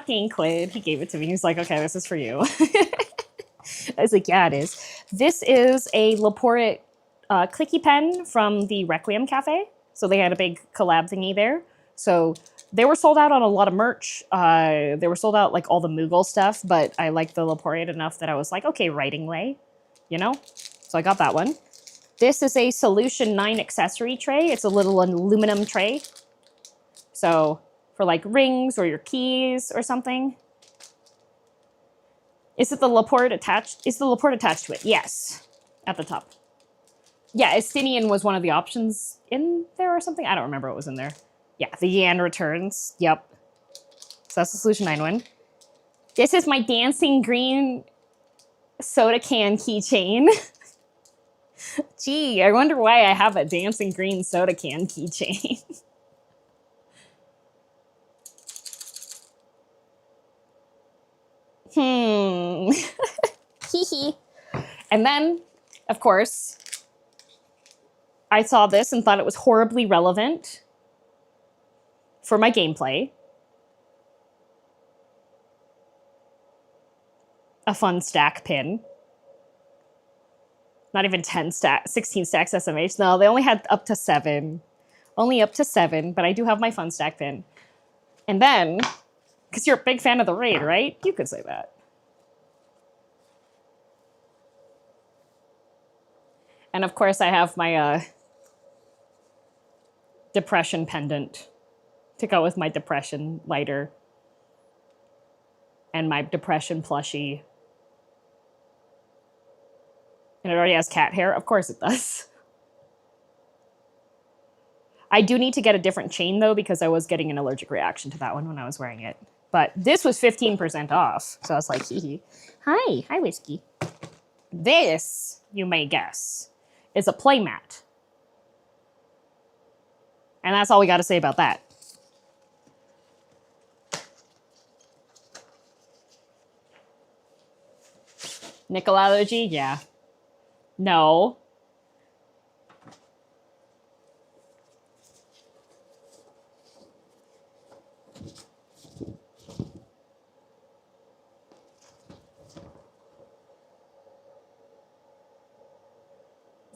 Thancred. He gave it to me. He's like, okay, this is for you. I was like, yeah, it is. This is a Laporte clicky pen from the Requiem Cafe. So they had a big collab thingy there. So they were sold out on a lot of merch. They were sold out like all the Moogle stuff, but I liked the Laporte enough that I was like, okay, writing way, you know? So I got that one. This is a Solution 9 accessory tray. It's a little aluminum tray. So for like rings or your keys or something. Is it the Laporte attached? Is the Laporte attached to it? Yes, at the top. Yeah, Estinian was one of the options in there or something. I don't remember what was in there. Yeah, the Yan returns. Yep. So that's the Solution 9 one. This is my dancing green soda can keychain. Gee, I wonder why I have a dancing green soda can keychain. Hee hee. And then, of course, I saw this and thought it was horribly relevant for my gameplay. A fun stack pin. Not even 16 stacks SMH. No, they only had up to 7. Only up to 7, but I do have my fun stack pin. And then, because you're a big fan of the raid, right? You could say that. And of course, I have my depression pendant to go with my depression lighter and my depression plushie. And it already has cat hair. Of course it does. I do need to get a different chain, though, because I was getting an allergic reaction to that one when I was wearing it. But this was 15% off. So I was like, hee hee. Hi. Hi, Whiskey. This, you may guess, is a playmat. And that's all we got to say about that. Nickel allergy? Yeah. No.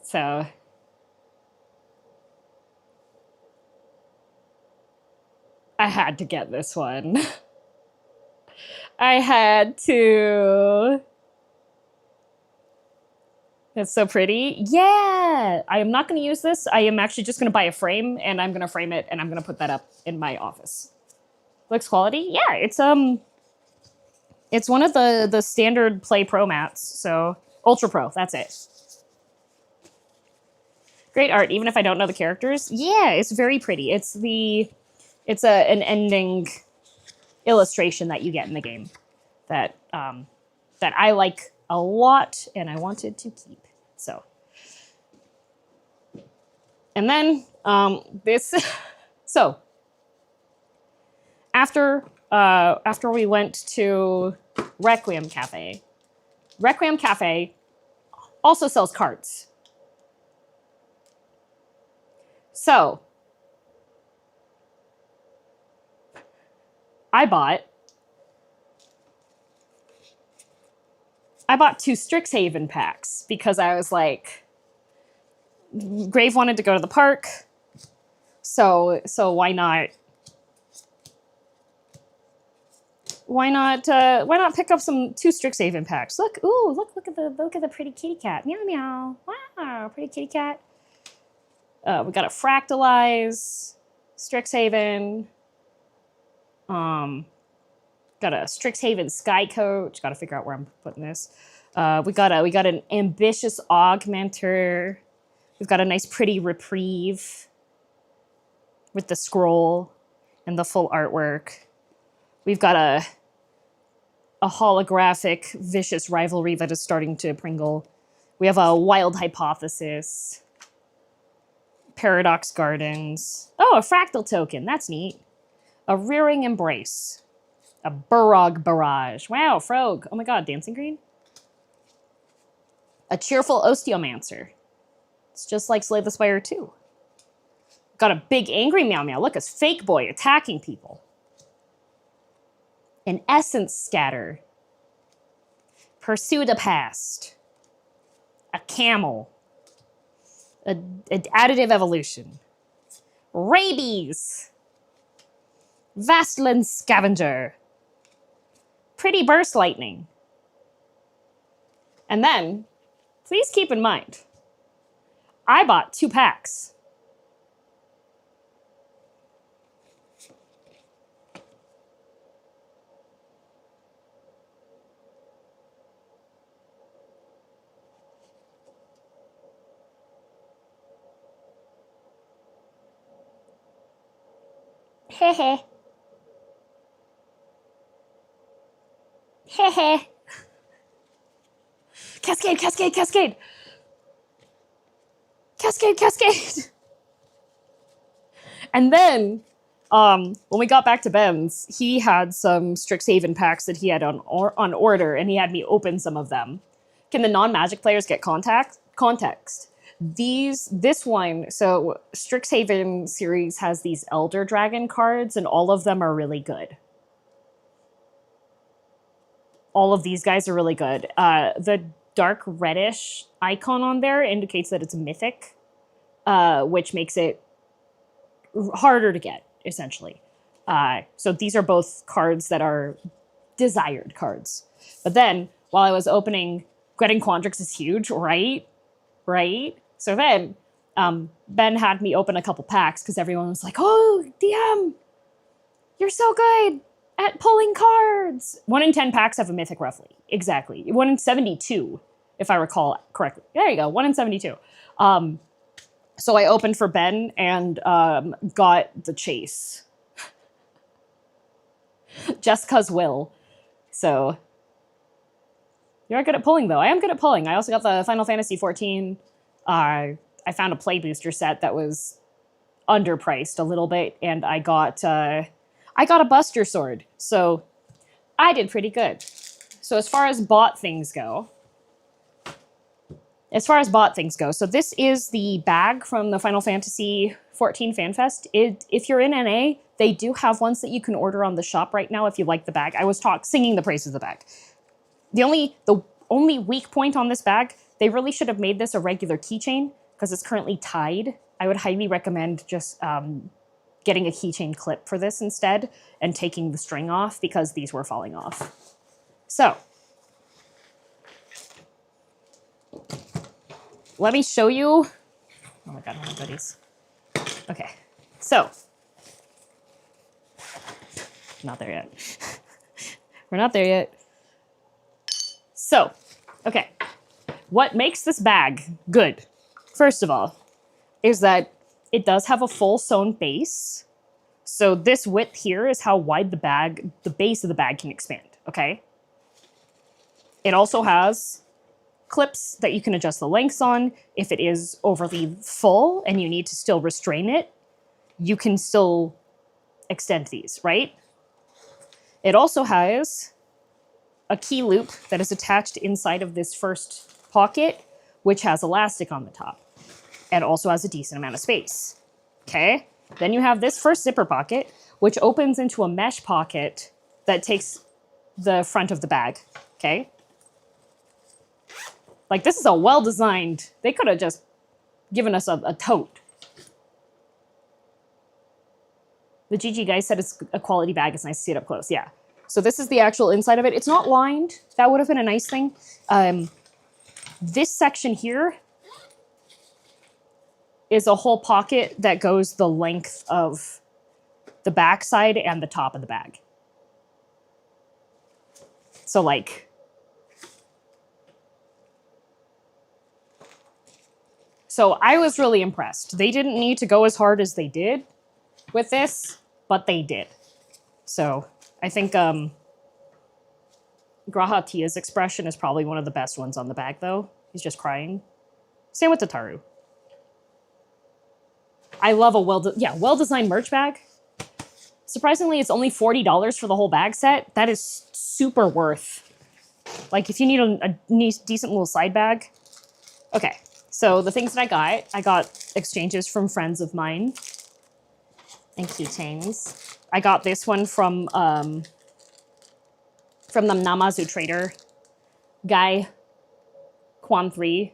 So I had to get this one. I had to. It's so pretty. Yeah! I am not going to use this. I am actually just going to buy a frame, and I'm going to frame it, and I'm going to put that up in my office. Looks quality? Yeah, it's one of the standard Play Pro mats, so Ultra Pro, that's it. Great art, even if I don't know the characters. Yeah, it's very pretty. It's an ending illustration that you get in the game that I like a lot and I wanted to keep. So, and then this. So after we went to Requiem Cafe also sells cards. So I bought 2 Strixhaven packs because I was like, Grave wanted to go to the park, so why not pick up some 2 Strixhaven packs? Look at the pretty kitty cat. Meow meow. Wow, pretty kitty cat. We got a Fractalize Strixhaven. Got a Strixhaven Sky Coach. Got to figure out where I'm putting this. We got an ambitious Augmenter. We've got a nice pretty Reprieve with the scroll and the full artwork. We've got a holographic Vicious Rivalry that is starting to pringle. We have a Wild Hypothesis. Paradox Gardens. Oh, a Fractal token. That's neat. A Rearing Embrace. A Burrog Barrage. Wow, Frog. Oh my god, Dancing Green. A Cheerful Osteomancer. It's just like Slay the Spire 2. Got a big angry Meow Meow. Look, a Fake Boy attacking people. An Essence Scatter. Pursue the Past. A Camel. An Additive Evolution. Rabies. Vastland Scavenger. Pretty Burst Lightning. And then, please keep in mind, I bought 2 packs. Hehe. Hehe. Cascade, cascade, cascade. Cascade, cascade. And then When we got back to Ben's, he had some Strixhaven packs that he had on order, and he had me open some of them. Can the non-Magic players get context? This one, so Strixhaven series has these Elder Dragon cards, and all of them are really good. All of these guys are really good. The dark reddish icon on there indicates that it's a mythic, which makes it harder to get, essentially. So these are both cards that are desired cards. But then, while I was opening, getting Quandrix is huge, right? Right? So then, Ben had me open a couple packs because everyone was like, oh, DM, you're so good at pulling cards. 1 in 10 packs have a mythic, roughly. Exactly. 1 in 72, if I recall correctly. There you go, 1 in 72. So I opened for Ben and got the chase. Just cause will. So you're good at pulling, though. I am good at pulling. I also got the Final Fantasy 14. I found a play booster set that was underpriced a little bit, and I got a Buster Sword. So I did pretty good. So as far as bought things go, so this is the bag from the Final Fantasy 14 Fanfest. If you're in NA, they do have ones that you can order on the shop right now if you like the bag. I was singing the praises of the bag. The only weak point on this bag, they really should have made this a regular keychain because it's currently tied. I would highly recommend just getting a keychain clip for this instead and taking the string off because these were falling off. So let me show you. Oh my God, my goodies. Okay, so not there yet. We're not there yet. So, okay, what makes this bag good, first of all, is that it does have a full sewn base. So this width here is how wide the base of the bag can expand, okay? It also has clips that you can adjust the lengths on. If it is overly full and you need to still restrain it, you can still extend these, right? It also has a key loop that is attached inside of this first pocket, which has elastic on the top and also has a decent amount of space. Okay, then you have this first zipper pocket, which opens into a mesh pocket that takes the front of the bag. Okay, like this is a well-designed, they could have just given us a tote. The GG guy said it's a quality bag. It's nice to see it up close. Yeah. So this is the actual inside of it. It's not lined. That would have been a nice thing. This section here is a whole pocket that goes the length of the backside and the top of the bag. So like, so I was really impressed. They didn't need to go as hard as they did with this, but they did. So I think Graha Tia's expression is probably one of the best ones on the bag, though. He's just crying. Same with Tataru. I love a well-designed merch bag. Surprisingly, it's only $40 for the whole bag set. That is super worth. Like, if you need a decent little side bag. Okay, so the things that I got exchanges from friends of mine and keychains. I got this one from the Namazu trader guy, Quan 3.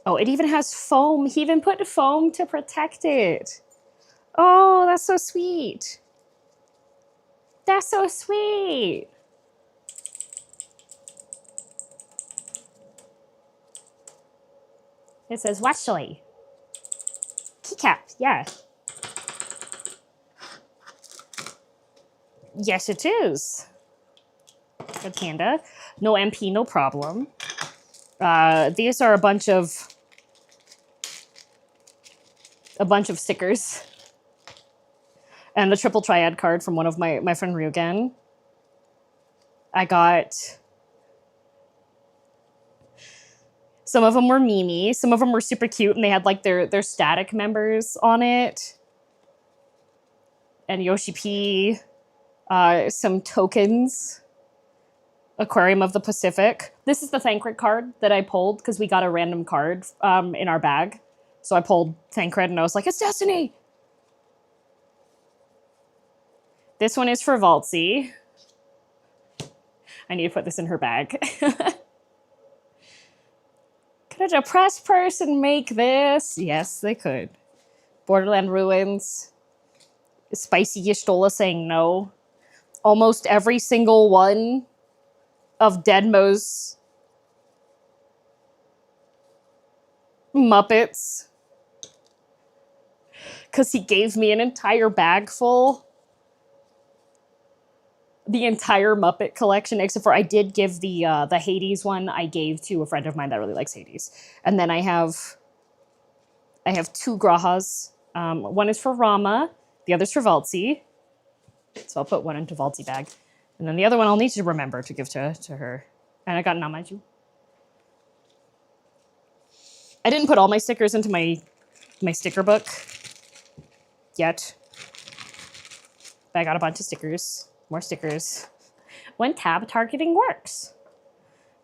Oh, it even has foam. He even put foam to protect it. Oh, that's so sweet. That's so sweet. It says Washley. Keycap, yeah. Yes, it is. Good panda. No MP, no problem. These are a bunch of stickers. And the triple triad card from one of my friend Ryugen. I got Some of them were Mimi. Some of them were super cute, and they had like their static members on it. And Yoshi P. Some tokens. Aquarium of the Pacific. This is the Thancred card that I pulled because we got a random card in our bag. So I pulled Thancred and I was like, it's Destiny! This one is for Valtzy. I need to put this in her bag. Could a depressed person make this? Yes, they could. Borderland Ruins. Spicy Gistola saying no. Almost every single one of Deadmo's Muppets. Because he gave me an entire bag full. The entire Muppet collection, except for I did give the Hades one I gave to a friend of mine that really likes Hades. And then I have 2 Grahas. One is for Rama, the other's for Valtzy. So I'll put one into Valtzy bag. And then the other one I'll need to remember to give to her. And I got Namaju. I didn't put all my stickers into my sticker book yet. But I got a bunch of stickers. More stickers. When tab targeting works.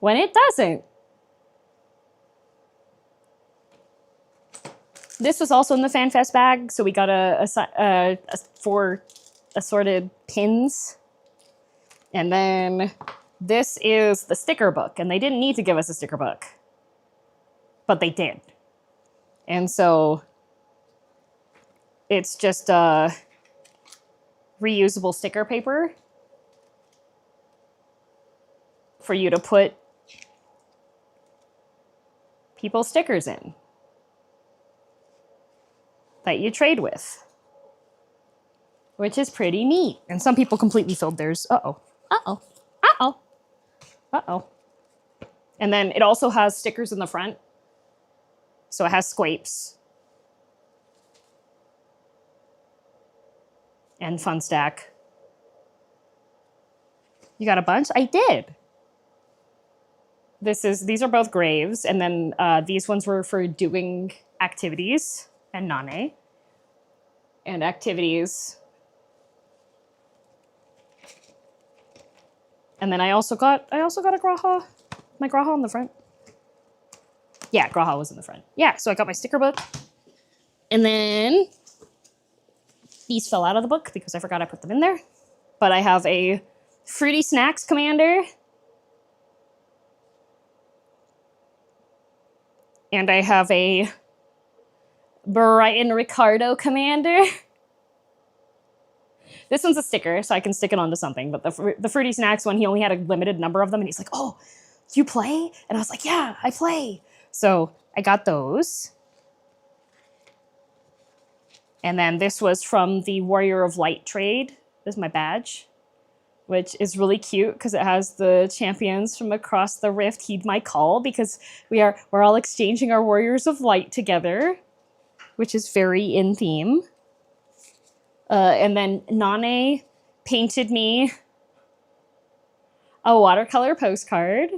When it doesn't. This was also in the Fanfest bag, so we got 4 assorted pins. And then this is the sticker book, and they didn't need to give us a sticker book. But they did. And so it's just reusable sticker paper for you to put people's stickers in that you trade with, which is pretty neat. And some people completely filled theirs. Uh-oh. Uh-oh. Uh-oh. Uh-oh. And then it also has stickers in the front. So it has squapes. And Fun Stack. You got a bunch? I did. These are both graves, and then these ones were for doing activities and Nane. And activities. And then I also got a Graha. My Graha on the front. Yeah, Graha was in the front. Yeah, so I got my sticker book. And then these fell out of the book because I forgot I put them in there. But I have a Fruity Snacks Commander. And I have a Brian Ricardo Commander. This one's a sticker, so I can stick it onto something. But the Fruity Snacks one, he only had a limited number of them. And he's like, oh, do you play? And I was like, yeah, I play. So I got those. And then this was from the Warrior of Light trade. This is my badge, which is really cute because it has the champions from across the rift heed my call, because we're all exchanging our Warriors of Light together, which is very in theme. And then Nane painted me a watercolor postcard.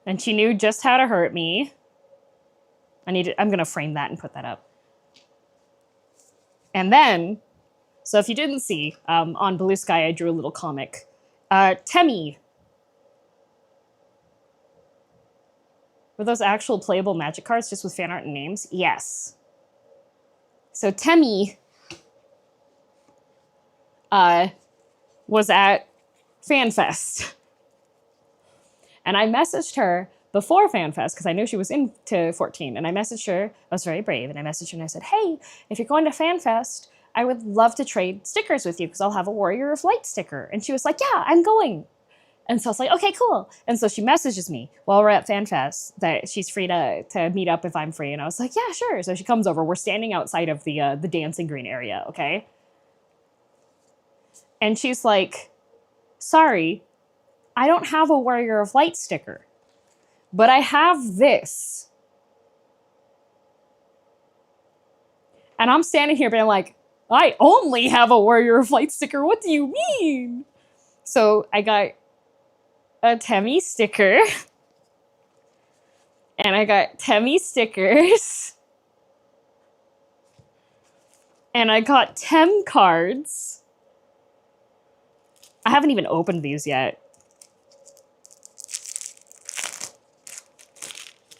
And she knew just how to hurt me. I'm gonna frame that and put that up. And then, so if you didn't see, on Blue Sky I drew a little comic. Temmie. Were those actual playable Magic cards just with fan art and names? Yes. So Temmie was at Fanfest. And I messaged her before Fanfest because I knew she was into 14. And I messaged her, I was very brave, and I messaged her and I said, hey, if you're going to Fanfest, I would love to trade stickers with you because I'll have a Warrior of Light sticker. And she was like, yeah, I'm going. And so I was like, okay, cool. And so she messages me while we're at Fanfest that she's free to meet up if I'm free. And I was like, yeah, sure. So she comes over. We're standing outside of the dancing green area, okay? And she's like, sorry, I don't have a Warrior of Light sticker, but I have this. And I'm standing here being like, I only have a Warrior of Light sticker. What do you mean? So I got a Temmie sticker. And I got Temmie stickers. And I got Tem cards. I haven't even opened these yet.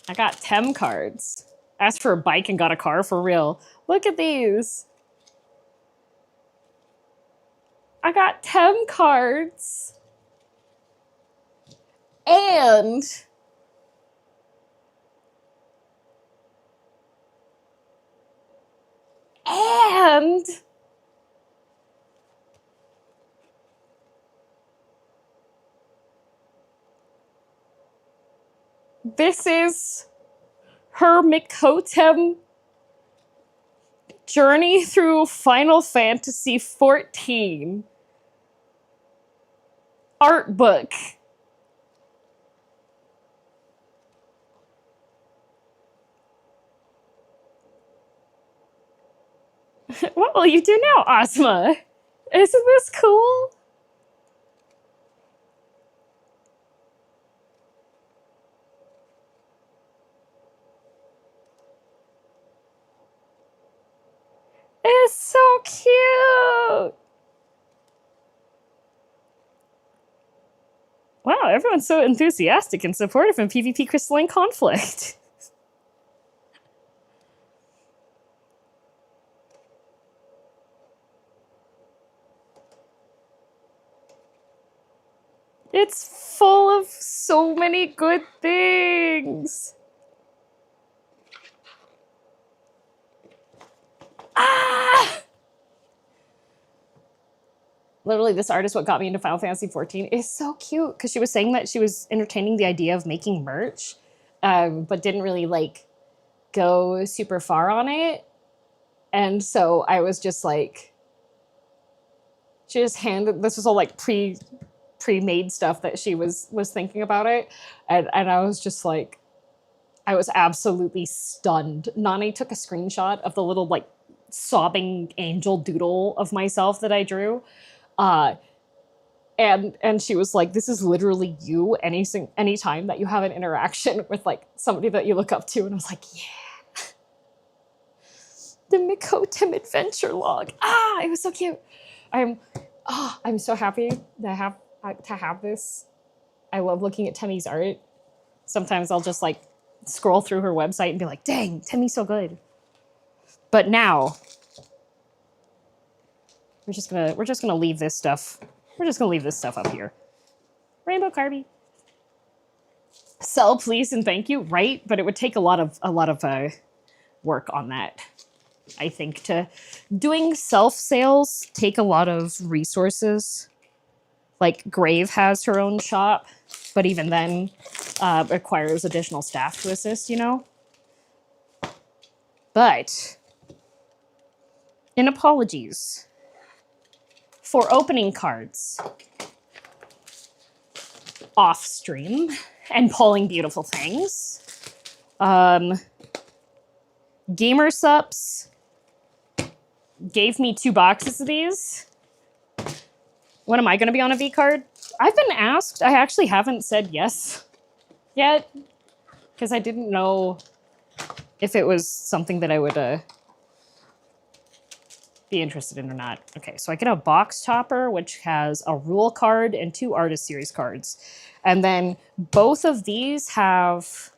I got Tem cards. Asked for a bike and got a car for real. Look at these. I got Tem cards. And this is her Mikotem journey through Final Fantasy 14 art book. What will you do now, Ozma? Isn't this cool? It's so cute. Wow, everyone's so enthusiastic and supportive in PvP crystalline conflict. It's full of so many good things. Ah! Literally, this art is what got me into Final Fantasy 14. It's so cute because she was saying that she was entertaining the idea of making merch, but didn't really like go super far on it. And so I was just like, she just handed, this was all like pre-made stuff that she was thinking about it. And I was just like, I was absolutely stunned. Nani took a screenshot of the little like sobbing angel doodle of myself that I drew. And she was like, this is literally you anytime that you have an interaction with like somebody that you look up to. And I was like, yeah. The Mikotem adventure log. Ah, it was so cute. I'm so happy that to have this. I love looking at Temmie's art. Sometimes I'll just like scroll through her website and be like, dang, Temmie's so good. But now we're just gonna leave this stuff. We're just gonna leave this stuff up here. Rainbow Carby. Sell, please, and thank you. Right, but it would take a lot of work on that. I think to doing self sales take a lot of resources. Like Grave has her own shop, but even then requires additional staff to assist, you know? But in apologies for opening cards off stream and pulling beautiful things, gamersupps gave me 2 boxes of these. When am I going to be on a Vcard? I've been asked. I actually haven't said yes yet because I didn't know if it was something that I would be interested in or not. Okay, so I get a box topper, which has a rule card and 2 artist series cards. And then both of these have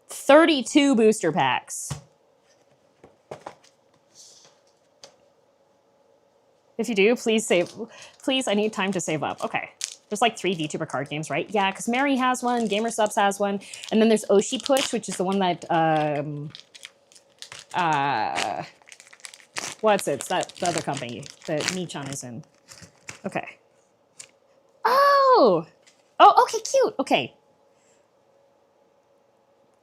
32 booster packs. If you do, please save. Please, I need time to save up. Okay. There's like 3 VTuber card games, right? Yeah, because Mary has one, gamersupps has one, and then there's Oshi Push, which is the one that what's it? It's that the other company that Michan is in. Okay. Oh, okay, cute. Okay.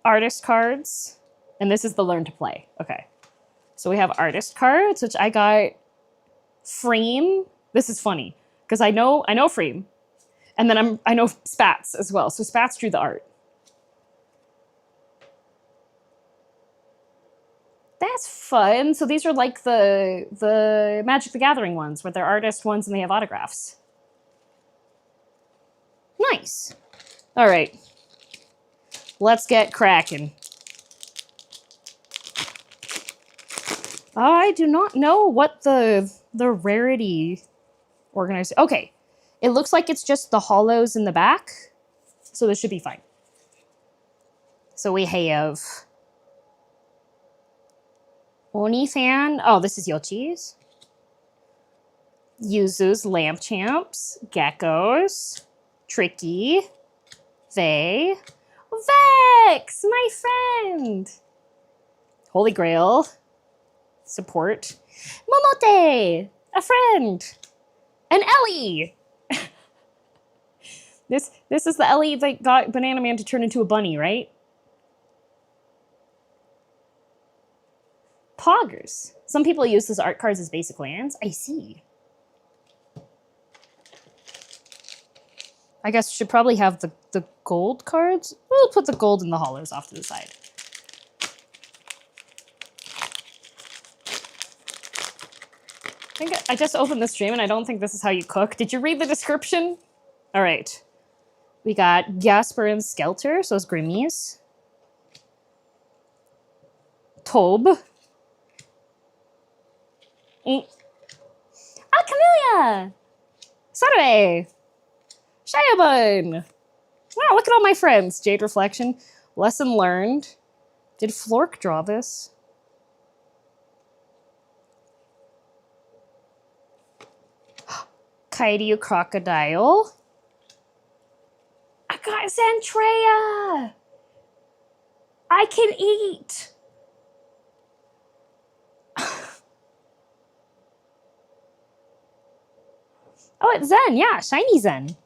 Artist cards, and this is the learn to play. Okay. So we have artist cards, which I got. Frame. This is funny because I know Frame, and then I know Spats as well. So Spats drew the art. That's fun. So these are like the Magic the Gathering ones, where they're artist ones and they have autographs. Nice. All right. Let's get cracking. I do not know what the rarity organized. Okay. It looks like it's just the hollows in the back. So this should be fine. So we have Oni-fan. Oh, this is Yochi's. Yuzu's Lamp Champs. Geckos. Tricky. Vey. Vex! My friend! Holy Grail. Support. Momote! A friend! And Ellie! This is the Ellie that got Banana Man to turn into a bunny, right? Poggers. Some people use those art cards as basic lands. I see. I guess we should probably have the gold cards. We'll put the gold and the hollows off to the side. I think I just opened the stream and I don't think this is how you cook. Did you read the description? All right. We got Gasper and Skelter, so it's Grimmies. Tobe. Camellia! Saturday! Shayabun! Wow, look at all my friends. Jade Reflection. Lesson learned. Did Flork draw this? Kairyu Crocodile. I got Zantrea! I can eat! Oh, it's Zen. Yeah, shiny Zen.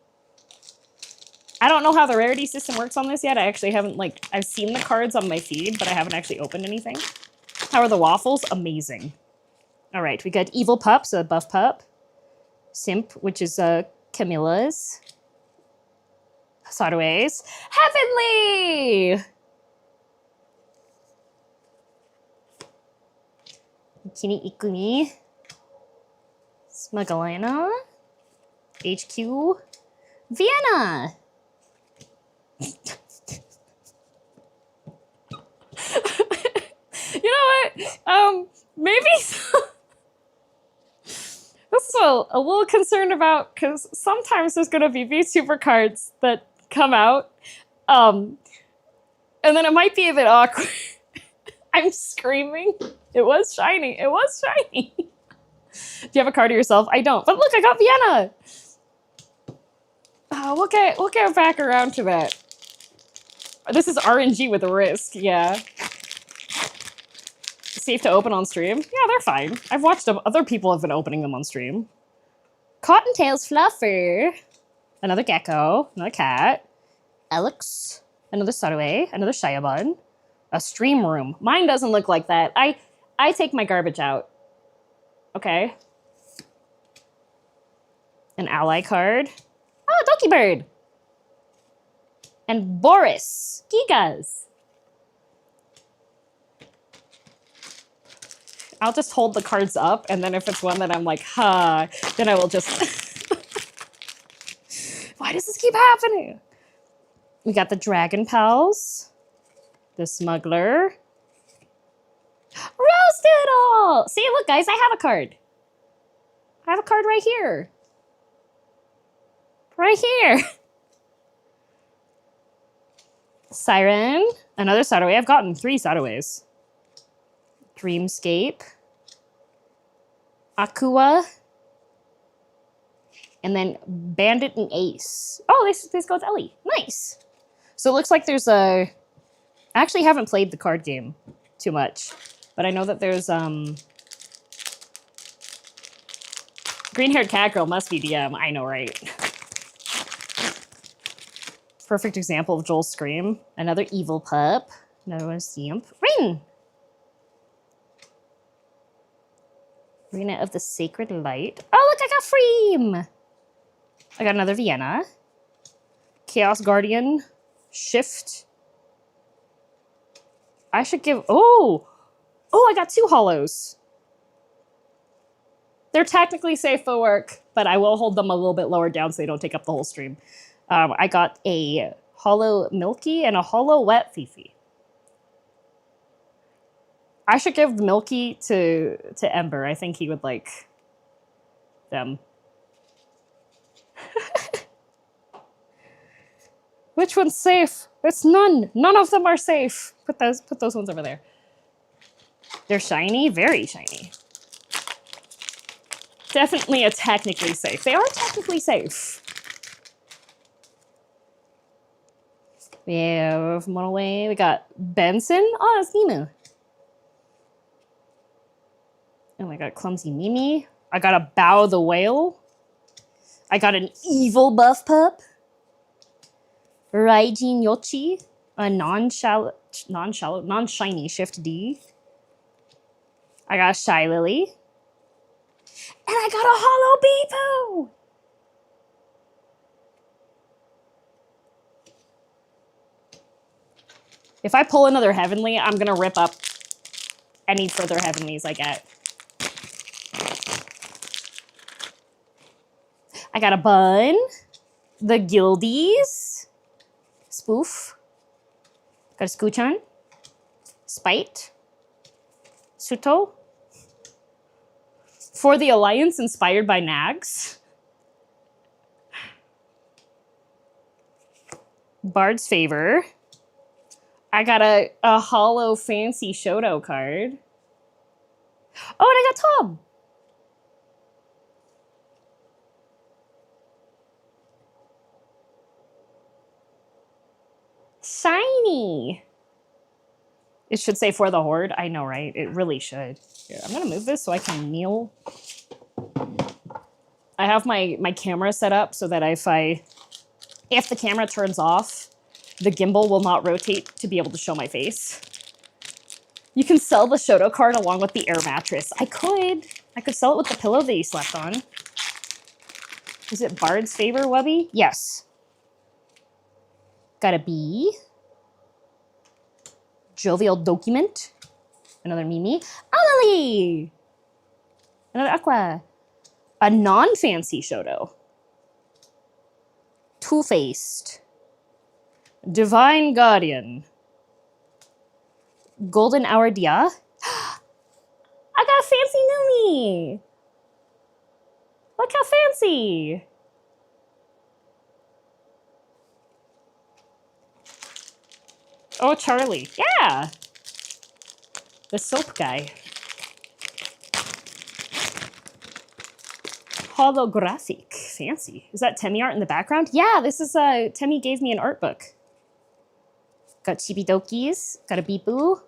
I don't know how the rarity system works on this yet. I actually haven't, like, I've seen the cards on my feed, but I haven't actually opened anything. How are the waffles? Amazing. All right, we got Evil Pup, so a buff pup. Simp, which is Camilla's. Sarue's. Heavenly! Kini Ikumi. Smugalina. HQ. Vienna! You know what? Maybe this is a little concerned about, because sometimes there's going to be VTuber cards that come out, and then it might be a bit awkward. I'm screaming. It was shiny. It was shiny. Do you have a card of yourself? I don't. But look, I got Vienna. We'll get back around to that. This is RNG with a risk, yeah. Safe to open on stream? Yeah, they're fine. I've watched them. Other people have been opening them on stream. Cottontail's Fluffer. Another gecko. Another cat. Alex. Another Sarue. Another Shayabun. A stream room. Mine doesn't look like that. I take my garbage out. Okay. An ally card. Oh, Donkey Bird. And Boris. Gigas. I'll just hold the cards up, and then if it's one that I'm like, huh, then I will just... Why does this keep happening? We got the Dragon Pals. The Smuggler. Rose Doodle! See, look, guys, I have a card. I have a card right here. Right here. Siren. Another Saturday. I've gotten 3 Saturdays. Dreamscape. Aqua. And then Bandit and Ace. Oh, this goes Ellie. Nice. So it looks like there's a... I actually haven't played the card game too much, but I know that there's green-haired cat girl must be DM. I know, right? Perfect example of Joel's scream. Another evil pup. Another one Simp. Ring! Arena of the Sacred Light. Oh, look, I got Freem! I got another Vienna. Chaos Guardian. Shift. I should give... Oh! Oh, I got 2 hollows. They're technically safe for work, but I will hold them a little bit lower down so they don't take up the whole stream. I got a hollow Milky and a hollow Wet Fifi. I should give Milky to Ember. I think he would like them. Which one's safe? It's none. None of them are safe. Put those ones over there. They're shiny, very shiny. Definitely a technically safe. They are technically safe. We have one away. We got Benson. Oh, it's Nemu. Oh, I got Clumsy Mimi. I got a Bow the Whale. I got an Evil Buff Pup. Raijin Yoshi. A non-shiny Shift D. I got a Shy Lily. And I got a Hollow Beepoo! If I pull another Heavenly, I'm gonna rip up any further Heavenlies I get. I got a Bun, the Guildies, Spoof, got a Scoochon, Spite, Suto, For the Alliance inspired by Nags, Bard's Favor. I got a hollow fancy Shoto card. Oh, and I got Tom. Shiny. It should say for the Horde. I know, right? It really should. Here, I'm gonna move this so I can kneel. I have my camera set up so that if the camera turns off, the gimbal will not rotate to be able to show my face. You can sell the Shoto card along with the air mattress. I could sell it with the pillow that he slept on. Is it Bard's Favor, Wubby? Yes. Got a bee. Jovial Document. Another Mimi. Amelie! Another Aqua. A non-fancy Shoto. Two-Faced. Divine Guardian. Golden Hour Dia. I got a fancy Numi! Look how fancy! Oh, Charlie. Yeah! The soap guy. Holographic. Fancy. Is that Temmie art in the background? Yeah, this is, Temmie gave me an art book. Got Chibidokis. Got a Beepoo.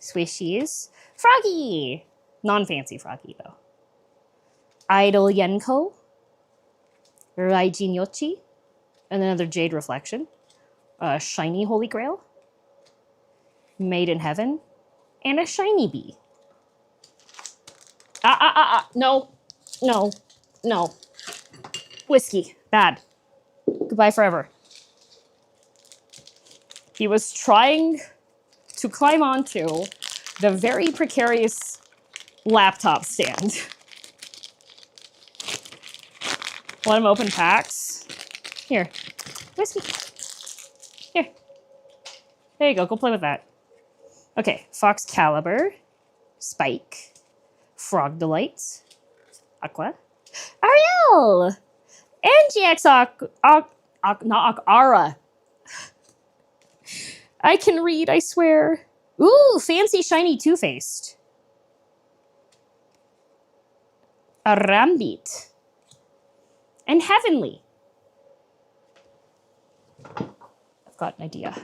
Swishies. Froggy! Non-fancy Froggy, though. Idol Yenko. Raijin Yoshi. And another Jade Reflection. Shiny Holy Grail. Made in Heaven. And a Shiny Bee. No. No. No. Whiskey. Bad. Goodbye forever. He was trying to climb onto the very precarious laptop stand. Let him open packs. Here. Whiskey. Here. There you go. Go play with that. Okay. Fox Caliber. Spike. Frog Delight. Aqua. Ariel! And GX Ara. I can read, I swear. Ooh, fancy shiny Two-Faced. A Rambit. And Heavenly. I've got an idea.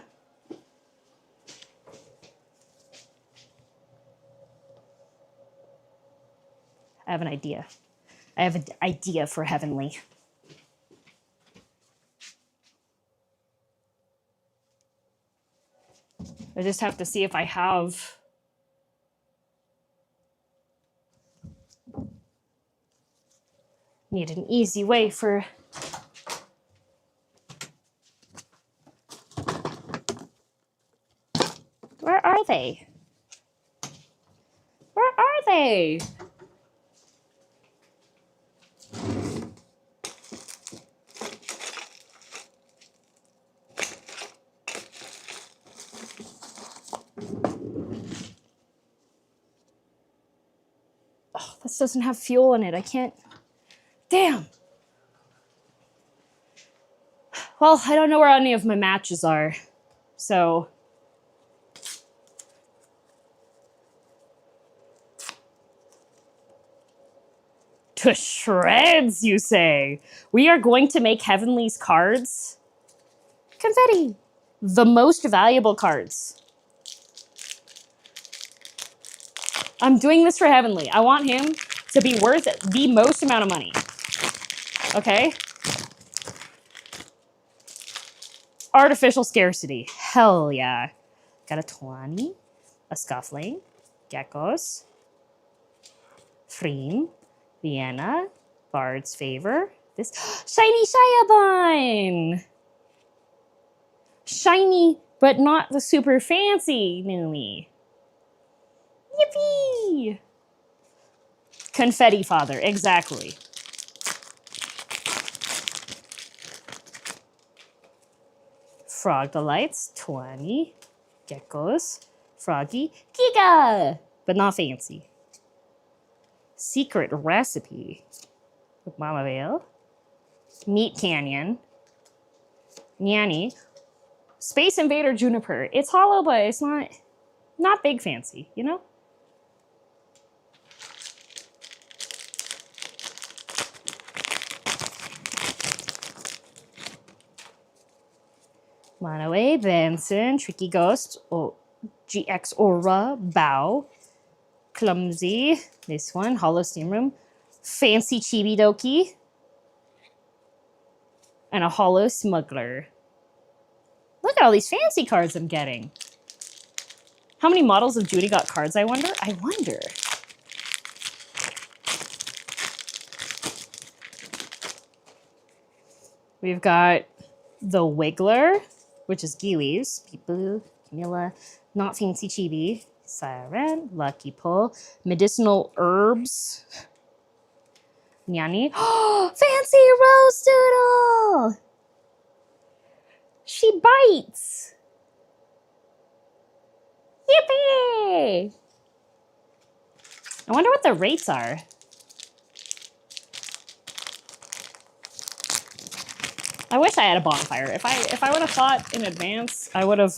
I have an idea. I have an idea for Heavenly. I just have to see if I have... Need an easy way for... Where are they? Yay! Oh, this doesn't have fuel in it. I can't. Damn. Well, I don't know where any of my matches are, so. To shreds, you say? We are going to make Heavenly's cards. Confetti. The most valuable cards. I'm doing this for Heavenly. I want him to be worth the most amount of money. Okay? Artificial scarcity. Hell yeah. Got a 20, a Scuffling, Geckos, Freem, Vienna, Bard's Favor. This shiny Shiabine! Shiny, but not the super fancy Numi. Yippee! Confetti Father, exactly. Frog Delights, 20. Geckos, Froggy, Giga! But not fancy. Secret Recipe. Mama Vale. Meat Canyon. Nyanny. Space Invader Juniper. It's hollow, but it's not big fancy, you know? Monoway, Benson, Tricky Ghost, GX Aura, Bow, Clumsy, this one, Hollow Steam Room, Fancy Chibi Doki, and a Hollow Smuggler. Look at all these fancy cards I'm getting. How many models of Judy got cards, I wonder? I wonder. We've got the Wiggler, which is Giwi's, Peepoo, Camilla, Not Fancy Chibi, Siren, Lucky Pull, Medicinal Herbs, Nyanny. Oh, Fancy Rose Doodle! She bites! Yippee! I wonder what the rates are. I wish I had a bonfire. If I would have thought in advance, I would have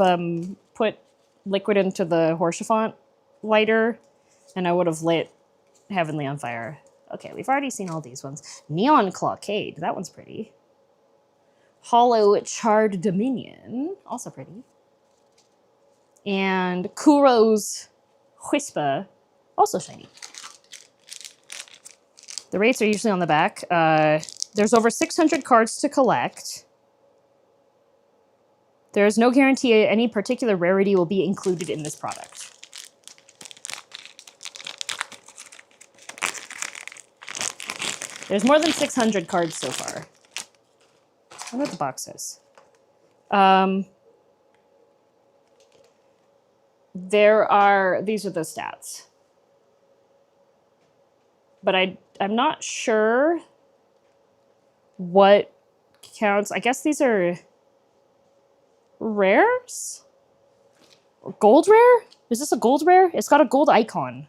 put liquid into the Horsefant lighter, and I would have lit Heavenly on fire. Okay, we've already seen all these ones. Neon Clockade, that one's pretty. Hollow Charred Dominion, also pretty. And Kuro's Whisper, also shiny. The rates are usually on the back. There's over 600 cards to collect. There is no guarantee any particular rarity will be included in this product. There's more than 600 cards so far. I wonder what the box says. These are the stats. But I'm not sure what counts. I guess these are rares? Or gold rare? Is this a gold rare? It's got a gold icon.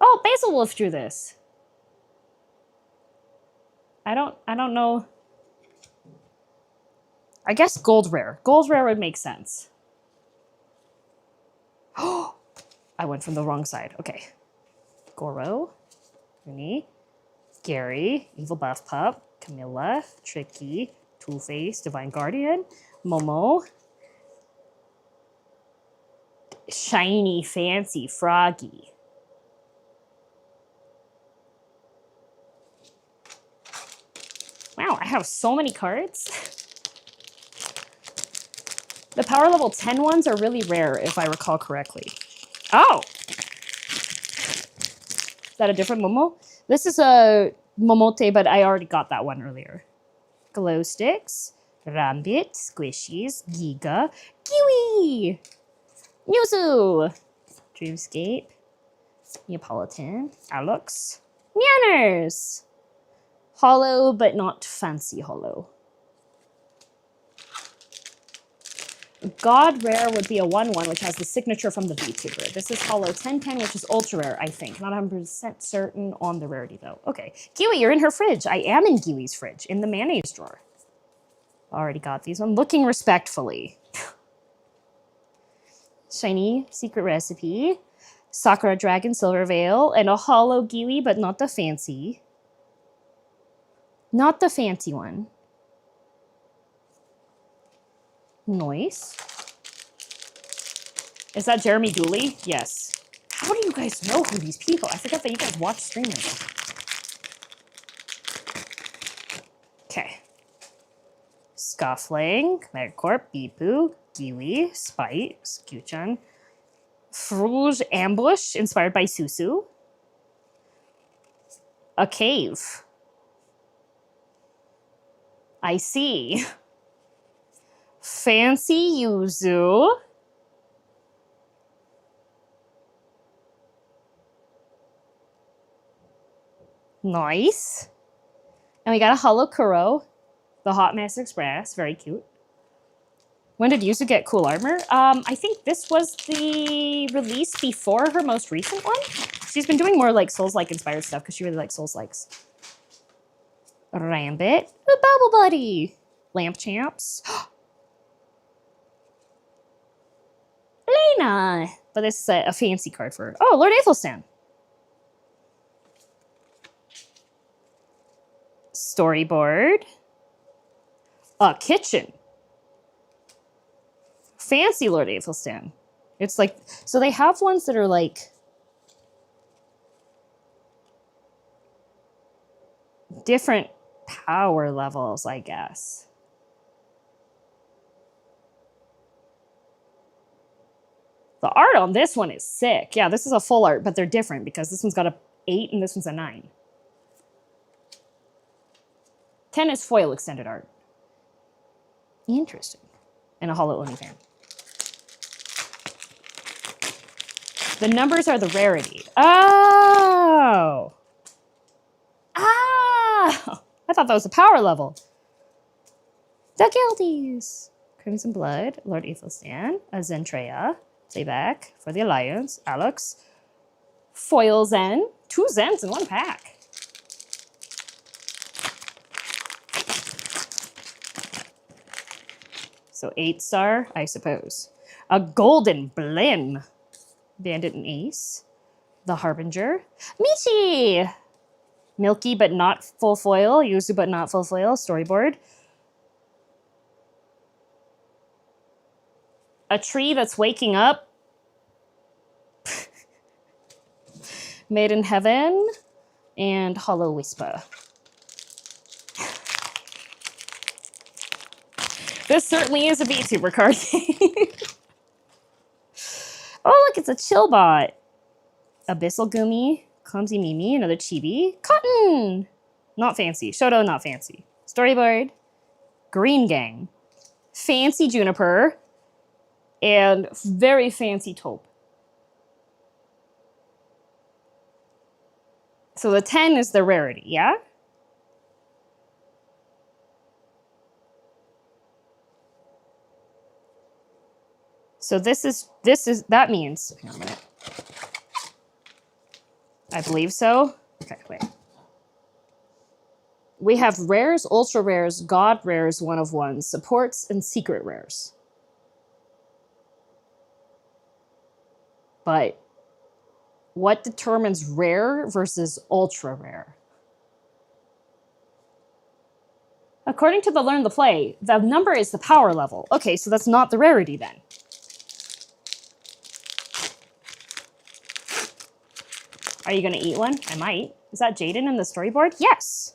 Oh, Basil Wolf drew this. I don't know. I guess gold rare. Gold rare would make sense. Oh, I went from the wrong side. Okay. Goro, Rooney, Gary, Evil Buff Pup, Camilla, Tricky, Two-Face, Divine Guardian, Momo, Shiny Fancy Froggy. Wow, I have so many cards. The power level 10 ones are really rare, if I recall correctly. Oh! Is that a different Momo? This is a Momote, but I already got that one earlier. Glow Sticks, Rambit, Squishies, Giga, Kiwi! Yuzu! Dreamscape. Neapolitan. Alex. Nyanners! Hollow, but not fancy hollow. God Rare would be a 1/1, which has the signature from the VTuber. This is Hollow 1010, which is ultra rare, I think. Not 100% certain on the rarity, though. Okay. Kiwi, you're in her fridge. I am in Kiwi's fridge, in the mayonnaise drawer. Already got these one. Looking respectfully. Shiny Secret Recipe. Sakura Dragon Silver Veil. And a Hollow Kiwi, but not the fancy. Not the fancy one. Nice. Is that Jeremy Dooley? Yes. How do you guys know who these people? I forgot that you guys watch streamers. Okay. Scuffling, Megacorp, Bipu, Kiwi, Spite, Skuchan, Fruge Ambush, inspired by Susu. A cave. I see. Fancy Yuzu. Nice. And we got a Hollow Kuro. The Hot Mess Express. Very cute. When did Yuzu get cool armor? I think this was the release before her most recent one. She's been doing more like Souls-like inspired stuff because she really likes Souls-likes. Rambit. A Bubble Buddy. Lamp Champs. Lena! But this is a fancy card for her. Oh, Lord Athelstan. Storyboard. A kitchen. Fancy Lord Athelstan. It's like, so they have ones that are like different power levels, I guess. The art on this one is sick. Yeah, this is a full art, but they're different because this one's got a 8 and this one's a 9. 10 is foil extended art. Interesting. And a Hollow Oni fan. The numbers are the rarity. Oh! Ah! I thought that was the power level. The Guildies. Crimson Blood, Lord Athelstan, a Zentreya, Playback for the Alliance, Alex, Foil Zen, 2 Zens in 1 pack. So 8-star, I suppose. A Golden Blin, Bandit and Ace, the Harbinger, Michi, Milky but not full foil, Yuzu but not full foil, Storyboard. A tree that's waking up. Made in Heaven. And Hollow Whisper. This certainly is a VTuber card. Oh, look, it's a Chillbot. Abyssal Gumi. Clumsy Mimi. Another Chibi. Cotton. Not fancy. Shoto, not fancy. Storyboard. Green Gang. Fancy Juniper. And very fancy taupe. So the 10 is the rarity, yeah? So that means, hang on a minute. I believe so. Okay, wait. We have rares, ultra rares, god rares, 1 of 1, supports, and secret rares. But what determines rare versus ultra rare? According to the Learn the Play, the number is the power level. Okay, so that's not the rarity then. Are you going to eat one? I might. Is that Jaden in the storyboard? Yes.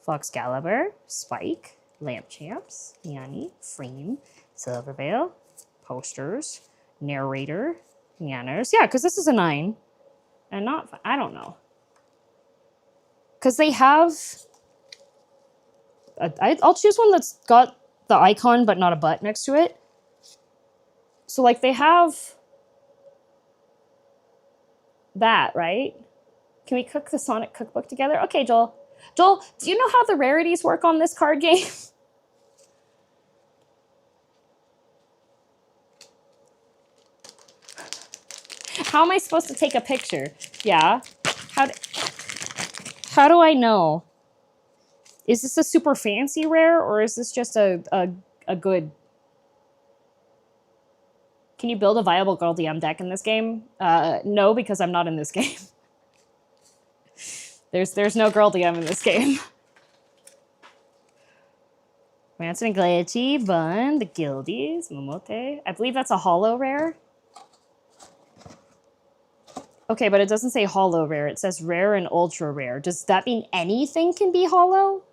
Foxcalibur, Spike, Lamp Champs, Yanni, Frame, Silverveil, Posters, Narrator, Yanners. Yeah, because this is a 9. And not, I don't know. Because they have, I'll choose one that's got the icon but not a butt next to it. So like they have that, right? Can we cook the Sonic cookbook together? Okay, Joel. Joel, do you know how the rarities work on this card game? How am I supposed to take a picture? Yeah. How do I know? Is this a super fancy rare or is this just a good? Can you build a viable girldm deck in this game? No, because I'm not in this game. There's no girldm in this game. Ransom and Glitchy, Bun, the Guildies, Momote. I believe that's a holo rare. Okay, but it doesn't say holo rare. It says rare and ultra rare. Does that mean anything can be holo?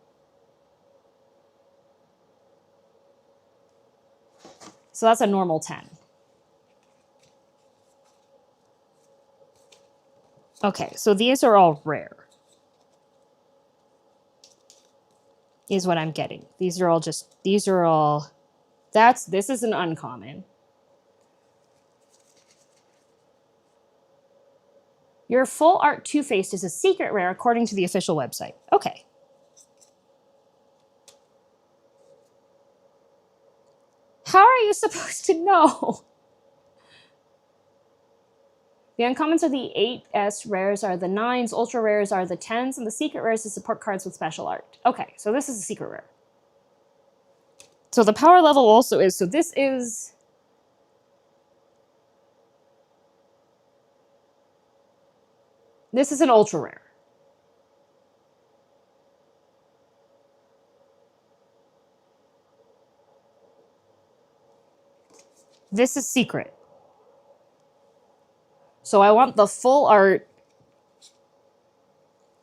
So that's a normal 10. Okay, so these are all rare. Is what I'm getting. This is an uncommon. Your full art Two-Faced is a secret rare according to the official website. Okay. How are you supposed to know? The uncommons are the 8S rares are the 9s, ultra rares are the 10s, and the secret rares is support cards with special art. Okay, so this is a secret rare. So the power level also is, so this is... This is an ultra rare. This is secret. So I want the full art.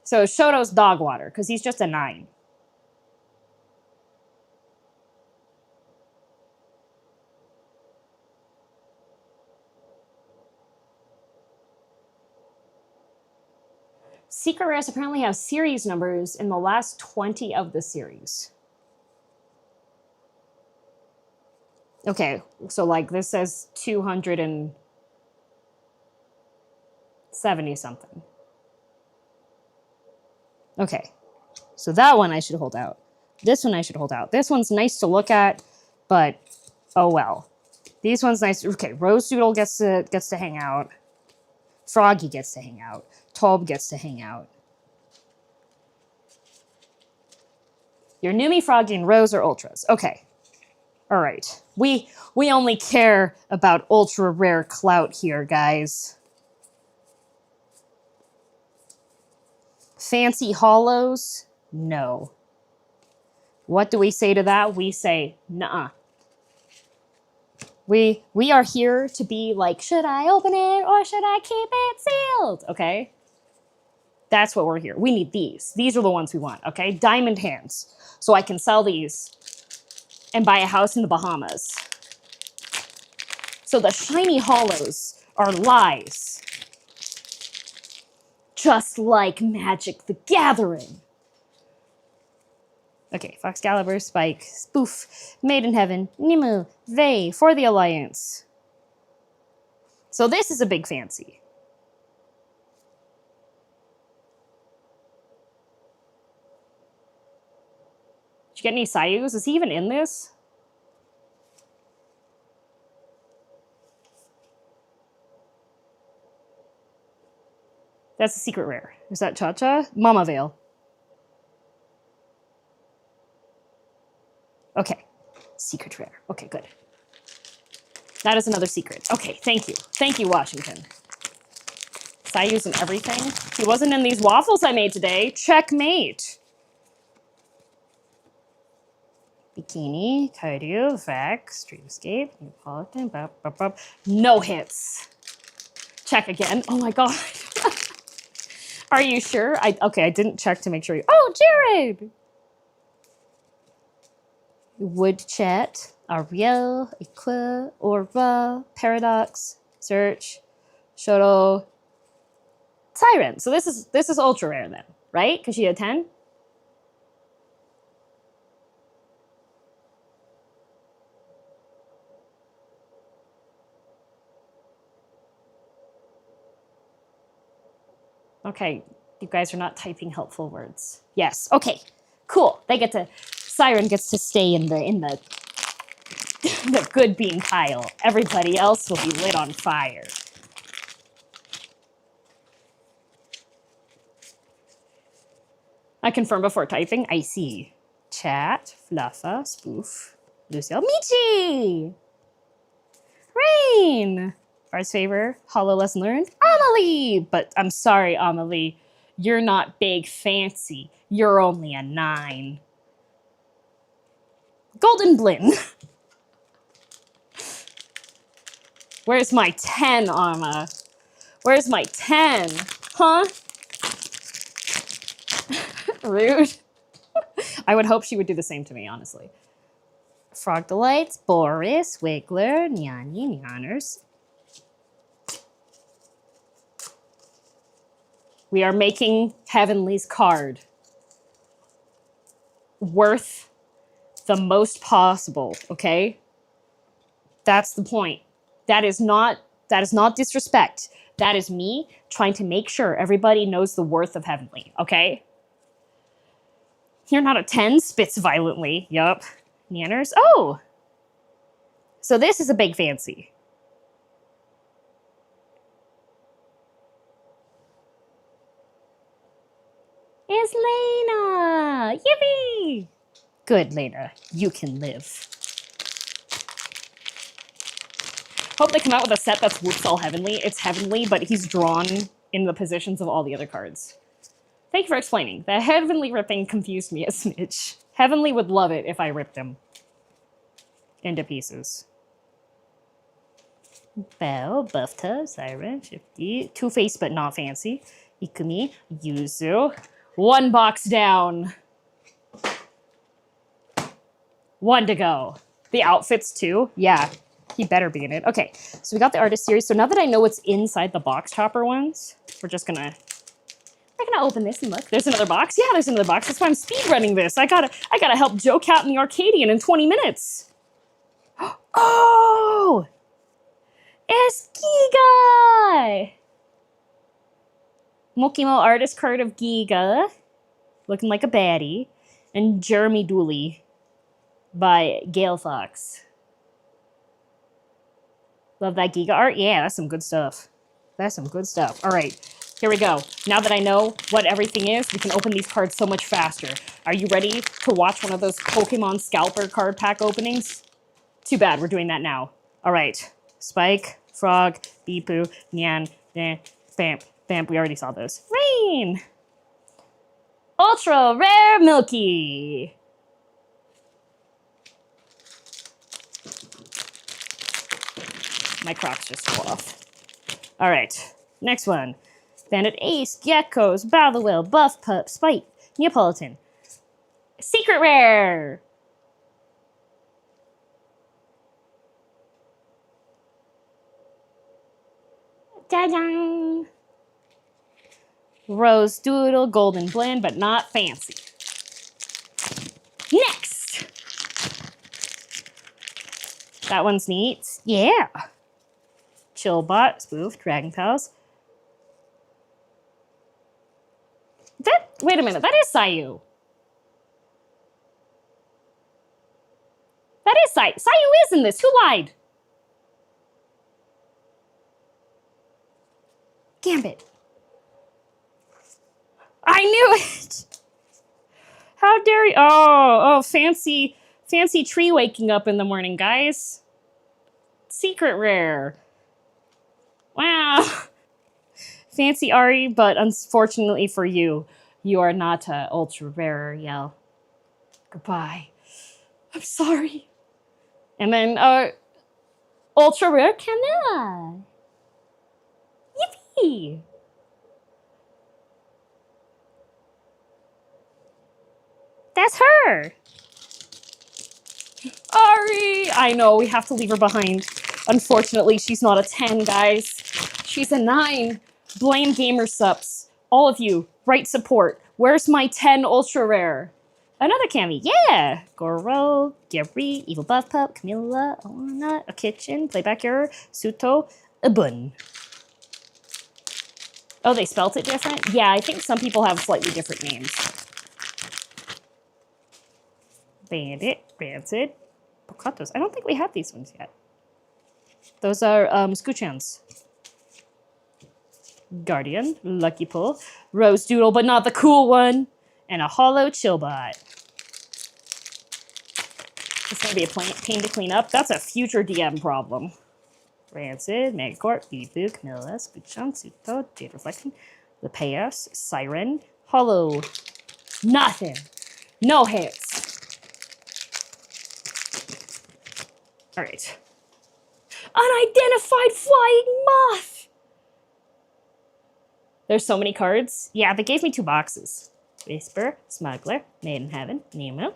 So Shoto's dog water, because he's just a 9. Secret rares apparently have series numbers in the last 20 of the series. Okay, so like this says 270 something. Okay, so that one I should hold out. This one I should hold out. This one's nice to look at, but oh well. These ones nice. Okay, Rose Doodle gets to hang out. Froggy gets to hang out. Tob gets to hang out. Your Numi, Froggy, and Rose are ultras. Okay. All right. We only care about ultra rare clout here, guys. Fancy hollows? No. What do we say to that? We say, nuh-uh. We are here to be like, should I open it or should I keep it sealed? Okay? That's what we're here. We need these. These are the ones we want, okay? Diamond hands. So I can sell these and buy a house in the Bahamas. So the shiny hollows are lies. Just like Magic the Gathering. Okay, Foxcalibur, Spike, Spoof, Made in Heaven, Nimue, Vey, for the Alliance. So this is a big fancy. Did you get any Sayus? Is he even in this? That's a secret rare. Is that Cha-Cha? Mama Veil. Okay. Secret rare. Okay, good. That is another secret. Okay, thank you. Thank you, Washington. Sayus and everything. He wasn't in these waffles I made today. Checkmate. Bikini, Kaido, Vax, Dreamscape, Neapolitan, no hits. Check again. Oh my god. Are you sure? Okay, I didn't check to make sure you... Oh, Jared! Wood Chat, Ariel, Equa, Aura, Paradox, Search, Shoto, Siren. So this is ultra rare then, right? Because she had 10. Okay, you guys are not typing helpful words. Yes, okay, cool. They get to, Siren gets to stay in the the good bean pile. Everybody else will be lit on fire. I confirm before typing. I see. Chat, Fluffa, Spoof, Lucille, Michi, Rain, Far's Favor, Hollow Lesson Learned, Amelie. But I'm sorry, Amelie. You're not big fancy. You're only a 9. Golden Blin. Where's my 10, Arma? Where's my 10? Huh? Rude. I would hope she would do the same to me, honestly. Frog Delights, Boris, Wiggler, Nyani, Nyanners. We are making Heavenly's card worth the most possible, okay? That's the point. That is not disrespect. That is me trying to make sure everybody knows the worth of Heavenly, okay? You're not a 10, spits violently. Yup. Nyanners. Oh! So this is a big fancy. It's Lena! Yippee! Good, Lena. You can live. Hope they come out with a set that's whoops all Heavenly. It's Heavenly, but he's drawn in the positions of all the other cards. Thank you for explaining. The Heavenly ripping confused me a smidge. Heavenly would love it if I ripped him into pieces. Belle, Buffta, Siren, Shifty, Two-Face but not fancy, Ikumi, Yuzu. 1 box down. 1 to go. The outfits too? Yeah, he better be in it. Okay, so we got the artist series. So now that I know what's inside the box topper ones, we're gonna open this and look. There's another box. Yeah, there's another box. That's why I'm speed running this. I gotta help Jocat and the Arcadion in 20 minutes. Oh! It's Giga! Mokimo artist card of Giga, looking like a baddie, and Jeremy Dooley by Gale Fox. Love that Giga art. Yeah, that's some good stuff. That's some good stuff. All right, here we go. Now that I know what everything is, we can open these cards so much faster. Are you ready to watch one of those Pokemon Scalper card pack openings? Too bad, we're doing that now. All right, Spike, Frog, Beepoo, Nyan, Bamp, Bamp, we already saw those. Rain! Ultra Rare Milky! My Crocs just fell off. All right, next one. Bandit Ace, Geckos, Battlewell, Buff Pup, Spite, Neapolitan. Secret Rare! Ta-da! Rose Doodle, Golden Blend, but not fancy. Next! That one's neat. Yeah! Chillbot, Spoof, Dragon Pals. Wait a minute, that is Sayu. That is Sayu. Sayu is in this. Who lied? Gambit. I knew it! How dare you? Oh, fancy tree waking up in the morning, guys. Secret rare. Wow. Fancy Ari, but unfortunately for you, you are not ultra rare, Yell. Goodbye. I'm sorry. And then, ultra rare Camilla. Yippee! That's her! Ari! I know, we have to leave her behind. Unfortunately, she's not a 10, guys. She's a 9. Blame gamersupps. All of you, write support. Where's my 10 ultra rare? Another Cammy, yeah! Goro, Gary, Evil Buff Pup, Camilla, Alana, a Kitchen, Playback Error, Suto, a Bun. Oh, they spelt it different? Yeah, I think some people have slightly different names. Bandit, Rancid, Pocatos. I don't think we have these ones yet. Those are Scoochans. Guardian, Lucky Pull, Rose Doodle, but not the cool one, and a Hollow Chillbot. It's gonna be a pain to clean up. That's a future DM problem. Rancid, Megacorp, Beeboo, Camilla, Scoochon, Suto, Jade Reflection, The Payas, Siren, Hollow. Nothing. No hits. All right. Unidentified Flying Moth. There's so many cards. Yeah, they gave me 2 boxes. Whisper, Smuggler, Maiden Heaven, Nemo,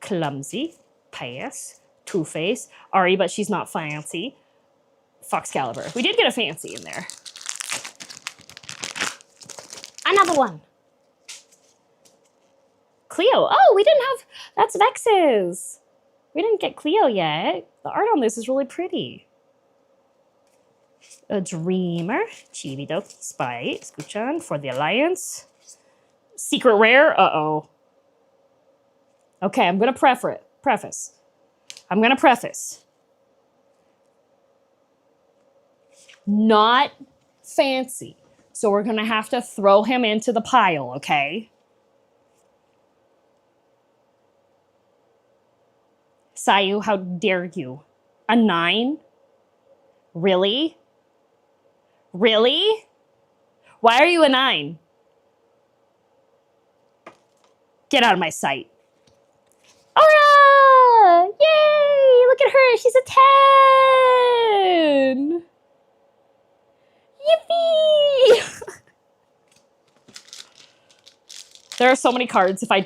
Clumsy, Pious, Two-Face, Ari, but she's not fancy, Foxcalibur. We did get a fancy in there. Another one. Cleo. Oh, we didn't have... That's Vex's. We didn't get Cleo yet. The art on this is really pretty. A Dreamer, Chibi-Doke, Spite, Scoochon, For the Alliance, Secret Rare, uh-oh. Okay, I'm gonna preface. I'm gonna preface. Not fancy, so we're gonna have to throw him into the pile, okay? Sayu, how dare you? A 9? Really? Really? Why are you a 9? Get out of my sight. Aura! Yay! Look at her. She's a 10. Yippee! There are so many cards. If I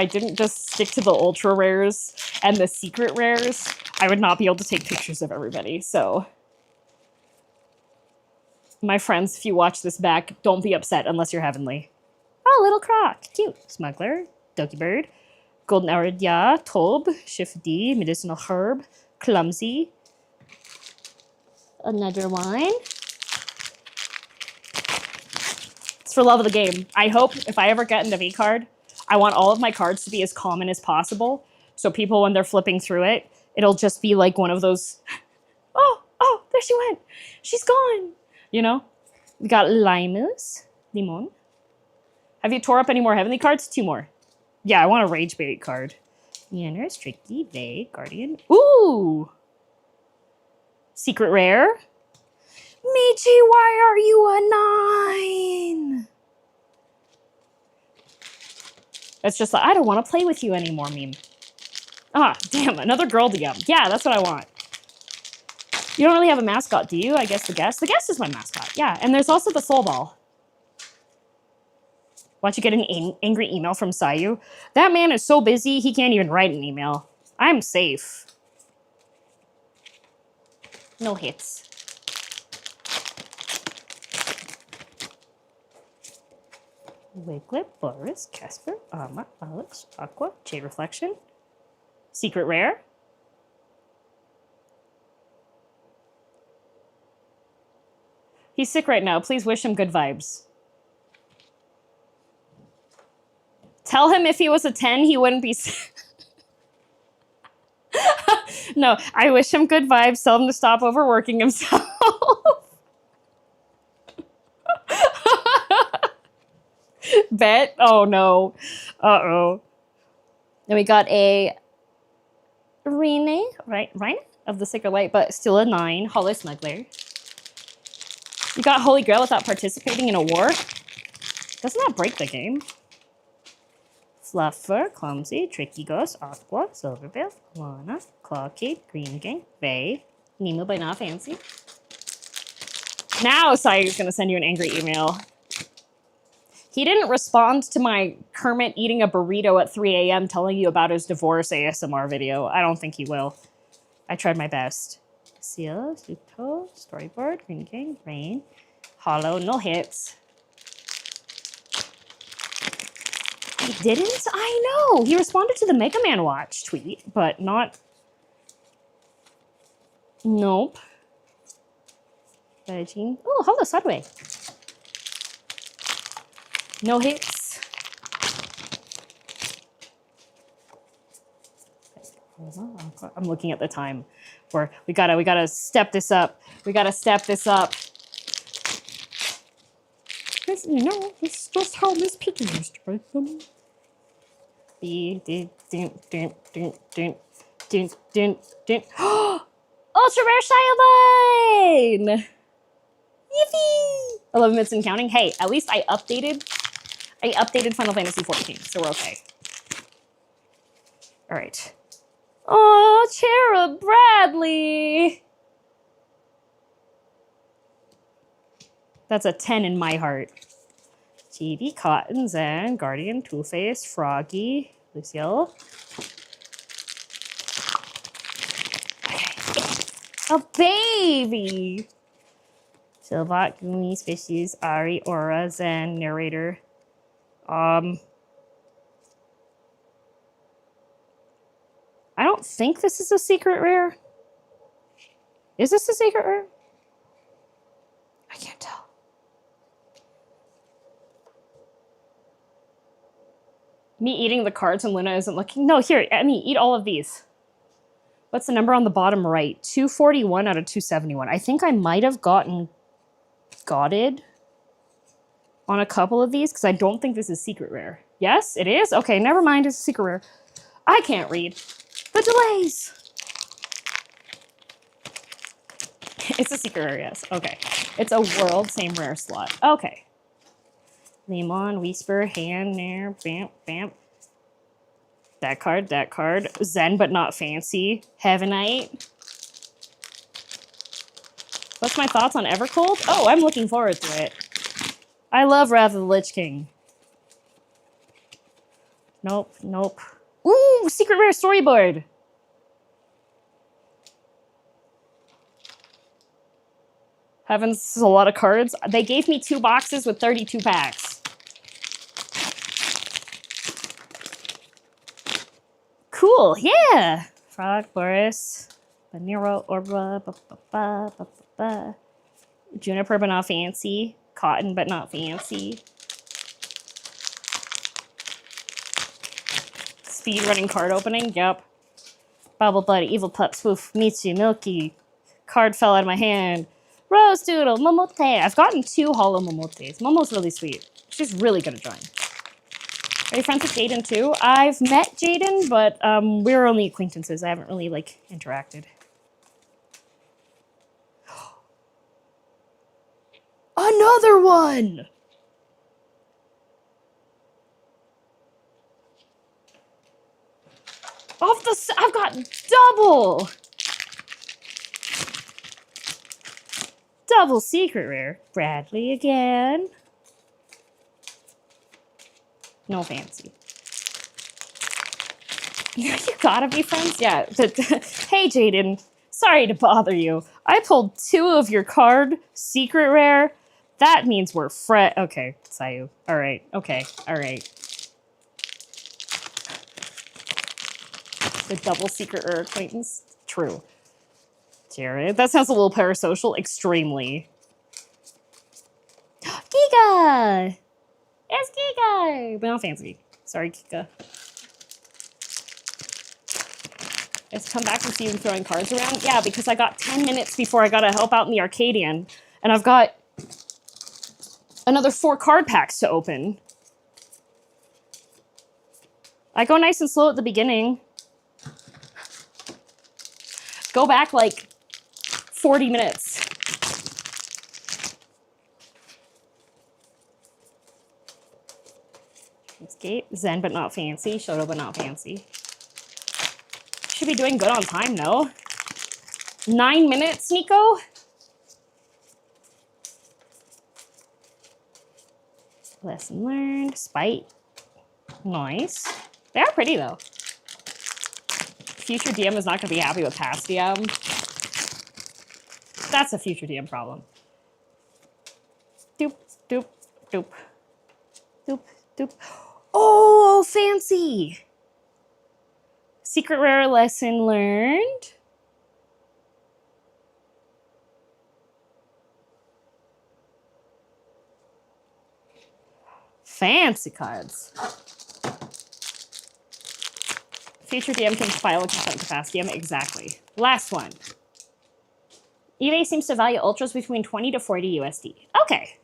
didn't just stick to the ultra rares and the secret rares, I would not be able to take pictures of everybody. So my friends, if you watch this back, don't be upset unless you're heavenly. Oh, little croc. Cute. Smuggler. Doki Bird. Golden Aridia. Tob. Shift D. Medicinal Herb. Clumsy. Another one. It's for love of the game. I hope if I ever get into V-Card, I want all of my cards to be as common as possible. So people, when they're flipping through it, it'll just be like one of those, oh, there she went. She's gone. You know? We got Limus. Limon. Have you tore up any more heavenly cards? 2 more. Yeah, I want a Rage Bait card. Yanners, Tricky, Vay, Guardian. Ooh! Secret Rare. Michi, why are you a 9? It's just like, I don't want to play with you anymore, meme. Ah, damn, another girldm. Yeah, that's what I want. You don't really have a mascot, do you? I guess the guest. The guest is my mascot, yeah. And there's also the soul ball. Watch you get an angry email from Sayu. That man is so busy, he can't even write an email. I'm safe. No hits. Wiglet, Boris, Casper, Amma, Alex, Aqua, Jade Reflection. Secret Rare. He's sick right now. Please wish him good vibes. Tell him if he was a 10, he wouldn't be sick. No, I wish him good vibes. Tell him to stop overworking himself. Bet? Oh, no. Uh-oh. Then we got a Rene, right? Of the Sacred Light, but still a 9. Hollow Smuggler. You got Holy Grail without participating in a war? Doesn't that break the game? Fluffer, Clumsy, Tricky Ghost, Aqua, Silverbill, Lana, Clawkid, Green Gang, Vay, Nemo by Not Fancy. Now Sayu's gonna send you an angry email. He didn't respond to my Kermit eating a burrito at 3 a.m. telling you about his divorce ASMR video. I don't think he will. I tried my best. Seal, Suto, Storyboard, Green Gang, Rain, Hollow, no hits. He didn't? I know. He responded to the Mega Man Watch tweet, but not... Nope. 13. Oh, Hollow Sudway. No hits. I'm looking at the time. We gotta step this up. We gotta step this up. This, you know, this is just how Miss Piggy used to write them. Ultra rare Shylane! Yippee! 11 minutes and counting. Hey, at least I updated Final Fantasy 14, so we're okay. All right. Oh, Cherub Bradley! That's a 10 in my heart. Chibi, Cotton, Zen, Guardian, Two-Face, Froggy, Lucille. Okay. A baby! Silbot, Goonies, Fishies, Ari, Aura, Zen, Narrator. I don't think this is a secret rare. Is this a secret rare? I can't tell. Me eating the cards and Luna isn't looking. No, here, me, eat all of these. What's the number on the bottom right? 241 out of 271. I think I might have gotten Gotted on a couple of these because I don't think this is secret rare. Yes, it is? Okay, never mind, it's a secret rare. I can't read. The delays! It's a secret rare, yes. Okay. It's a world, same rare slot. Okay. Lemon, Whisper, Hand, Nair, Bamp, Bamp. That card. Zen, but not fancy. Heavenite. What's my thoughts on Evercold? Oh, I'm looking forward to it. I love Wrath of the Lich King. Nope. Ooh, secret rare storyboard. Heavens, this is a lot of cards. They gave me 2 boxes with 32 packs. Cool, yeah. Frog, Boris, Banero, Orba, Juniper, but not fancy. Cotton, but not fancy. Speed running card opening, yep. Bubble Buddy, Evil Pup, Spoof, Mitsu, Milky. Card fell out of my hand. Rose Doodle, Momote. I've gotten 2 holo Momotes. Momo's really sweet. She's really good at drawing. Are you friends with Jaden too? I've met Jaden, but we're only acquaintances. I haven't really, like, interacted. Another one! I've got double! Double secret rare. Bradley again. No fancy. You gotta be friends? Yeah. Hey, Jaden. Sorry to bother you. I pulled 2 of your card secret rare. That means we're Okay, Sayu. All right. Okay. All right. The double secret rare acquaintance? True. Jared, that sounds a little parasocial. Extremely. Giga! It's Giga! But not fancy. Sorry, Giga. Let's come back and see you throwing cards around. Yeah, because I got 10 minutes before I gotta help out in the Arcadion. And I've got another 4 card packs to open. I go nice and slow at the beginning. Go back like 40 minutes. Escape, Zen but not fancy, Shoto but not fancy. Should be doing good on time, no? 9 minutes, Nico? Lesson learned, Spite. Nice. They are pretty though. Future DM is not going to be happy with past DM. That's a future DM problem. Doop, doop, doop. Doop, doop. Oh, fancy! Secret rare lesson learned. Fancy cards. Future DM can file a complaint to fast DM. Exactly. Last one. eBay seems to value ultras between 20 to 40 USD. Okay.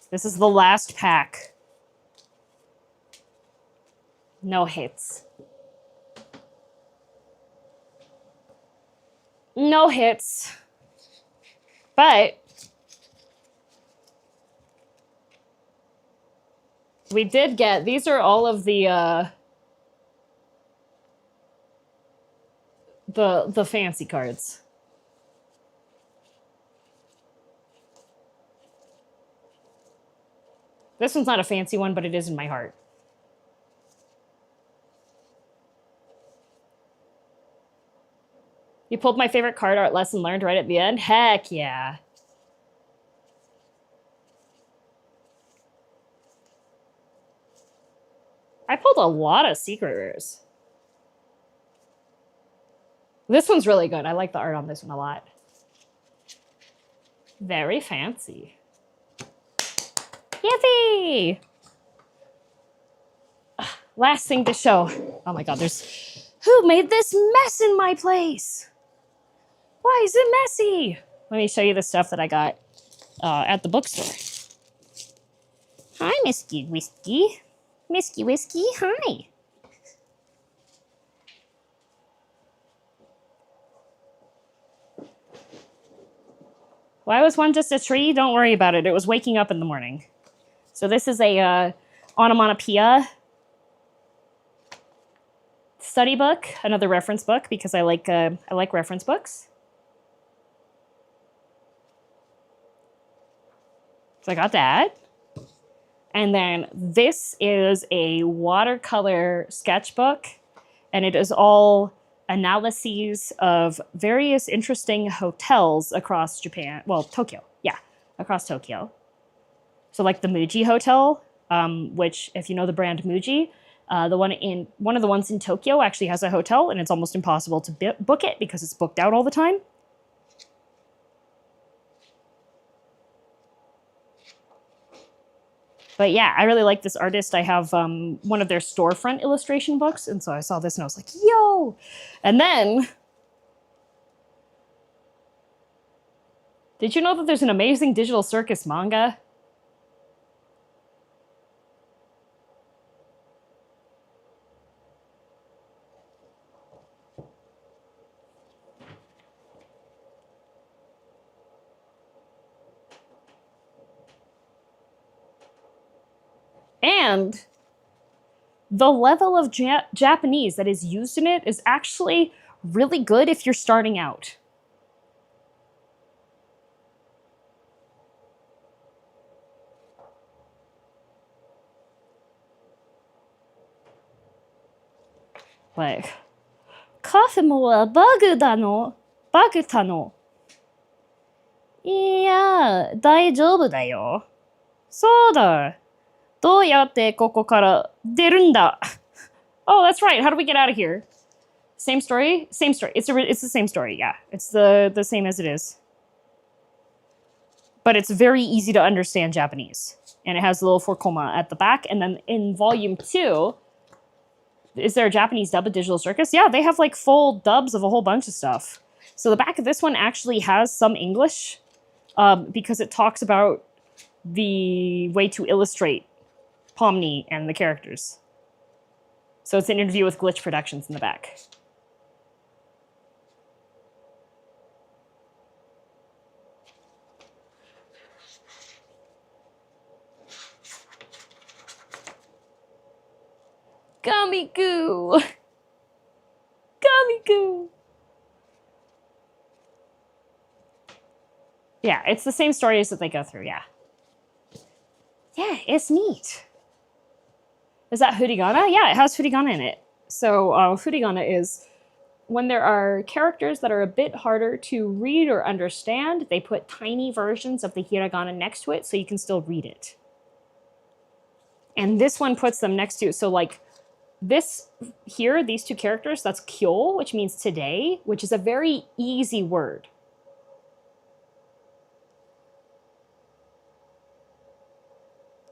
This is the last pack. No hits. No hits. But we did get, these are all of the fancy cards. This one's not a fancy one, but it is in my heart. You pulled my favorite card art lesson learned right at the end? Heck yeah. I pulled a lot of secret rares. This one's really good. I like the art on this one a lot. Very fancy. Yippee! Last thing to show. Oh my god, there's... Who made this mess in my place? Why is it messy? Let me show you the stuff that I got at the bookstore. Hi, Misky Whiskey. Misky Whiskey, hi. Why was one just a tree? Don't worry about it. It was waking up in the morning. So this is a onomatopoeia study book, another reference book because I like reference books. So I got that. And then this is a watercolor sketchbook, and it is all analyses of various interesting hotels across Japan. Well, Tokyo. Yeah, across Tokyo. So like the Muji Hotel, which if you know the brand Muji, one of the ones in Tokyo actually has a hotel, and it's almost impossible to book it because it's booked out all the time. But yeah, I really like this artist. I have one of their storefront illustration books, and so I saw this and I was like, yo! And then, did you know that there's an amazing Digital Circus manga? And the level of Japanese that is used in it is actually really good if you're starting out. Like, カフェもはバグだの？バグたの？いや、大丈夫だよ。そうだ。どうやってここから出るんだ? Oh, that's right. How do we get out of here? Same story? Same story. It's the same story, yeah. It's the same as it is. But it's very easy to understand Japanese. And it has a little 4 at the back. And then in volume 2, is there a Japanese dub of Digital Circus? Yeah, they have like full dubs of a whole bunch of stuff. So the back of this one actually has some English because it talks about the way to illustrate Pomni and the characters. So it's an interview with Glitch Productions in the back. Gummy goo! Gummy goo! Yeah, it's the same stories that they go through, yeah. Yeah, it's neat. Is that hiragana? Yeah, it has hiragana in it. So hiragana is when there are characters that are a bit harder to read or understand, they put tiny versions of the hiragana next to it so you can still read it. And this one puts them next to, so like this here, these two characters, that's kyo, which means today, which is a very easy word.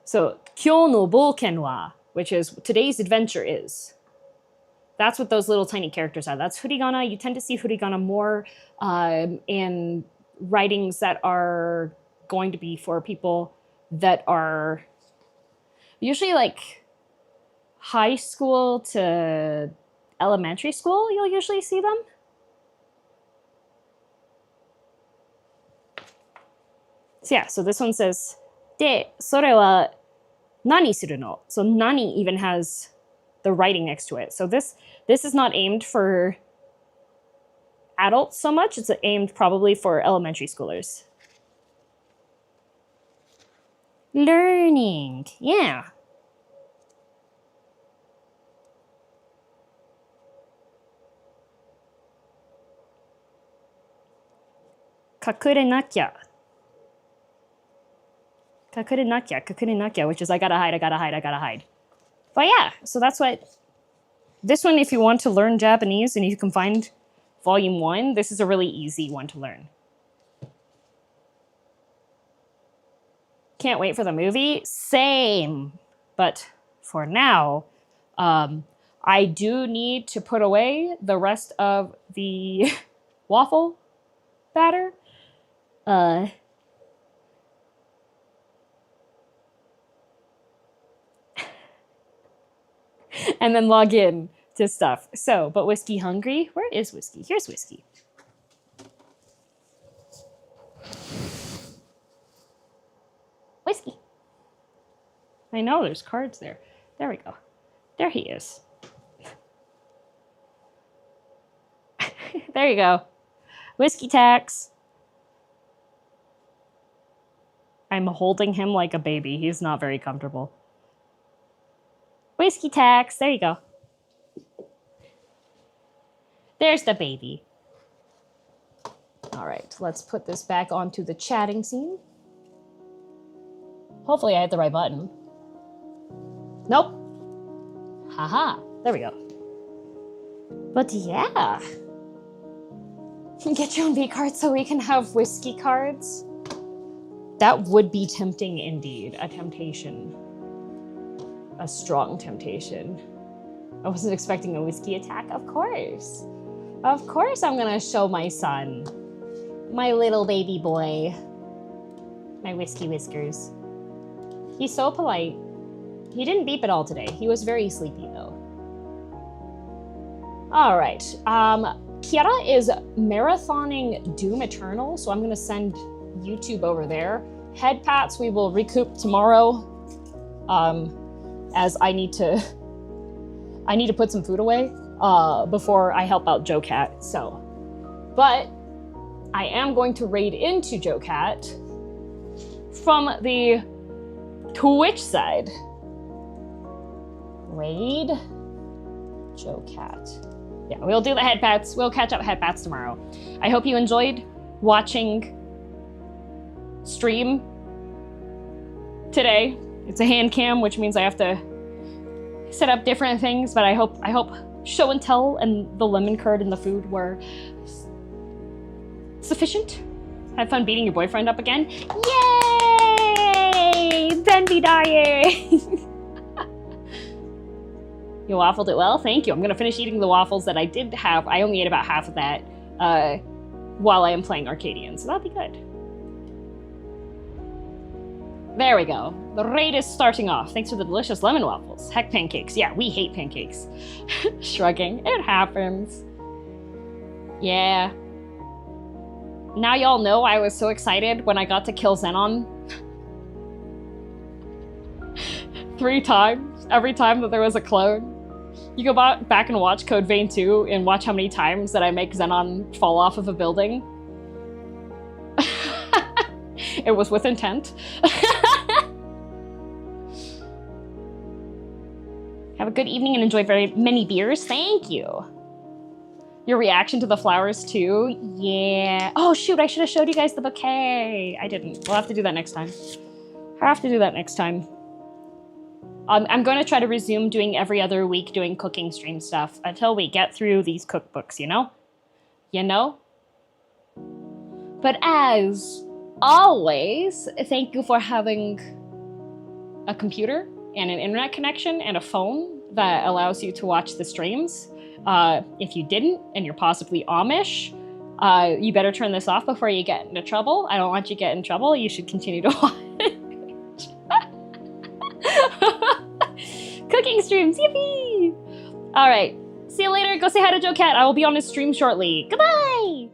So, 今日の冒険は, which is today's adventure is. That's what those little tiny characters are. That's furigana. You tend to see furigana more in writings that are going to be for people that are usually like high school to elementary school. You'll usually see them. So yeah, so this one says, で、それは何するの? So nani even has the writing next to it. So this is not aimed for adults so much. It's aimed probably for elementary schoolers. Learning. Yeah. Kakurenakia. Kakurenakia, which is I gotta hide. But yeah, so that's what... This one, if you want to learn Japanese and you can find Volume 1, this is a really easy one to learn. Can't wait for the movie. Same. But for now, I do need to put away the rest of the waffle batter. And then log in to stuff. So, but Whiskey hungry? Where is Whiskey? Here's Whiskey. Whiskey. I know there's cards there. There we go. There he is. There you go. Whiskey tax. I'm holding him like a baby. He's not very comfortable. Whiskey tax. There you go. There's the baby. All right, let's put this back onto the chatting scene. Hopefully I hit the right button. Nope. Haha. There we go. But yeah. Get your own Vcards so we can have Whiskey cards. That would be tempting indeed. A temptation. A strong temptation. I wasn't expecting a Whiskey attack, of course. Of course I'm gonna show my son. My little baby boy. My Whiskey whiskers. He's so polite. He didn't beep at all today. He was very sleepy though. All right. Kiara is marathoning Doom Eternal, so I'm gonna send YouTube over there. Head pats we will recoup tomorrow, as I need to put some food away before I help out Jocat. So, but I am going to raid into Jocat from the Twitch side. Raid Jocat. Yeah, we'll do the head pats. We'll catch up head pats tomorrow. I hope you enjoyed watching stream today. It's a hand cam, which means I have to set up different things, but I hope show and tell and the lemon curd and the food were sufficient. Had fun beating your boyfriend up again. Yay! Bendy dying! You waffled it well? Thank you. I'm gonna finish eating the waffles that I did have. I only ate about half of that while I am playing Arcadion, so that'll be good. There we go. The raid is starting off. Thanks for the delicious lemon waffles. Heck, pancakes. Yeah, we hate pancakes. Shrugging. It happens. Yeah. Now y'all know I was so excited when I got to kill Xenon 3 times. Every time that there was a clone. You go back and watch Code Vein 2 and watch how many times that I make Xenon fall off of a building. It was with intent. Have a good evening and enjoy very many beers. Thank you. Your reaction to the flowers too? Yeah. Oh shoot, I should have showed you guys the bouquet. I didn't. We'll have to do that next time. I'm going to try to resume doing every other week doing cooking stream stuff until we get through these cookbooks, you know? You know? But as always, thank you for having a computer and an internet connection and a phone that allows you to watch the streams. If you didn't, and you're possibly Amish, you better turn this off before you get into trouble. I don't want you to get in trouble. You should continue to watch. Cooking streams, yippee! All right, see you later. Go say hi to Jocat. I will be on his stream shortly. Goodbye!